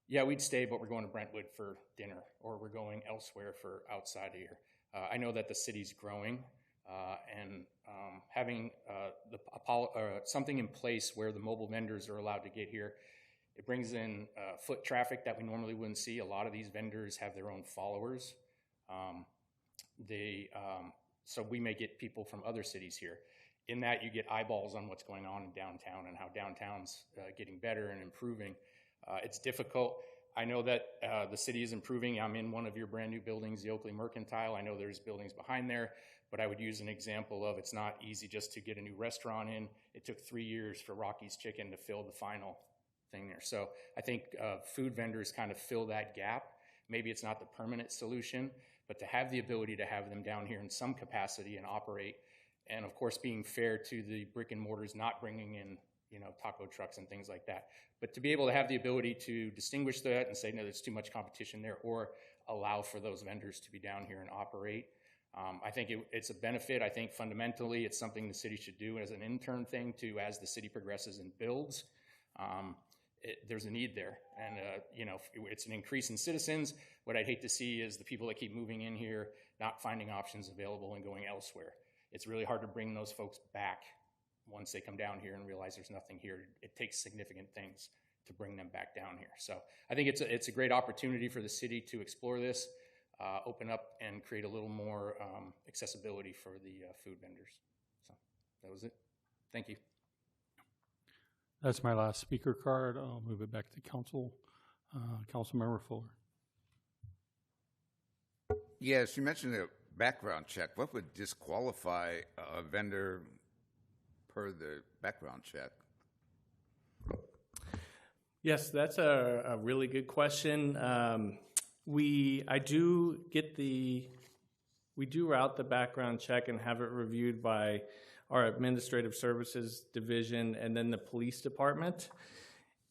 yeah, we'd stay, but we're going to Brentwood for dinner, or we're going elsewhere for outside of here. I know that the city's growing, and having something in place where the mobile vendors are allowed to get here, it brings in foot traffic that we normally wouldn't see. A lot of these vendors have their own followers. So we may get people from other cities here. In that, you get eyeballs on what's going on in downtown and how downtown's getting better and improving. It's difficult. I know that the city is improving. I'm in one of your brand new buildings, the Oakley Mercantile. I know there's buildings behind there, but I would use an example of it's not easy just to get a new restaurant in. It took 3 years for Rocky's Chicken to fill the final thing there. So I think food vendors kind of fill that gap. Maybe it's not the permanent solution, but to have the ability to have them down here in some capacity and operate, and of course being fair to the brick and mortars, not bringing in taco trucks and things like that. But to be able to have the ability to distinguish that and say, no, there's too much competition there, or allow for those vendors to be down here and operate. I think it's a benefit. I think fundamentally it's something the city should do as an intern thing to, as the city progresses and builds. There's a need there. And, it's an increase in citizens. What I'd hate to see is the people that keep moving in here not finding options available and going elsewhere. It's really hard to bring those folks back once they come down here and realize there's nothing here. It takes significant things to bring them back down here. So I think it's a great opportunity for the city to explore this, open up and create a little more accessibility for the food vendors. So that was it. Thank you. That's my last speaker card. I'll move it back to council. Councilmember Fuller. Yes, you mentioned a background check. What would disqualify a vendor per the background check? Yes, that's a really good question. We do route the background check and have it reviewed by our administrative services division and then the police department.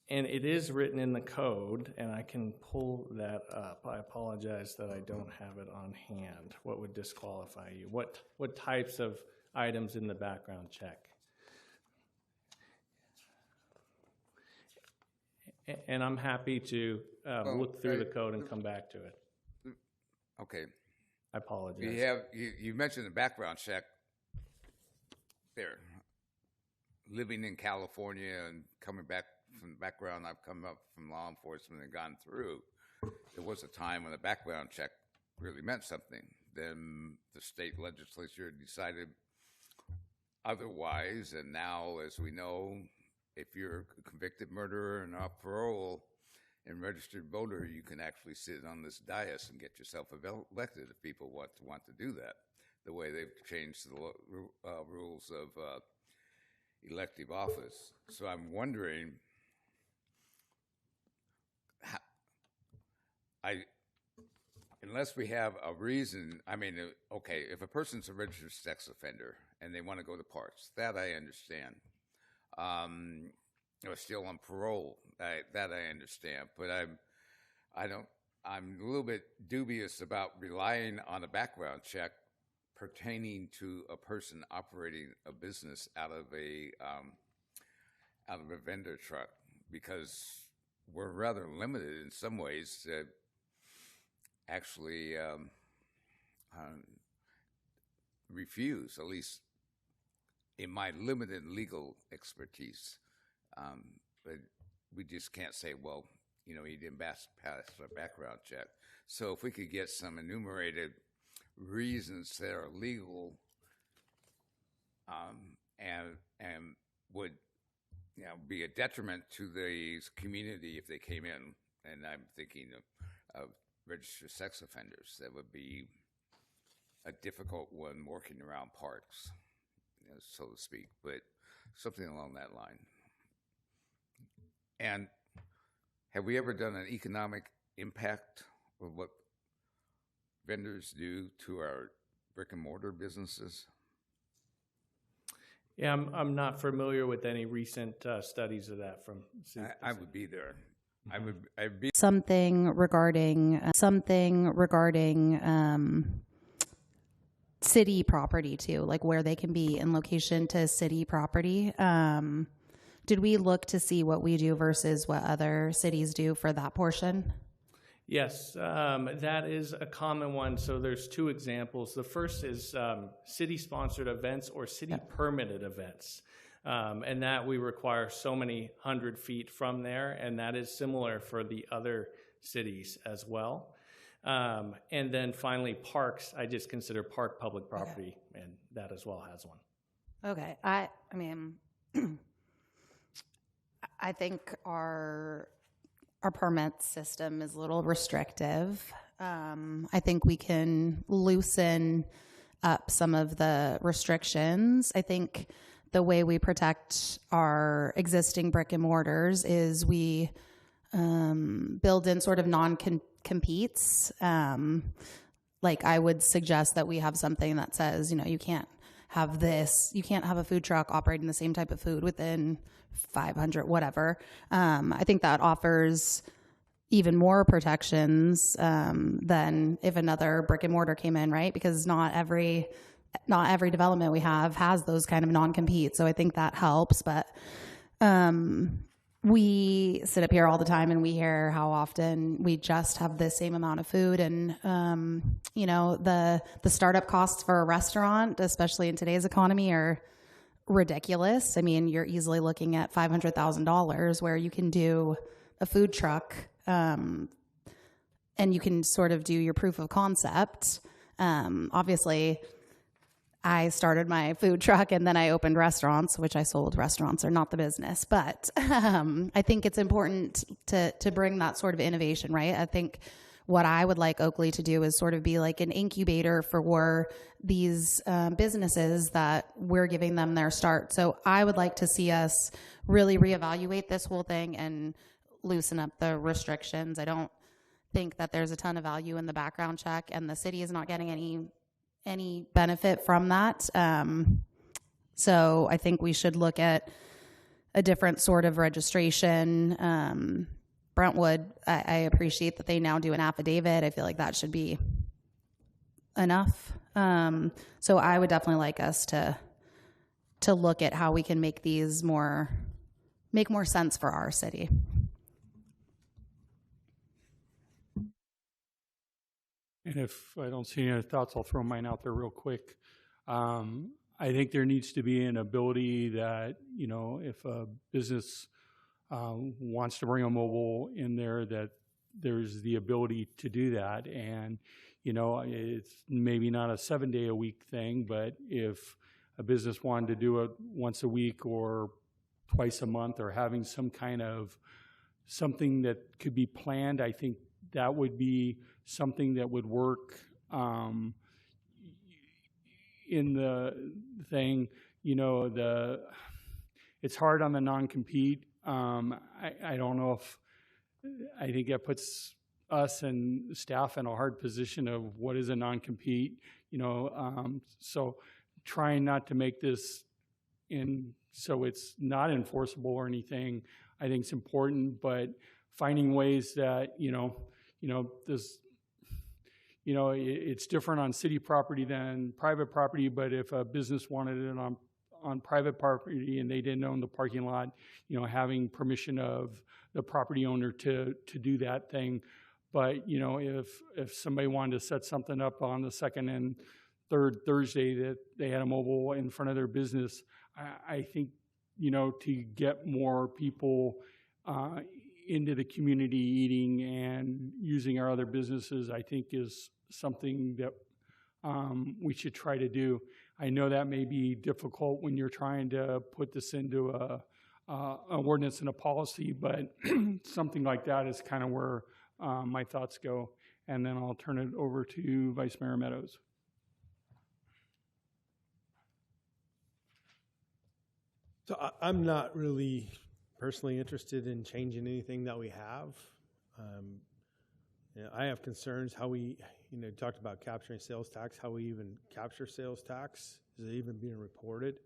And it is written in the code, and I can pull that up. I apologize that I don't have it on hand. What would disqualify you? What types of items in the background check? And I'm happy to look through the code and come back to it. Okay. I apologize. You mentioned the background check there. Living in California and coming back from the background, I've come up from law enforcement and gone through. There was a time when the background check really meant something. Then the state legislature decided otherwise, and now, as we know, if you're a convicted murderer and off parole and registered voter, you can actually sit on this dais and get yourself elected if people want to do that, the way they've changed the rules of elective office. So I'm wondering, unless we have a reason, I mean, okay, if a person's a registered sex offender and they want to go to parks, that I understand. Or still on parole, that I understand. But I'm a little bit dubious about relying on a background check pertaining to a person operating a business out of a vendor truck, because we're rather limited in some ways to actually refuse, at least in my limited legal expertise. But we just can't say, well, you know, he didn't pass a background check. So if we could get some enumerated reasons that are legal and would, you know, be a detriment to the community if they came in, and I'm thinking of registered sex offenders, that would be a difficult one working around parks, you know, so to speak, but something along that line. And have we ever done an economic impact of what vendors do to our brick and mortar businesses? Yeah, I'm not familiar with any recent studies of that from. I would be there. I'd be Something regarding city property too, like where they can be in location to city property. Did we look to see what we do versus what other cities do for that portion? Yes, that is a common one. So there's two examples. The first is city-sponsored events or city-permitted events. And that we require so many 100 feet from there, and that is similar for the other cities as well. And then finally, parks, I just consider park public property, and that as well has one. Okay, I mean, I think our permit system is a little restrictive. I think we can loosen up some of the restrictions. I think the way we protect our existing brick and mortars is we build in sort of non-competes. Like I would suggest that we have something that says, you know, you can't have a food truck operating the same type of food within 500, whatever. I think that offers even more protections than if another brick and mortar came in, right? Because not every development we have has those kind of non-compete. So I think that helps. But we sit up here all the time and we hear how often we just have the same amount of food. And, you know, the startup costs for a restaurant, especially in today's economy, are ridiculous. I mean, you're easily looking at $500,000 where you can do a food truck and you can sort of do your proof of concept. Obviously, I started my food truck and then I opened restaurants, which I sold. Restaurants are not the business, but I think it's important to bring that sort of innovation, right? I think what I would like Oakley to do is sort of be like an incubator for these businesses that we're giving them their start. So I would like to see us really reevaluate this whole thing and loosen up the restrictions. I don't think that there's a ton of value in the background check, and the city is not getting any benefit from that. So I think we should look at a different sort of registration. Brentwood, I appreciate that they now do an affidavit. I feel like that should be enough. So I would definitely like us to look at how we can make these make more sense for our city. And if I don't see any other thoughts, I'll throw mine out there real quick. I think there needs to be an ability that, you know, if a business wants to bring a mobile in there, that there's the ability to do that. And, you know, it's maybe not a 7-day-a-week thing, but if a business wanted to do it once a week or twice a month, or having some kind of something that could be planned, I think that would be something that would work in the thing. You know, it's hard on the non-compete. I don't know if, I think that puts us and staff in a hard position of what is a non-compete, so trying not to make this so it's not enforceable or anything, I think is important, but finding ways that, it's different on city property than private property, but if a business wanted it on private property and they didn't own the parking lot, having permission of the property owner to do that thing. But, if somebody wanted to set something up on the second and third Thursday that they had a mobile in front of their business, I think, to get more people into the community eating and using our other businesses, I think is something that we should try to do. I know that may be difficult when you're trying to put this into an ordinance and a policy, but something like that is kind of where my thoughts go. And then I'll turn it over to Vice Mayor Meadows. So I'm not really personally interested in changing anything that we have. I have concerns how we, talked about capturing sales tax, how we even capture sales tax. Is it even being reported?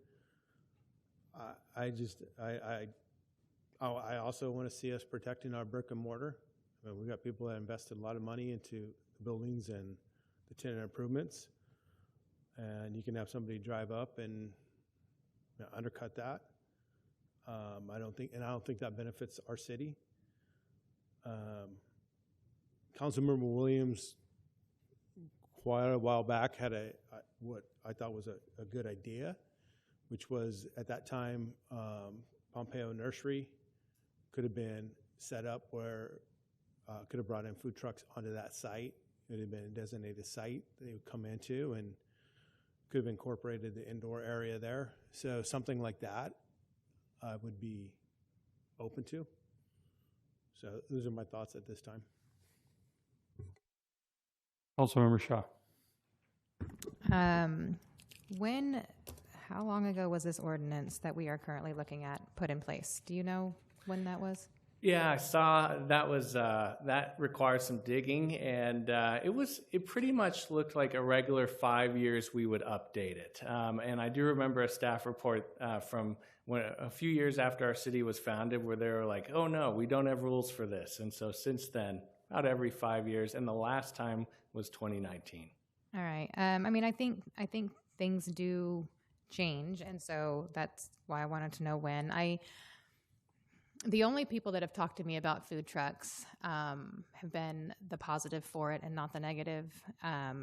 I also want to see us protecting our brick and mortar. We've got people that invested a lot of money into the buildings and the tenant improvements, and you can have somebody drive up and undercut that. I don't think that benefits our city. Councilmember Williams, quite a while back, had what I thought was a good idea, which was at that time Pompeo Nursery could have been set up where could have brought in food trucks onto that site. It would have been a designated site they would come into and could have incorporated the indoor area there. So something like that I would be open to. So those are my thoughts at this time. Councilmember Shaw. How long ago was this ordinance that we are currently looking at put in place? Do you know when that was? Yeah, I saw that was that requires some digging, and it pretty much looked like a regular 5 years we would update it. And I do remember a staff report from a few years after our city was founded where they were like, oh no, we don't have rules for this. And so since then, about every 5 years, and the last time was 2019. All right. I think things do change, and so that's why I wanted to know when. The only people that have talked to me about food trucks have been the positive for it and not the negative. I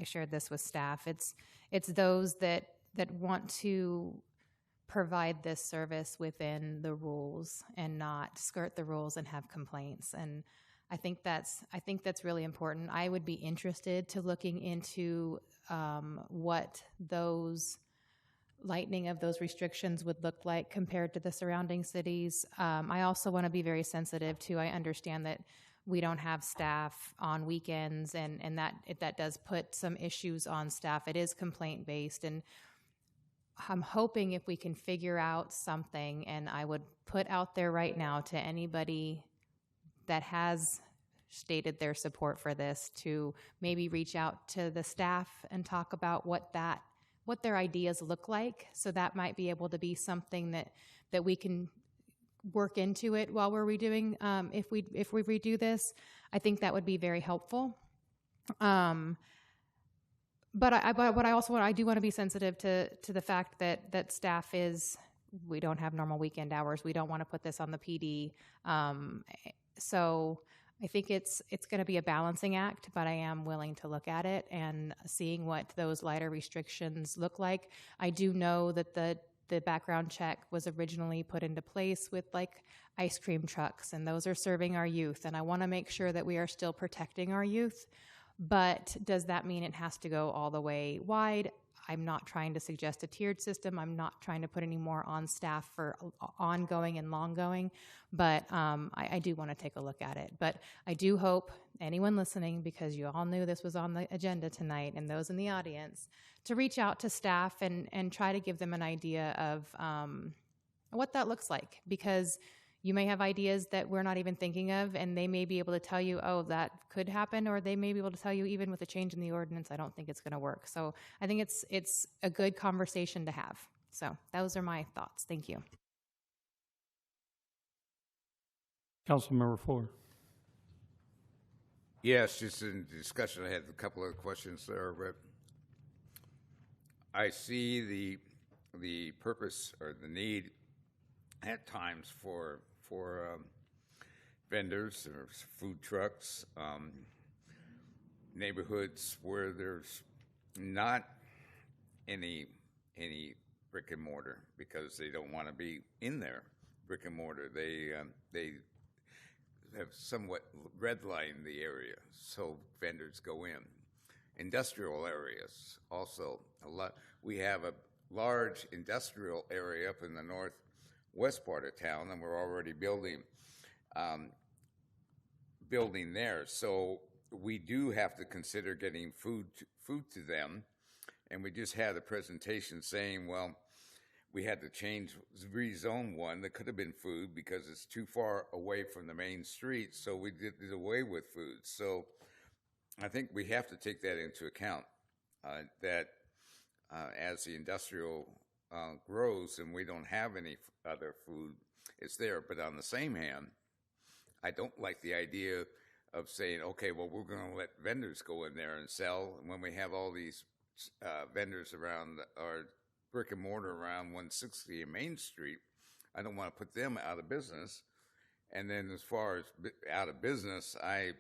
shared this with staff. It's those that want to provide this service within the rules and not skirt the rules and have complaints. And I think that's really important. I would be interested to looking into what those lightening of those restrictions would look like compared to the surrounding cities. I also want to be very sensitive to, I understand that we don't have staff on weekends, and that does put some issues on staff. It is complaint based, and I'm hoping if we can figure out something, and I would put out there right now to anybody that has stated their support for this to maybe reach out to the staff and talk about what their ideas look like. So that might be able to be something that we can work into it while we're redoing. If we redo this, I think that would be very helpful. But I do want to be sensitive to the fact that staff we don't have normal weekend hours. We don't want to put this on the PD. So I think it's going to be a balancing act, but I am willing to look at it and seeing what those lighter restrictions look like. I do know that the background check was originally put into place with like ice cream trucks, and those are serving our youth. And I want to make sure that we are still protecting our youth. But does that mean it has to go all the way wide? I'm not trying to suggest a tiered system. I'm not trying to put any more on staff for ongoing and long going, but I do want to take a look at it. But I do hope anyone listening, because you all knew this was on the agenda tonight, and those in the audience, to reach out to staff and try to give them an idea of what that looks like. Because you may have ideas that we're not even thinking of, and they may be able to tell you, oh, that could happen, or they may be able to tell you, even with a change in the ordinance, I don't think it's going to work. So I think it's a good conversation to have. So those are my thoughts. Thank you. Councilmember Fuller. Yes, just in discussion, I had a couple of questions there, but I see the purpose or the need at times for vendors or food trucks, neighborhoods where there's not any brick and mortar because they don't want to be in there brick and mortar. They have somewhat redlined the area, so vendors go in. Industrial areas also a lot. We have a large industrial area up in the northwest part of town, and we're already building there. So we do have to consider getting food to them. And we just had a presentation saying, well, we had to rezone one that could have been food because it's too far away from the main street. So we did away with food. So I think we have to take that into account, that as the industrial grows and we don't have any other food, it's there. But on the same hand, I don't like the idea of saying, okay, well, we're going to let vendors go in there and sell. And when we have all these vendors around our brick and mortar around 160 and Main Street, I don't want to put them out of business. And then as far as out of business, I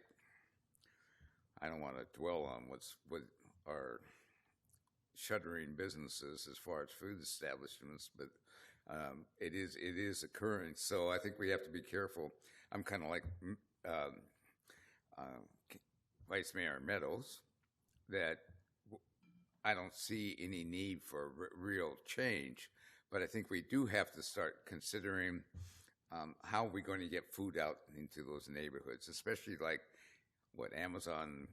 don't want to dwell on what our shuttering businesses as far as food establishments, but it is occurring. So I think we have to be careful. I'm kind of like Vice Mayor Meadows, that I don't see any need for real change, but I think we do have to start considering how we're going to get food out into those neighborhoods, especially like what Amazon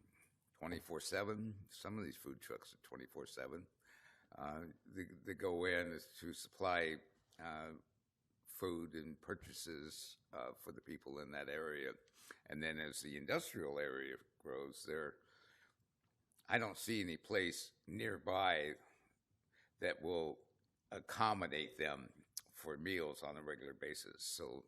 24/7. Some of these food trucks are 24/7. They go in to supply food and purchases for the people in that area, and then as the industrial area grows, I don't see any place nearby that will accommodate them for meals on a regular basis. So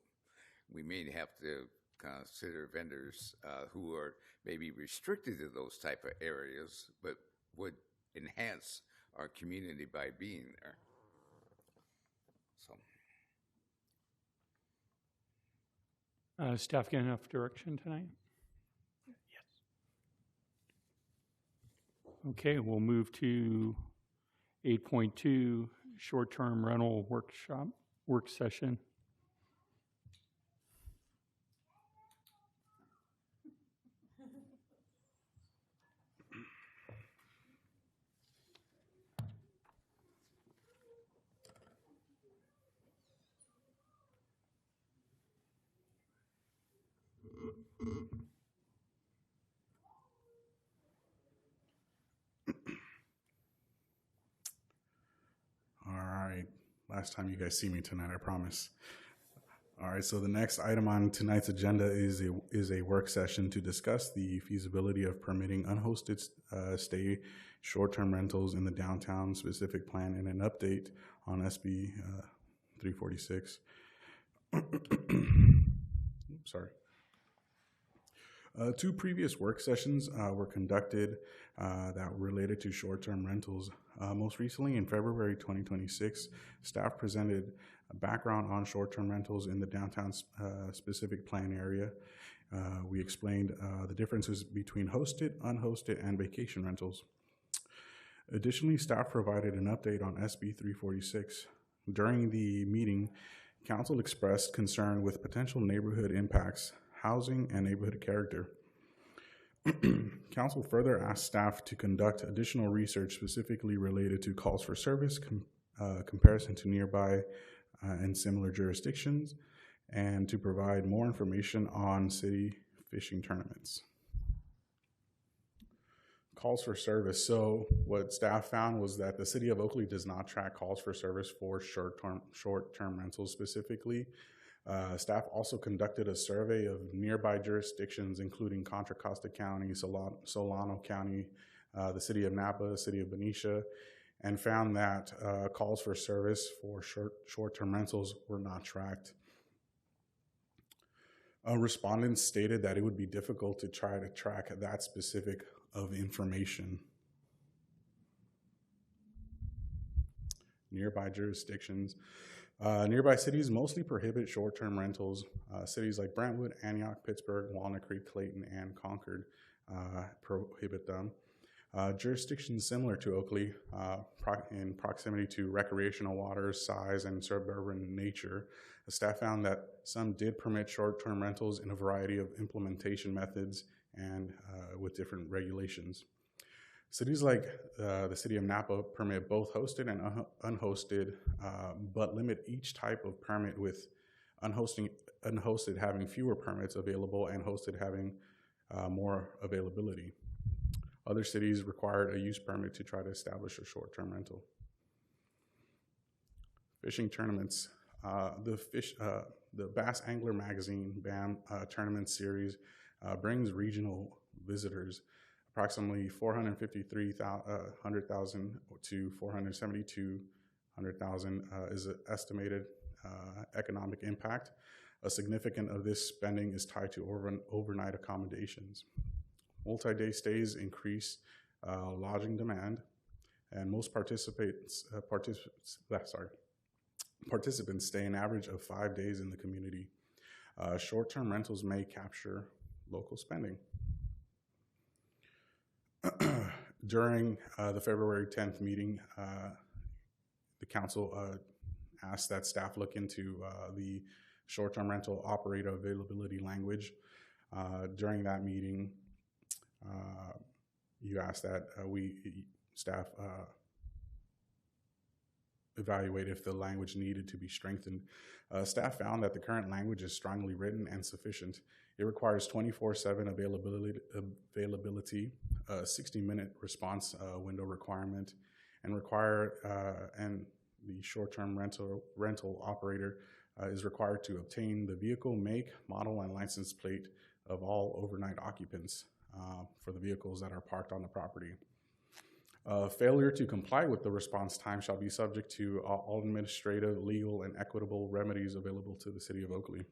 we may have to consider vendors who are maybe restricted to those type of areas, but would enhance our community by being there. So, staff get enough direction tonight? Yes. Okay, we'll move to 8.2, short-term rental work session. All right. Last time you guys see me tonight, I promise. All right. So the next item on tonight's agenda is a work session to discuss the feasibility of permitting unhosted stay short-term rentals in the downtown specific plan and an update on SB 346. Sorry. Two previous work sessions were conducted that were related to short-term rentals. Most recently, in February 2026, staff presented a background on short-term rentals in the downtown specific plan area. We explained the differences between hosted, unhosted, and vacation rentals. Additionally, staff provided an update on SB 346. During the meeting, council expressed concern with potential neighborhood impacts, housing, and neighborhood character. Council further asked staff to conduct additional research specifically related to calls for service, comparison to nearby and similar jurisdictions, and to provide more information on city fishing tournaments. Calls for service. So what staff found was that the city of Oakley does not track calls for service for short-term rentals specifically. Staff also conducted a survey of nearby jurisdictions, including Contra Costa County, Solano County, the city of Napa, the city of Benicia, and found that calls for service for short-term rentals were not tracked. Respondents stated that it would be difficult to try to track that specific of information. Nearby jurisdictions. Nearby cities mostly prohibit short-term rentals. Cities like Brentwood, Antioch, Pittsburgh, Walnut Creek, Clayton, and Concord prohibit them. Jurisdictions similar to Oakley, in proximity to recreational waters, size, and suburban nature, the staff found that some did permit short-term rentals in a variety of implementation methods and with different regulations. Cities like the city of Napa permit both hosted and unhosted, but limit each type of permit, with unhosted having fewer permits available and hosted having more availability. Other cities required a use permit to try to establish a short-term rental. Fishing tournaments. The Bass Angler Magazine BAM tournament series brings regional visitors. Approximately 453,000 to 472,000 is an estimated economic impact. A significant of this spending is tied to overnight accommodations. Multi-day stays increase lodging demand, and most participants stay an average of 5 days in the community. Short-term rentals may capture local spending. During the February 10th meeting, the council asked that staff look into the short-term rental operator availability language. During that meeting, you asked that staff evaluate if the language needed to be strengthened. Staff found that the current language is strongly written and sufficient. It requires 24/7 availability, 60-minute response window requirement, and the short-term rental operator is required to obtain the vehicle make, model, and license plate of all overnight occupants for the vehicles that are parked on the property. Failure to comply with the response time shall be subject to all administrative, legal, and equitable remedies available to the city of Oakley.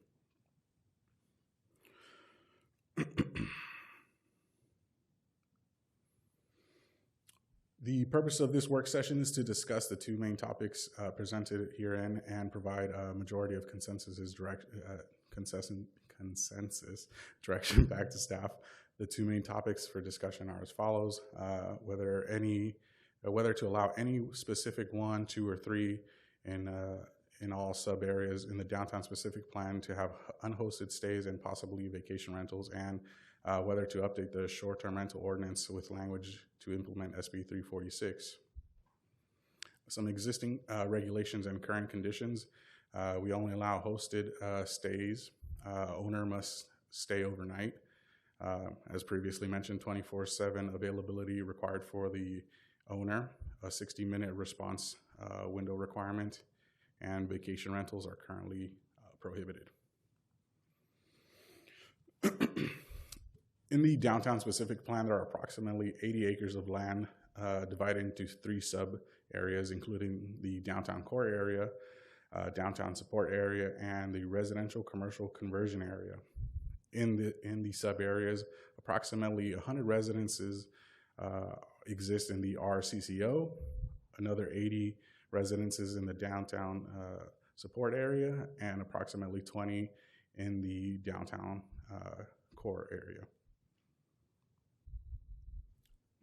The purpose of this work session is to discuss the two main topics presented herein and provide a majority of consensus direction back to staff. The two main topics for discussion are as follows: whether to allow any specific 1, 2, or 3 in all sub areas in the downtown specific plan to have unhosted stays and possibly vacation rentals, and whether to update the short-term rental ordinance with language to implement SB 346. Some existing regulations and current conditions: we only allow hosted stays. Owner must stay overnight. As previously mentioned, 24/7 availability required for the owner, a 60-minute response window requirement, and vacation rentals are currently prohibited. In the downtown specific plan, there are approximately 80 acres of land divided into 3 sub areas, including the downtown core area, downtown support area, and the residential commercial conversion area. In the sub areas, approximately 100 residences exist in the RCCO, another 80 residences in the downtown support area, and approximately 20 in the downtown core area.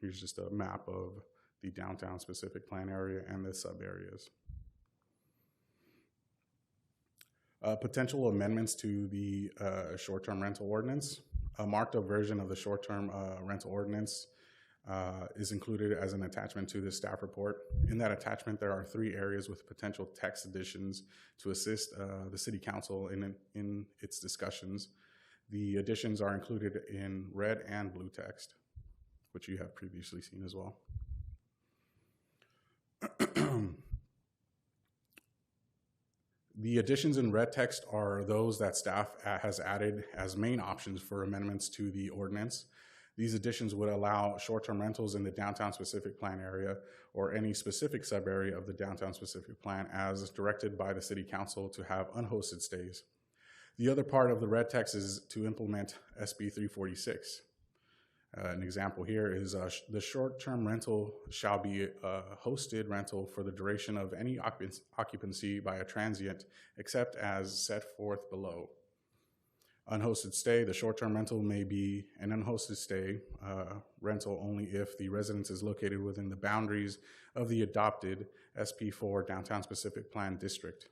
Here's just a map of the downtown specific plan area and the sub areas. Potential amendments to the short-term rental ordinance. A marked up version of the short-term rental ordinance is included as an attachment to the staff report. In that attachment, there are 3 areas with potential text additions to assist the City Council in its discussions. The additions are included in red and blue text, which you have previously seen as well. The additions in red text are those that staff has added as main options for amendments to the ordinance. These additions would allow short-term rentals in the downtown specific plan area or any specific sub-area of the downtown specific plan as directed by the city council to have unhosted stays. The other part of the red text is to implement SB 346. An example here is the short-term rental shall be a hosted rental for the duration of any occupancy by a transient, except as set forth below. Unhosted stay, the short-term rental may be an unhosted stay rental only if the residence is located within the boundaries of the adopted SP4 Downtown Specific Plan District.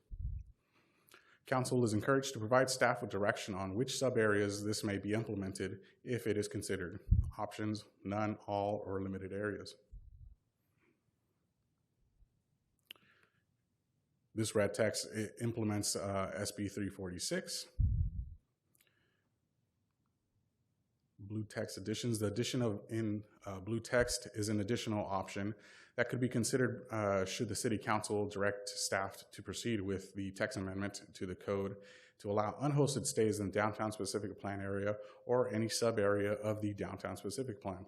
Council is encouraged to provide staff with direction on which sub-areas this may be implemented if it is considered. Options: none, all, or limited areas. This red text implements SB 346. Blue text additions. The addition of blue text is an additional option that could be considered should the city council direct staff to proceed with the text amendment to the code to allow unhosted stays in the downtown specific plan area or any sub area of the downtown specific plan.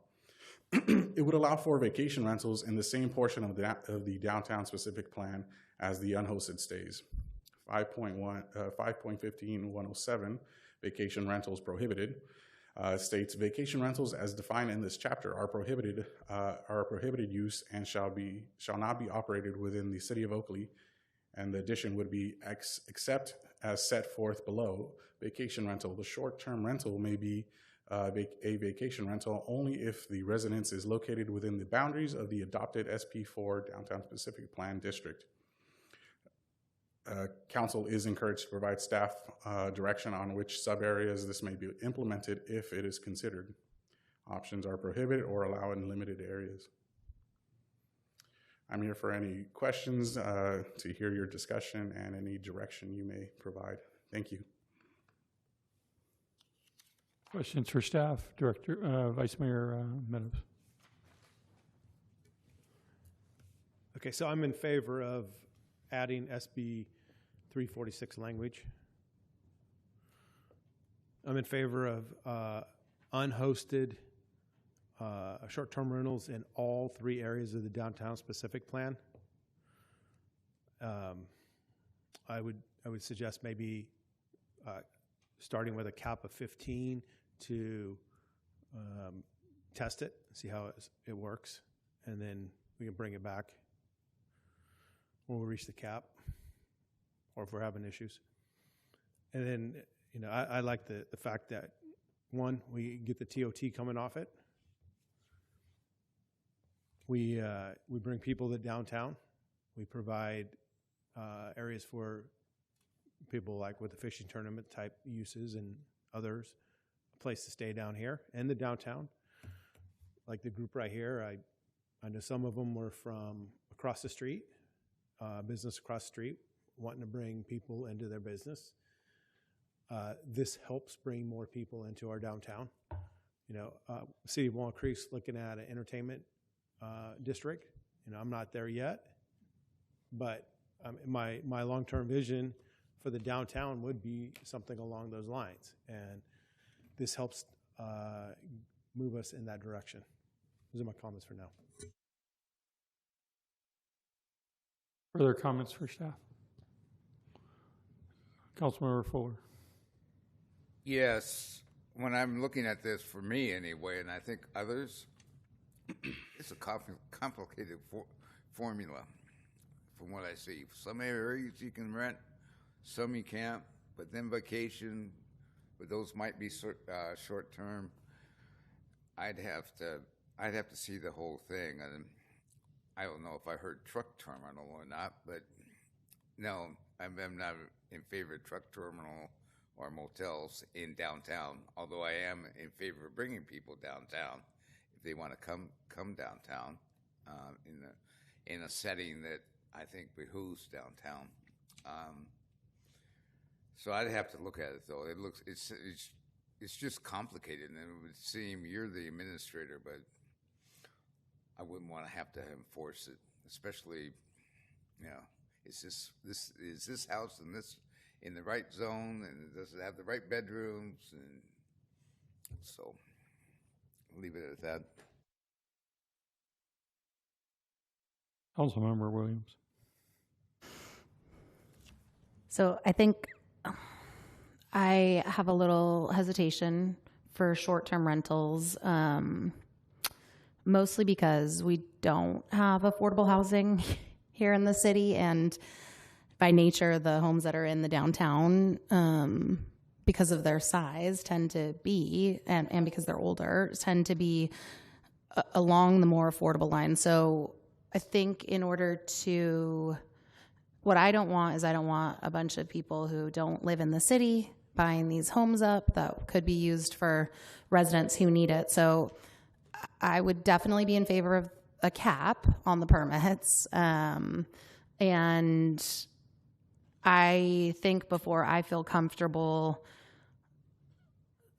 It would allow for vacation rentals in the same portion of the downtown specific plan as the unhosted stays. 5.15.107, vacation rentals prohibited, states vacation rentals as defined in this chapter are prohibited use and shall not be operated within the city of Oakley, and the addition would be except as set forth below. Vacation rental, the short-term rental may be a vacation rental only if the residence is located within the boundaries of the adopted SP4 Downtown Specific Plan District. Council is encouraged to provide staff direction on which sub-areas this may be implemented if it is considered. Options are prohibited or allow in limited areas. I'm here for any questions, to hear your discussion and any direction you may provide. Thank you. Questions for staff, Director, Vice Mayor Meadows. Okay, so I'm in favor of adding SB 346 language. I'm in favor of unhosted short-term rentals in all three areas of the downtown specific plan. I would suggest maybe starting with a cap of 15 to test it, see how it works, and then we can bring it back when we reach the cap, or if we're having issues. And then, you know, I like the fact that, one, we get the TOT coming off it. We bring people to downtown. We provide areas for people like with the fishing tournament type uses and others, a place to stay down here and the downtown. Like the group right here, I know some of them were from across the street, business across the street, wanting to bring people into their business. This helps bring more people into our downtown. You know, City of Walnut Creek's looking at an entertainment district. You know, I'm not there yet, but my long-term vision for the downtown would be something along those lines, and this helps move us in that direction. Those are my comments for now. Further comments for staff? Councilmember Fuller. Yes, when I'm looking at this, for me anyway, and I think others, it's a complicated formula from what I see. Some areas you can rent, some you can't, but then vacation, but those might be short term. I'd have to see the whole thing, and I don't know if I heard truck terminal or not, but no, I'm not in favor of truck terminal or motels in downtown, although I am in favor of bringing people downtown if they want to come downtown in a setting that I think behooves downtown. So I'd have to look at it, though. It's just complicated, and it would seem you're the administrator, but I wouldn't want to have to enforce it, especially, you know, is this house in the right zone, and does it have the right bedrooms, and so I'll leave it at that. Councilmember Williams. So I think I have a little hesitation for short-term rentals, mostly because we don't have affordable housing here in the city, and by nature, the homes that are in the downtown, because of their size, tend to be, and because they're older, tend to be along the more affordable line. So I think in order to, what I don't want is I don't want a bunch of people who don't live in the city buying these homes up that could be used for residents who need it. So I would definitely be in favor of a cap on the permits. And I think before I feel comfortable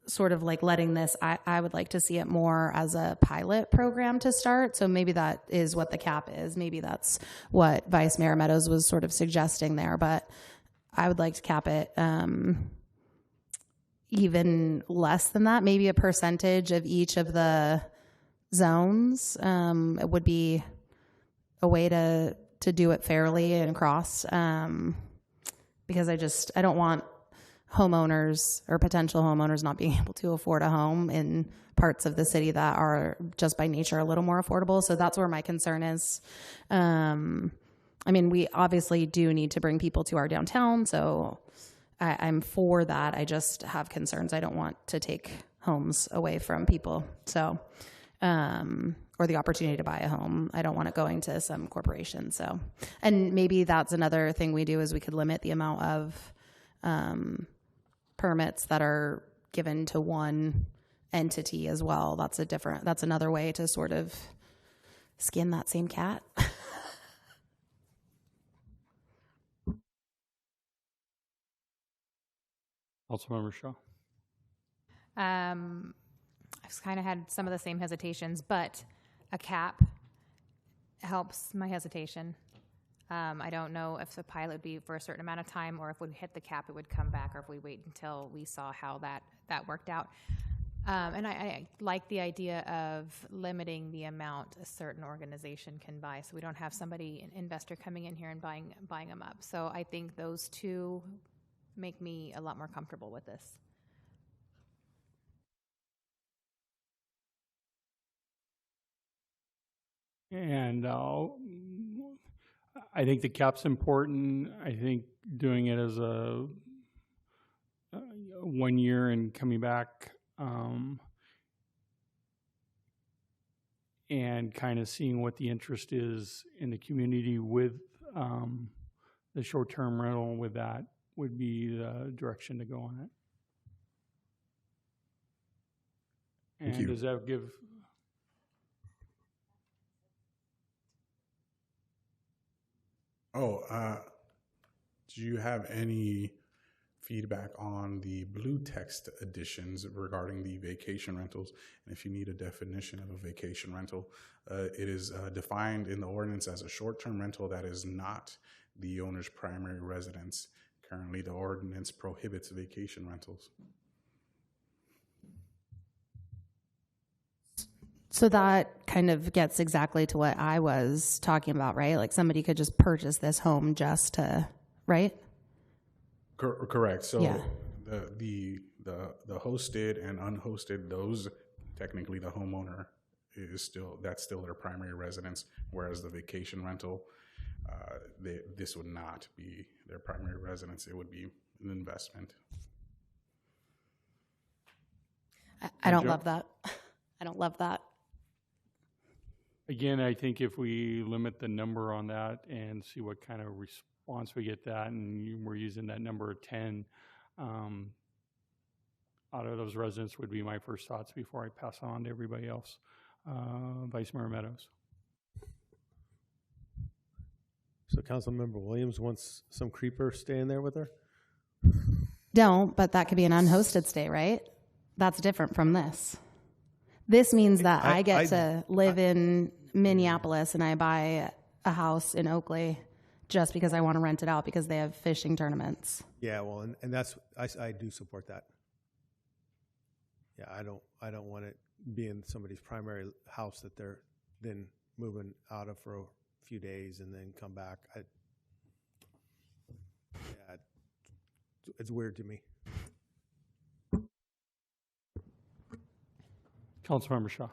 sort of like letting this, I would like to see it more as a pilot program to start. So maybe that is what the cap is. Maybe that's what Vice Mayor Meadows was sort of suggesting there, but I would like to cap it even less than that, maybe a percentage of each of the zones. It would be a way to do it fairly and across, because I don't want homeowners or potential homeowners not being able to afford a home in parts of the city that are just by nature a little more affordable. So that's where my concern is. I mean, we obviously do need to bring people to our downtown, so I'm for that. I just have concerns. I don't want to take homes away from people. So, or the opportunity to buy a home. I don't want it going to some corporation. So, and maybe that's another thing we do is we could limit the amount of permits that are given to one entity as well. That's another way to sort of skin that same cat. Councilmember Shaw. I've kind of had some of the same hesitations, but a cap helps my hesitation. I don't know if the pilot would be for a certain amount of time, or if we hit the cap, it would come back, or if we wait until we saw how that worked out. And I like the idea of limiting the amount a certain organization can buy, so we don't have an investor coming in here and buying them up. So I think those two make me a lot more comfortable with this. And I think the cap's important. I think doing it as a 1 year and coming back and kind of seeing what the interest is in the community with the short-term rental with that would be the direction to go on it. Thank And you. does that give... Do you have any feedback on the blue text additions regarding the vacation rentals? And if you need a definition of a vacation rental, it is defined in the ordinance as a short-term rental that is not the owner's primary residence. Currently, the ordinance prohibits vacation rentals. So that kind of gets exactly to what I was talking about, right? Like somebody could just purchase this home just to, right? Correct. So yeah. the hosted and unhosted, those technically the homeowner that's still their primary residence, whereas the vacation rental, this would not be their primary residence. It would be an investment. I don't love that. I don't love that. Again, I think if we limit the number on that and see what kind of response we get that, and we're using that number of 10, out of those residents would be my first thoughts before I pass on to everybody else. Vice Mayor Meadows. So Councilmember Williams wants some creeper staying there with her? Don't, but that could be an unhosted stay, right? That's different from this. This means that I get to live in Minneapolis and I buy a house in Oakley just because I want to rent it out because they have fishing tournaments. Yeah, well, and that's, I do support that. Yeah, I don't want it being somebody's primary house that they're then moving out of for a few days and then come back. Yeah, it's weird to me. Councilmember Shaw.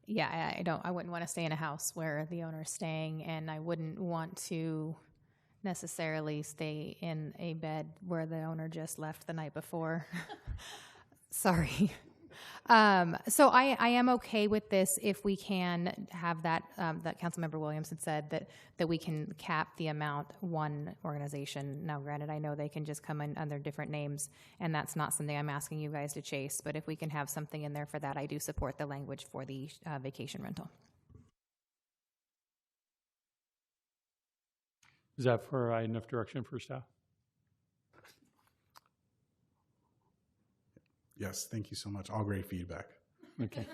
Yeah, I wouldn't want to stay in a house where the owner is staying, and I wouldn't want to necessarily stay in a bed where the owner just left the night before. Sorry. So I am okay with this if we can have that, that Councilmember Williams had said that we can cap the amount one organization. Now, granted, I know they can just come in under different names, and that's not something I'm asking you guys to chase, but if we can have something in there for that, I do support the language for the vacation rental. Is that for enough direction for staff? Yes, thank you so much. All great feedback. Okay.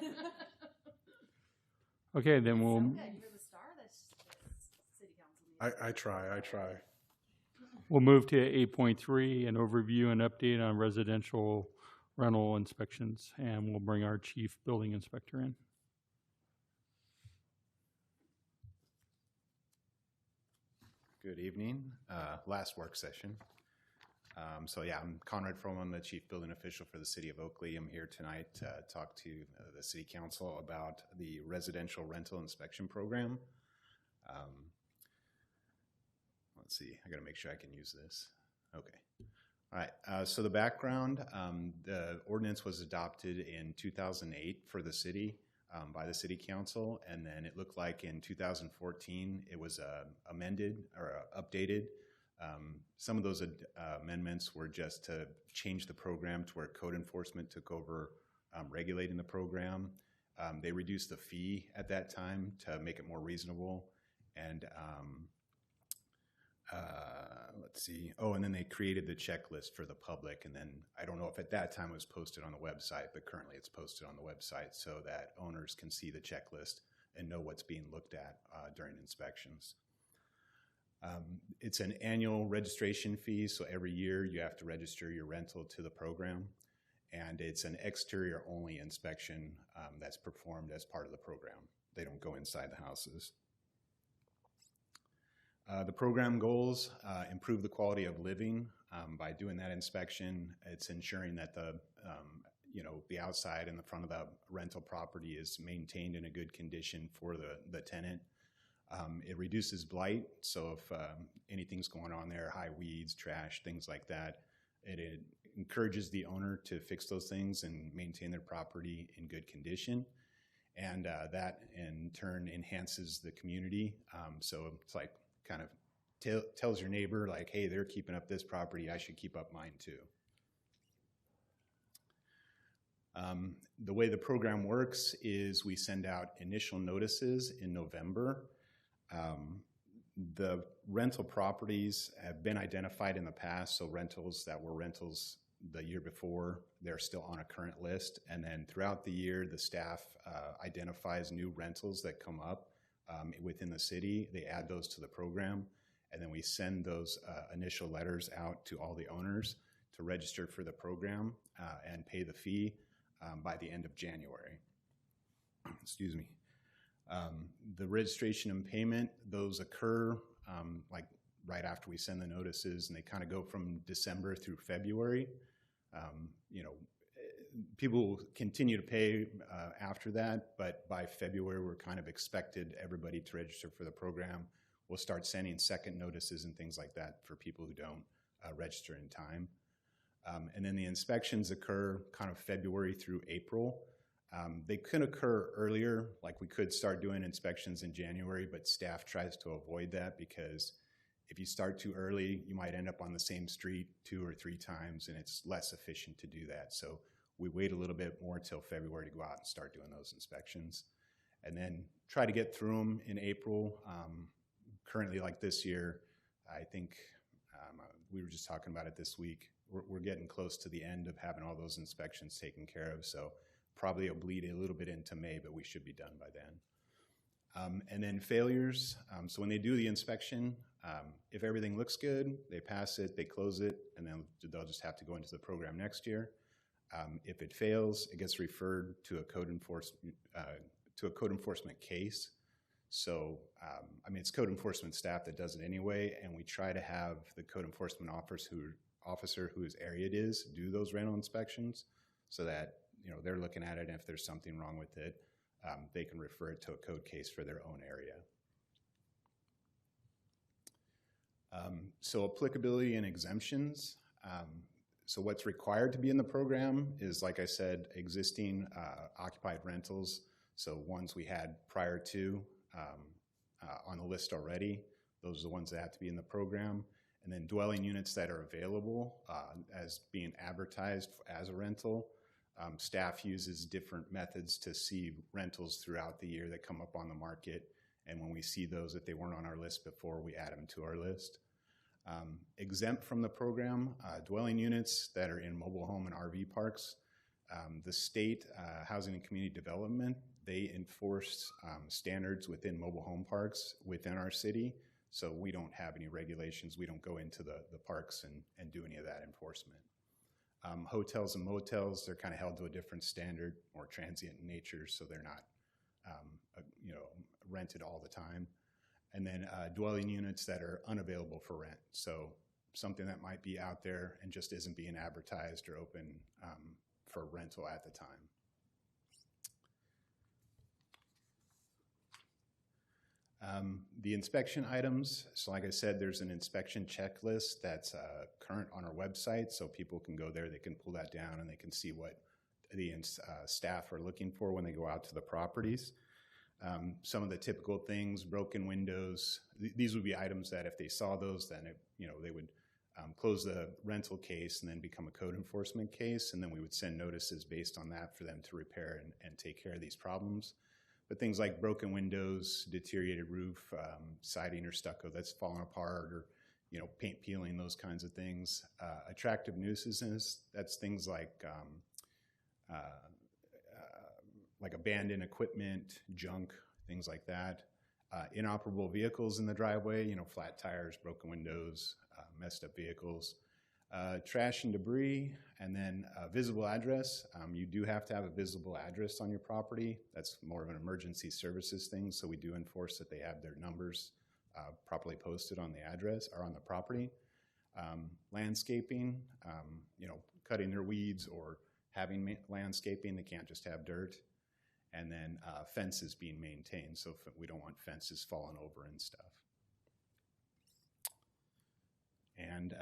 Okay, then we'll. You're the star of this city council meeting. I try. We'll move to 8.3, an overview and update on residential rental inspections, and we'll bring our chief building inspector in. Good evening. Last work session. So yeah, I'm Conrad Fromm. I'm the chief building official for the city of Oakley. I'm here tonight to talk to the city council about the residential rental inspection program. Let's see, I gotta make sure I can use this. Okay. All right, so the background, the ordinance was adopted in 2008 for the city by the city council, and then it looked like in 2014 it was amended or updated. Some of those amendments were just to change the program to where code enforcement took over regulating the program. They reduced the fee at that time to make it more reasonable. And let's see. Oh, and then they created the checklist for the public. And then I don't know if at that time it was posted on the website, but currently it's posted on the website so that owners can see the checklist and know what's being looked at during inspections. It's an annual registration fee, so every year you have to register your rental to the program, and it's an exterior only inspection that's performed as part of the program. They don't go inside the houses. The program goals improve the quality of living by doing that inspection. It's ensuring that the outside and the front of the rental property is maintained in a good condition for the tenant. It reduces blight, so if anything's going on there, high weeds, trash, things like that, it encourages the owner to fix those things and maintain their property in good condition. And that in turn enhances the community. So it's like kind of tells your neighbor like, hey, they're keeping up this property, I should keep up mine too. The way the program works is we send out initial notices in November. The rental properties have been identified in the past, so rentals that were rentals the year before, they're still on a current list. And then throughout the year, the staff identifies new rentals that come up within the city. They add those to the program, and then we send those initial letters out to all the owners to register for the program and pay the fee by the end of January. Excuse me. The registration and payment, those occur like right after we send the notices, and they kind of go from December through February. People will continue to pay after that, but by February, we're kind of expected everybody to register for the program. We'll start sending second notices and things like that for people who don't register in time. And then the inspections occur kind of February through April. They could occur earlier, like we could start doing inspections in January, but staff tries to avoid that because if you start too early, you might end up on the same street 2 or 3 times, and it's less efficient to do that. So we wait a little bit more till February to go out and start doing those inspections, and then try to get through them in April. Currently, like this year, I think we were just talking about it this week. We're getting close to the end of having all those inspections taken care of, so probably it'll bleed a little bit into May, but we should be done by then. And then failures, so when they do the inspection, if everything looks good, they pass it, they close it, and then they'll just have to go into the program next year. If it fails, it gets referred to a code enforcement case. So, I mean, it's code enforcement staff that does it anyway, and we try to have the code enforcement officer whose area it is do those rental inspections, so that they're looking at it, and if there's something wrong with it, they can refer it to a code case for their own area. So applicability and exemptions. So what's required to be in the program is, like I said, existing occupied rentals. So ones we had prior to on the list already. Those are the ones that have to be in the program. And then dwelling units that are available as being advertised as a rental. Staff uses different methods to see rentals throughout the year that come up on the market. And when we see those, if they weren't on our list before, we add them to our list. Exempt from the program, dwelling units that are in mobile home and RV parks. The state Housing and Community Development, they enforce standards within mobile home parks within our city. So we don't have any regulations. We don't go into the parks and do any of that enforcement. Hotels and motels, they're kind of held to a different standard, more transient in nature, so they're not rented all the time. And then dwelling units that are unavailable for rent. So something that might be out there and just isn't being advertised or open for rental at the time. The inspection items, so like I said, there's an inspection checklist that's current on our website, so people can go there, they can pull that down, and they can see what the staff are looking for when they go out to the properties. Some of the typical things, broken windows, these would be items that if they saw those, then they would close the rental case and then become a code enforcement case, and then we would send notices based on that for them to repair and take care of these problems. But things like broken windows, deteriorated roof, siding or stucco that's fallen apart, or paint peeling, those kinds of things. Attractive nuisances, that's things like abandoned equipment, junk, things like that. Inoperable vehicles in the driveway, flat tires, broken windows, messed up vehicles. Trash and debris, and then visible address. You do have to have a visible address on your property. That's more of an emergency services thing, so we do enforce that they have their numbers properly posted on the address or on the property. Landscaping, cutting their weeds or having landscaping, they can't just have dirt. And then fences being maintained, so we don't want fences falling over and stuff. And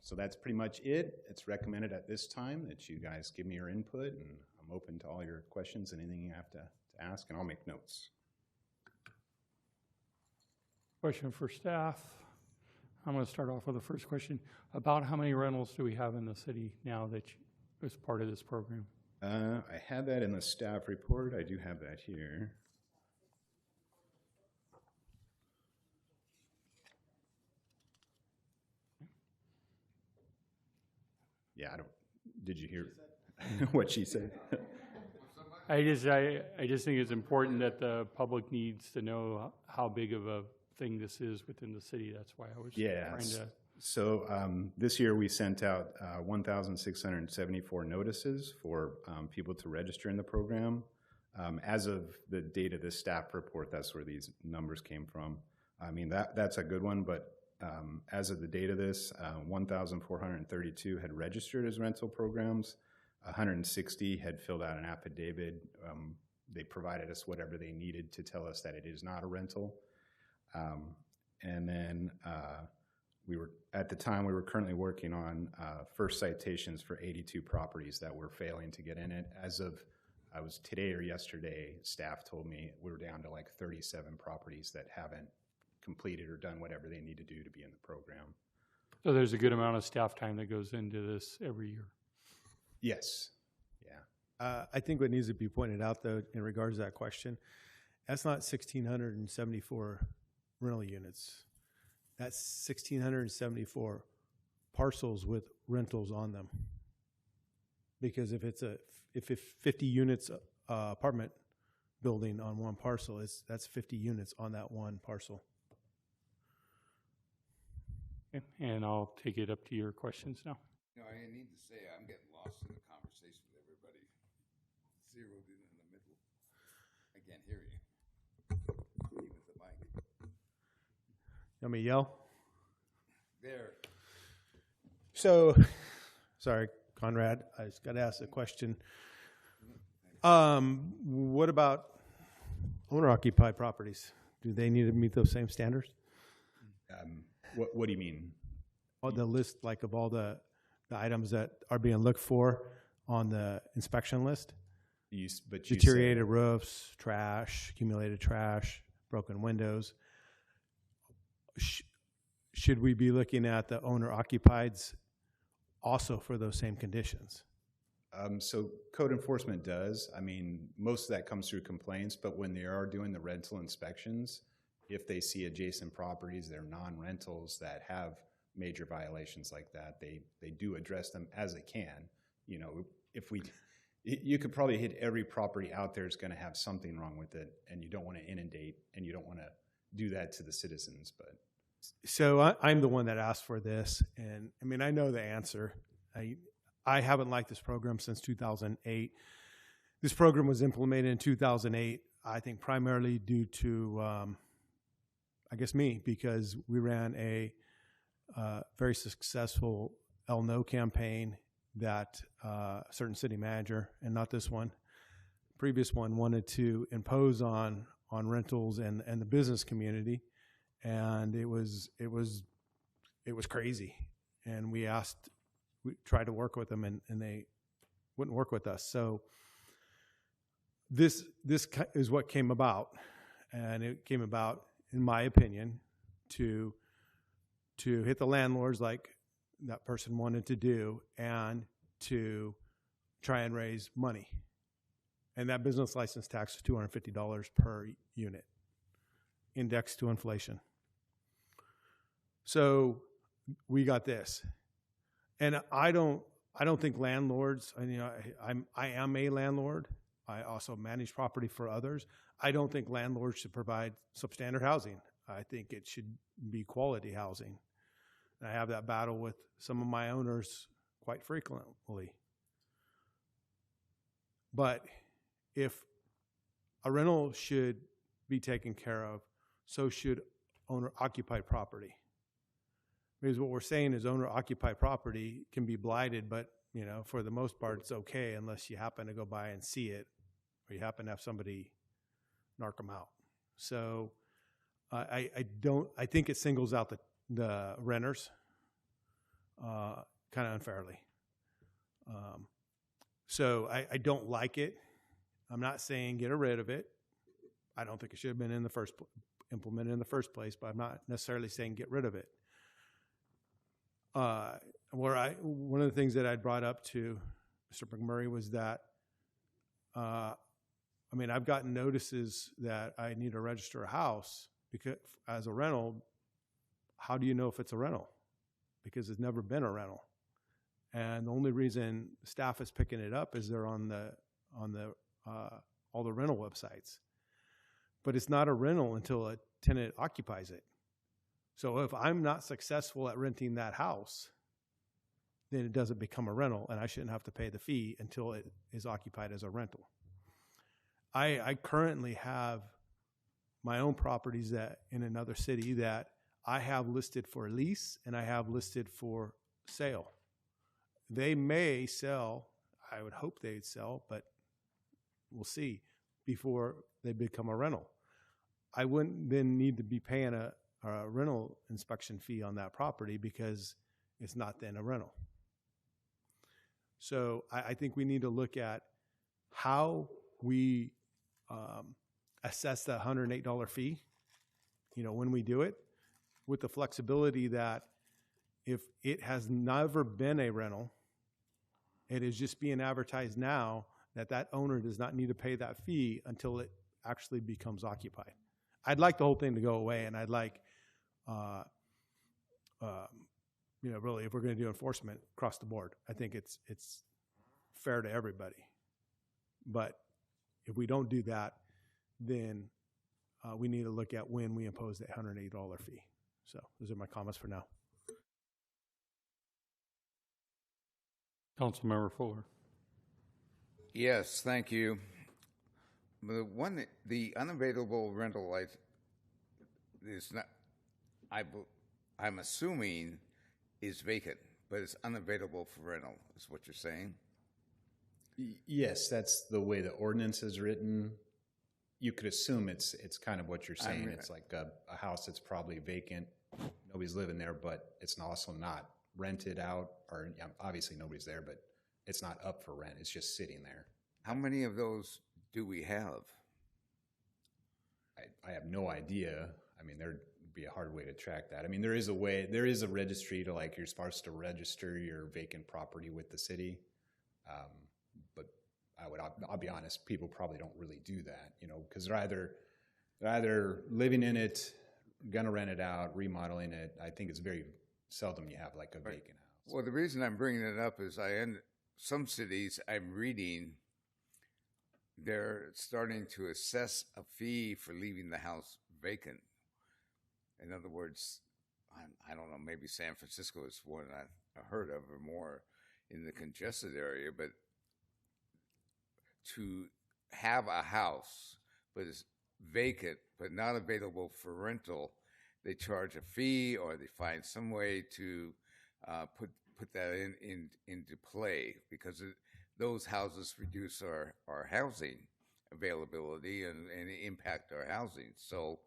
so that's pretty much it. It's recommended at this time that you guys give me your input, and I'm open to all your questions and anything you have to ask, and I'll make notes. Question for staff. I'm going to start off with the first question. About how many rentals do we have in the city now that is part of this program? I had that in the staff report. I do have that here. Yeah, did you hear what she said? I just think it's important that the public needs to know how big of a thing this is within the city. That's why I was trying to. So this year we sent out 1,674 notices for people to register in the program. As of the date of this staff report, that's where these numbers came from. I mean, that's a good one, but as of the date of this, 1,432 had registered as rental programs. 160 had filled out an affidavit. They provided us whatever they needed to tell us that it is not a rental. And then at the time, we were currently working on first citations for 82 properties that were failing to get in it. As of, today or yesterday, staff told me we were down to like 37 properties that haven't completed or done whatever they need to do to be in the program. So there's a good amount of staff time that goes into this every year. Yes. Yeah. I think what needs to be pointed out, though, in regards to that question, that's not 1,674 rental units. That's 1,674 parcels with rentals on them. Because if it's 50 units apartment building on one parcel. That's 50 units on that one parcel. Okay, and I'll take it up to your questions now. You know, I need to say I'm getting lost in the conversation with everybody. Zeroed in the middle. I can't hear you. Even with the mic. You want me to yell? There. So, sorry, Conrad, I just got to ask a question. What about owner-occupied properties? Do they need to meet those same standards? What do you mean? Well, the list, like, of all the items that are being looked for on the inspection list? But you deteriorated roofs, trash, accumulated trash, broken windows. Should we be looking at the owner-occupieds also for those same conditions? So code enforcement does. I mean, most of that comes through complaints, but when they are doing the rental inspections, if they see adjacent properties that are non-rentals that have major violations like that, they do address them as it can. You know, you could probably hit every property out there is going to have something wrong with it, and you don't want to inundate, and you don't want to do that to the citizens. But so I'm the one that asked for this, and I mean, I know the answer. I haven't liked this program since 2008. This program was implemented in 2008, I think primarily due to, I guess, me, because we ran a very successful El No campaign that a certain city manager, and not this one, previous one, wanted to impose on rentals and the business community, and it was crazy. And we tried to work with them, and they wouldn't work with us. So this is what came about, and it came about, in my opinion, to hit the landlords like that person wanted to do, and to try and raise money. And that business license tax is $250 per unit, indexed to inflation. So we got this. And I don't think landlords, I am a landlord. I also manage property for others. I don't think landlords should provide substandard housing. I think it should be quality housing. And I have that battle with some of my owners quite frequently. But if a rental should be taken care of, so should owner-occupied property. Because what we're saying is owner-occupied property can be blighted, but for the most part, it's okay unless you happen to go by and see it, or you happen to have somebody narc them out. So I think it singles out the renters kind of unfairly. So I don't like it. I'm not saying get rid of it. I don't think it should have been implemented in the first place, but I'm not necessarily saying get rid of it. One of the things that I brought up to Mr. McMurray was that, I've gotten notices that I need to register a house because as a rental. How do you know if it's a rental? Because it's never been a rental. And the only reason staff is picking it up is they're on all the rental websites. But it's not a rental until a tenant occupies it. So if I'm not successful at renting that house, then it doesn't become a rental, and I shouldn't have to pay the fee until it is occupied as a rental. I currently have my own properties that in another city that I have listed for lease and I have listed for sale. They may sell, I would hope they'd sell, but we'll see, before they become a rental. I wouldn't then need to be paying a rental inspection fee on that property because it's not then a rental. So I think we need to look at how we assess the $108 fee, when we do it, with the flexibility that if it has never been a rental, it is just being advertised now, that owner does not need to pay that fee until it actually becomes occupied. I'd like the whole thing to go away, and I'd like, really, if we're going to do enforcement across the board, I think it's fair to everybody. But if we don't do that, then we need to look at when we impose that $108 fee. So those are my comments for now. Councilmember Fuller. Yes, thank you. The unavailable rental light is not, I'm assuming is vacant, but it's unavailable for rental, is what you're saying? Yes, that's the way the ordinance is written. You could assume it's kind of what you're saying. It's like a house that's probably vacant, nobody's living there, but it's also not rented out, or obviously nobody's there, but it's not up for rent. It's just sitting there. How many of those do we have? I have no idea. I mean, there'd be a hard way to track that. I mean, there is a registry to, like, you're supposed to register your vacant property with the city. But I'll be honest, people probably don't really do that, because they're either living in it, gonna rent it out, remodeling it. I think it's very seldom you have like a vacant house. Well, the reason I'm bringing it up is some cities I'm reading, they're starting to assess a fee for leaving the house vacant. In other words, I don't know, maybe San Francisco is one I heard of, or more in the congested area, but to have a house but it's vacant but not available for rental, they charge a fee, or they find some way to put that into play, because those houses reduce our housing availability and impact our housing. So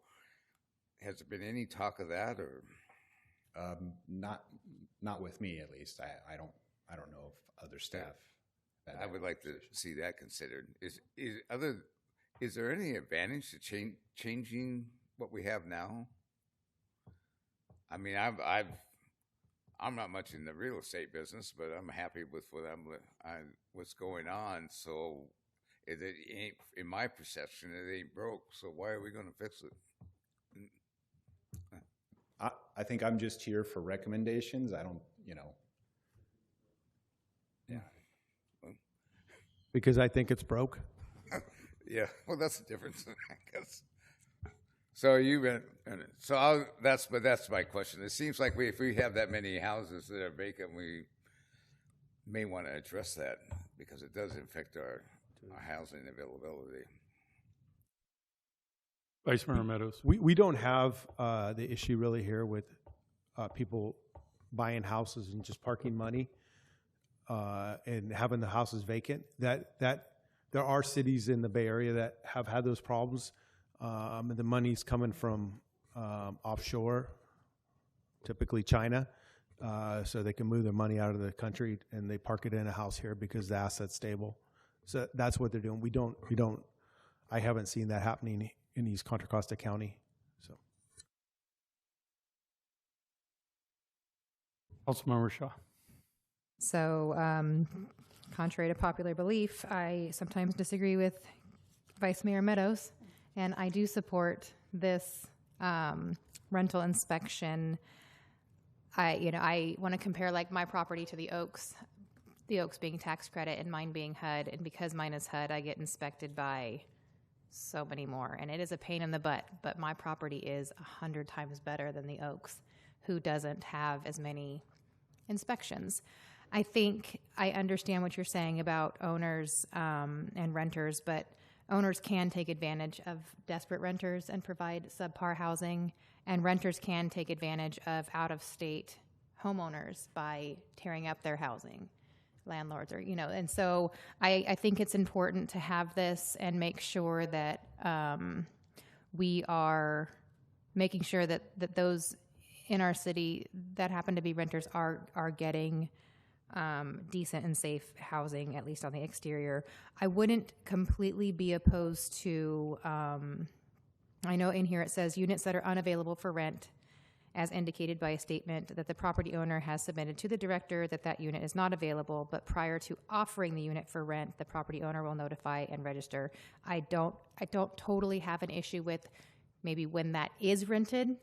has there been any talk of that, or not with me, at least. I don't know if other staff. I would like to see that considered. Is there any advantage to changing what we have now? I mean, I'm not much in the real estate business, but I'm happy with what's going on. So it ain't, in my perception, it ain't broke. So why are we going to fix it? I think I'm just here for recommendations. I don't, Yeah. Because I think it's broke. Yeah, well, that's the difference, I guess. So that's my question. It seems like if we have that many houses that are vacant, we may want to address that, because it does affect our housing availability. Vice Mayor Meadows. We don't have the issue really here with people buying houses and just parking money and having the houses vacant. That there are cities in the Bay Area that have had those problems. The money's coming from offshore, typically China, so they can move their money out of the country and they park it in a house here because the asset's stable. So that's what they're doing. We don't. I haven't seen that happening in East Contra Costa County. So, Councilmember Shaw. So, contrary to popular belief, I sometimes disagree with Vice Mayor Meadows, and I do support this rental inspection. I want to compare like my property to the Oaks being tax credit and mine being HUD, and because mine is HUD, I get inspected by so many more, and it is a pain in the butt, but my property is 100 times better than the Oaks, who doesn't have as many inspections. I think I understand what you're saying about owners and renters, but owners can take advantage of desperate renters and provide subpar housing, and renters can take advantage of out-of-state homeowners by tearing up their housing. Landlords are, and so I think it's important to have this and make sure that we are making sure that those in our city that happen to be renters are getting decent and safe housing, at least on the exterior. I wouldn't completely be opposed to, I know in here it says units that are unavailable for rent, as indicated by a statement that the property owner has submitted to the director that unit is not available, but prior to offering the unit for rent, the property owner will notify and register. I don't totally have an issue with maybe when that is rented,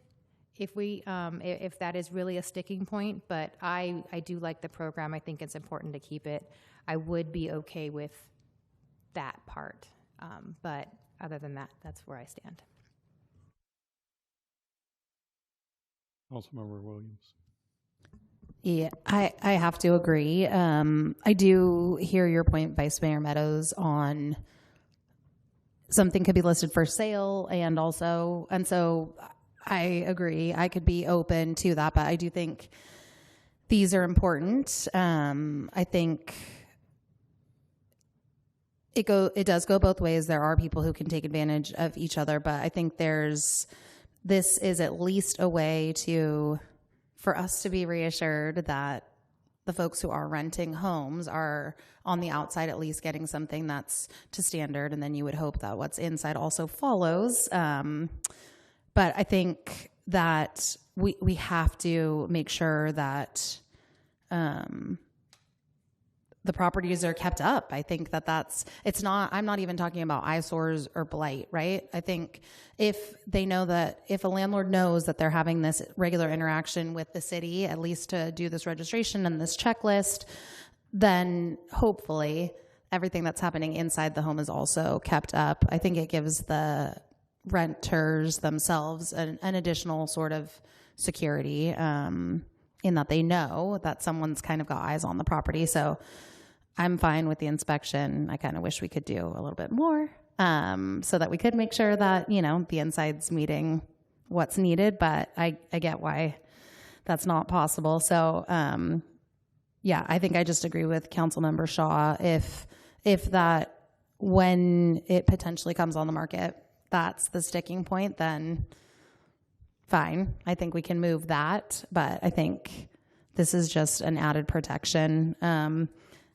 if that is really a sticking point, but I do like the program. I think it's important to keep it. I would be okay with that part, but other than that, that's where I stand. Councilmember Williams. Yeah, I have to agree. I do hear your point, Vice Mayor Meadows, on something could be listed for sale and so I agree. I could be open to that, but I do think these are important. I think it does go both ways. There are people who can take advantage of each other, but I think this is at least a way for us to be reassured that the folks who are renting homes are on the outside at least getting something that's to standard, and then you would hope that what's inside also follows. But I think that we have to make sure that the properties are kept up. I think I'm not even talking about eyesores or blight, right? I think if a landlord knows that they're having this regular interaction with the city, at least to do this registration and this checklist, then hopefully everything that's happening inside the home is also kept up. I think it gives the renters themselves an additional sort of security in that they know that someone's kind of got eyes on the property. So I'm fine with the inspection. I kind of wish we could do a little bit more so that we could make sure that, the inside's meeting what's needed, but I get why that's not possible. So, yeah, I think I just agree with Councilmember Shaw. If that, when it potentially comes on the market, that's the sticking point, then fine. I think we can move that, but I think this is just an added protection.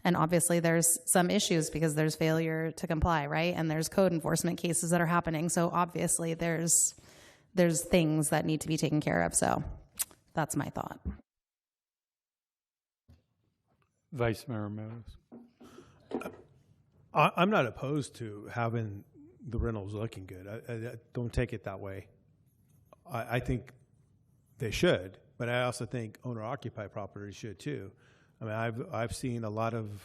And obviously there's some issues because there's failure to comply, right? And there's code enforcement cases that are happening. So obviously there's things that need to be taken care of. So that's my thought. Vice Mayor Meadows. I'm not opposed to having the rentals looking good. I don't take it that way. I think they should, but I also think owner-occupied properties should too. I mean, I've seen a lot of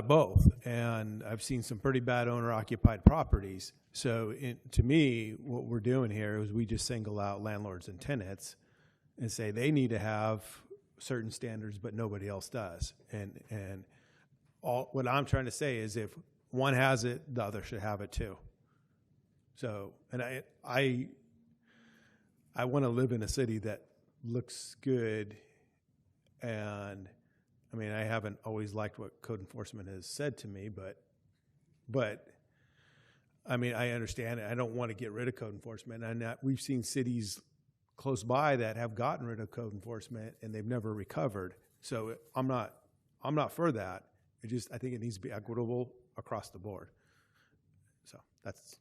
both, and I've seen some pretty bad owner-occupied properties. So, to me, what we're doing here is we just single out landlords and tenants and say they need to have certain standards, but nobody else does. And what I'm trying to say is, if one has it, the other should have it too. So, and I want to live in a city that looks good. And I mean, I haven't always liked what code enforcement has said to me, but I mean, I understand it. I don't want to get rid of code enforcement. And we've seen cities close by that have gotten rid of code enforcement and they've never recovered. So I'm not for that. I think it needs to be equitable across the board. So that's.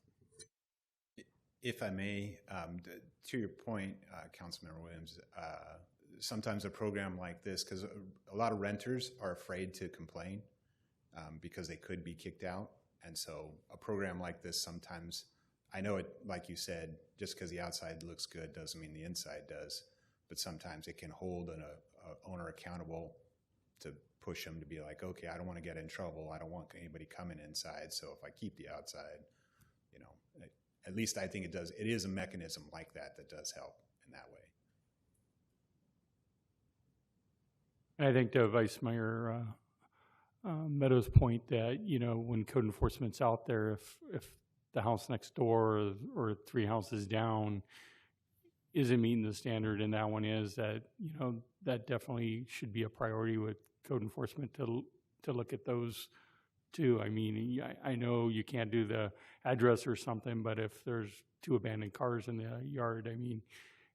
If I may, to your point, Councilmember Williams, sometimes a program like this, because a lot of renters are afraid to complain because they could be kicked out. And so a program like this sometimes, I know it, like you said, just because the outside looks good doesn't mean the inside does, but sometimes it can hold an owner accountable to push them to be like, okay, I don't want to get in trouble. I don't want anybody coming inside. So if I keep the outside, at least I think it does. It is a mechanism like that does help in that way. I think to Vice Mayor Meadows' point that, when code enforcement's out there, if the house next door or 3 houses down isn't meeting the standard, and that one is, that, that definitely should be a priority with code enforcement to look at those too. I mean, I know you can't do the address or something, but if there's 2 abandoned cars in the yard, I mean,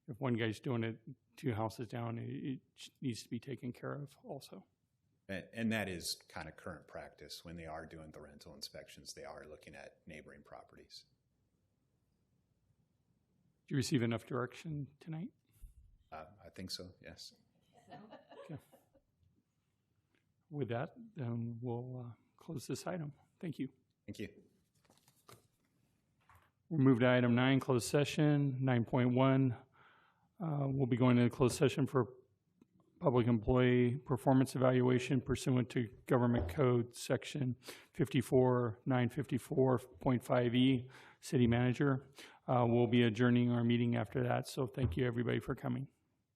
if one guy's doing it 2 houses down, it needs to be taken care of also. And that is kind of current practice. When they are doing the rental inspections, they are looking at neighboring properties. Did you receive enough direction tonight? I think so, yes. Okay. With that, then we'll close this item. Thank you. Thank you. We'll move to item 9, closed session. 9.1. We'll be going into closed session for public employee performance evaluation pursuant to Government Code Section 54954.5E, City Manager. We'll be adjourning our meeting after that, so thank you everybody for coming.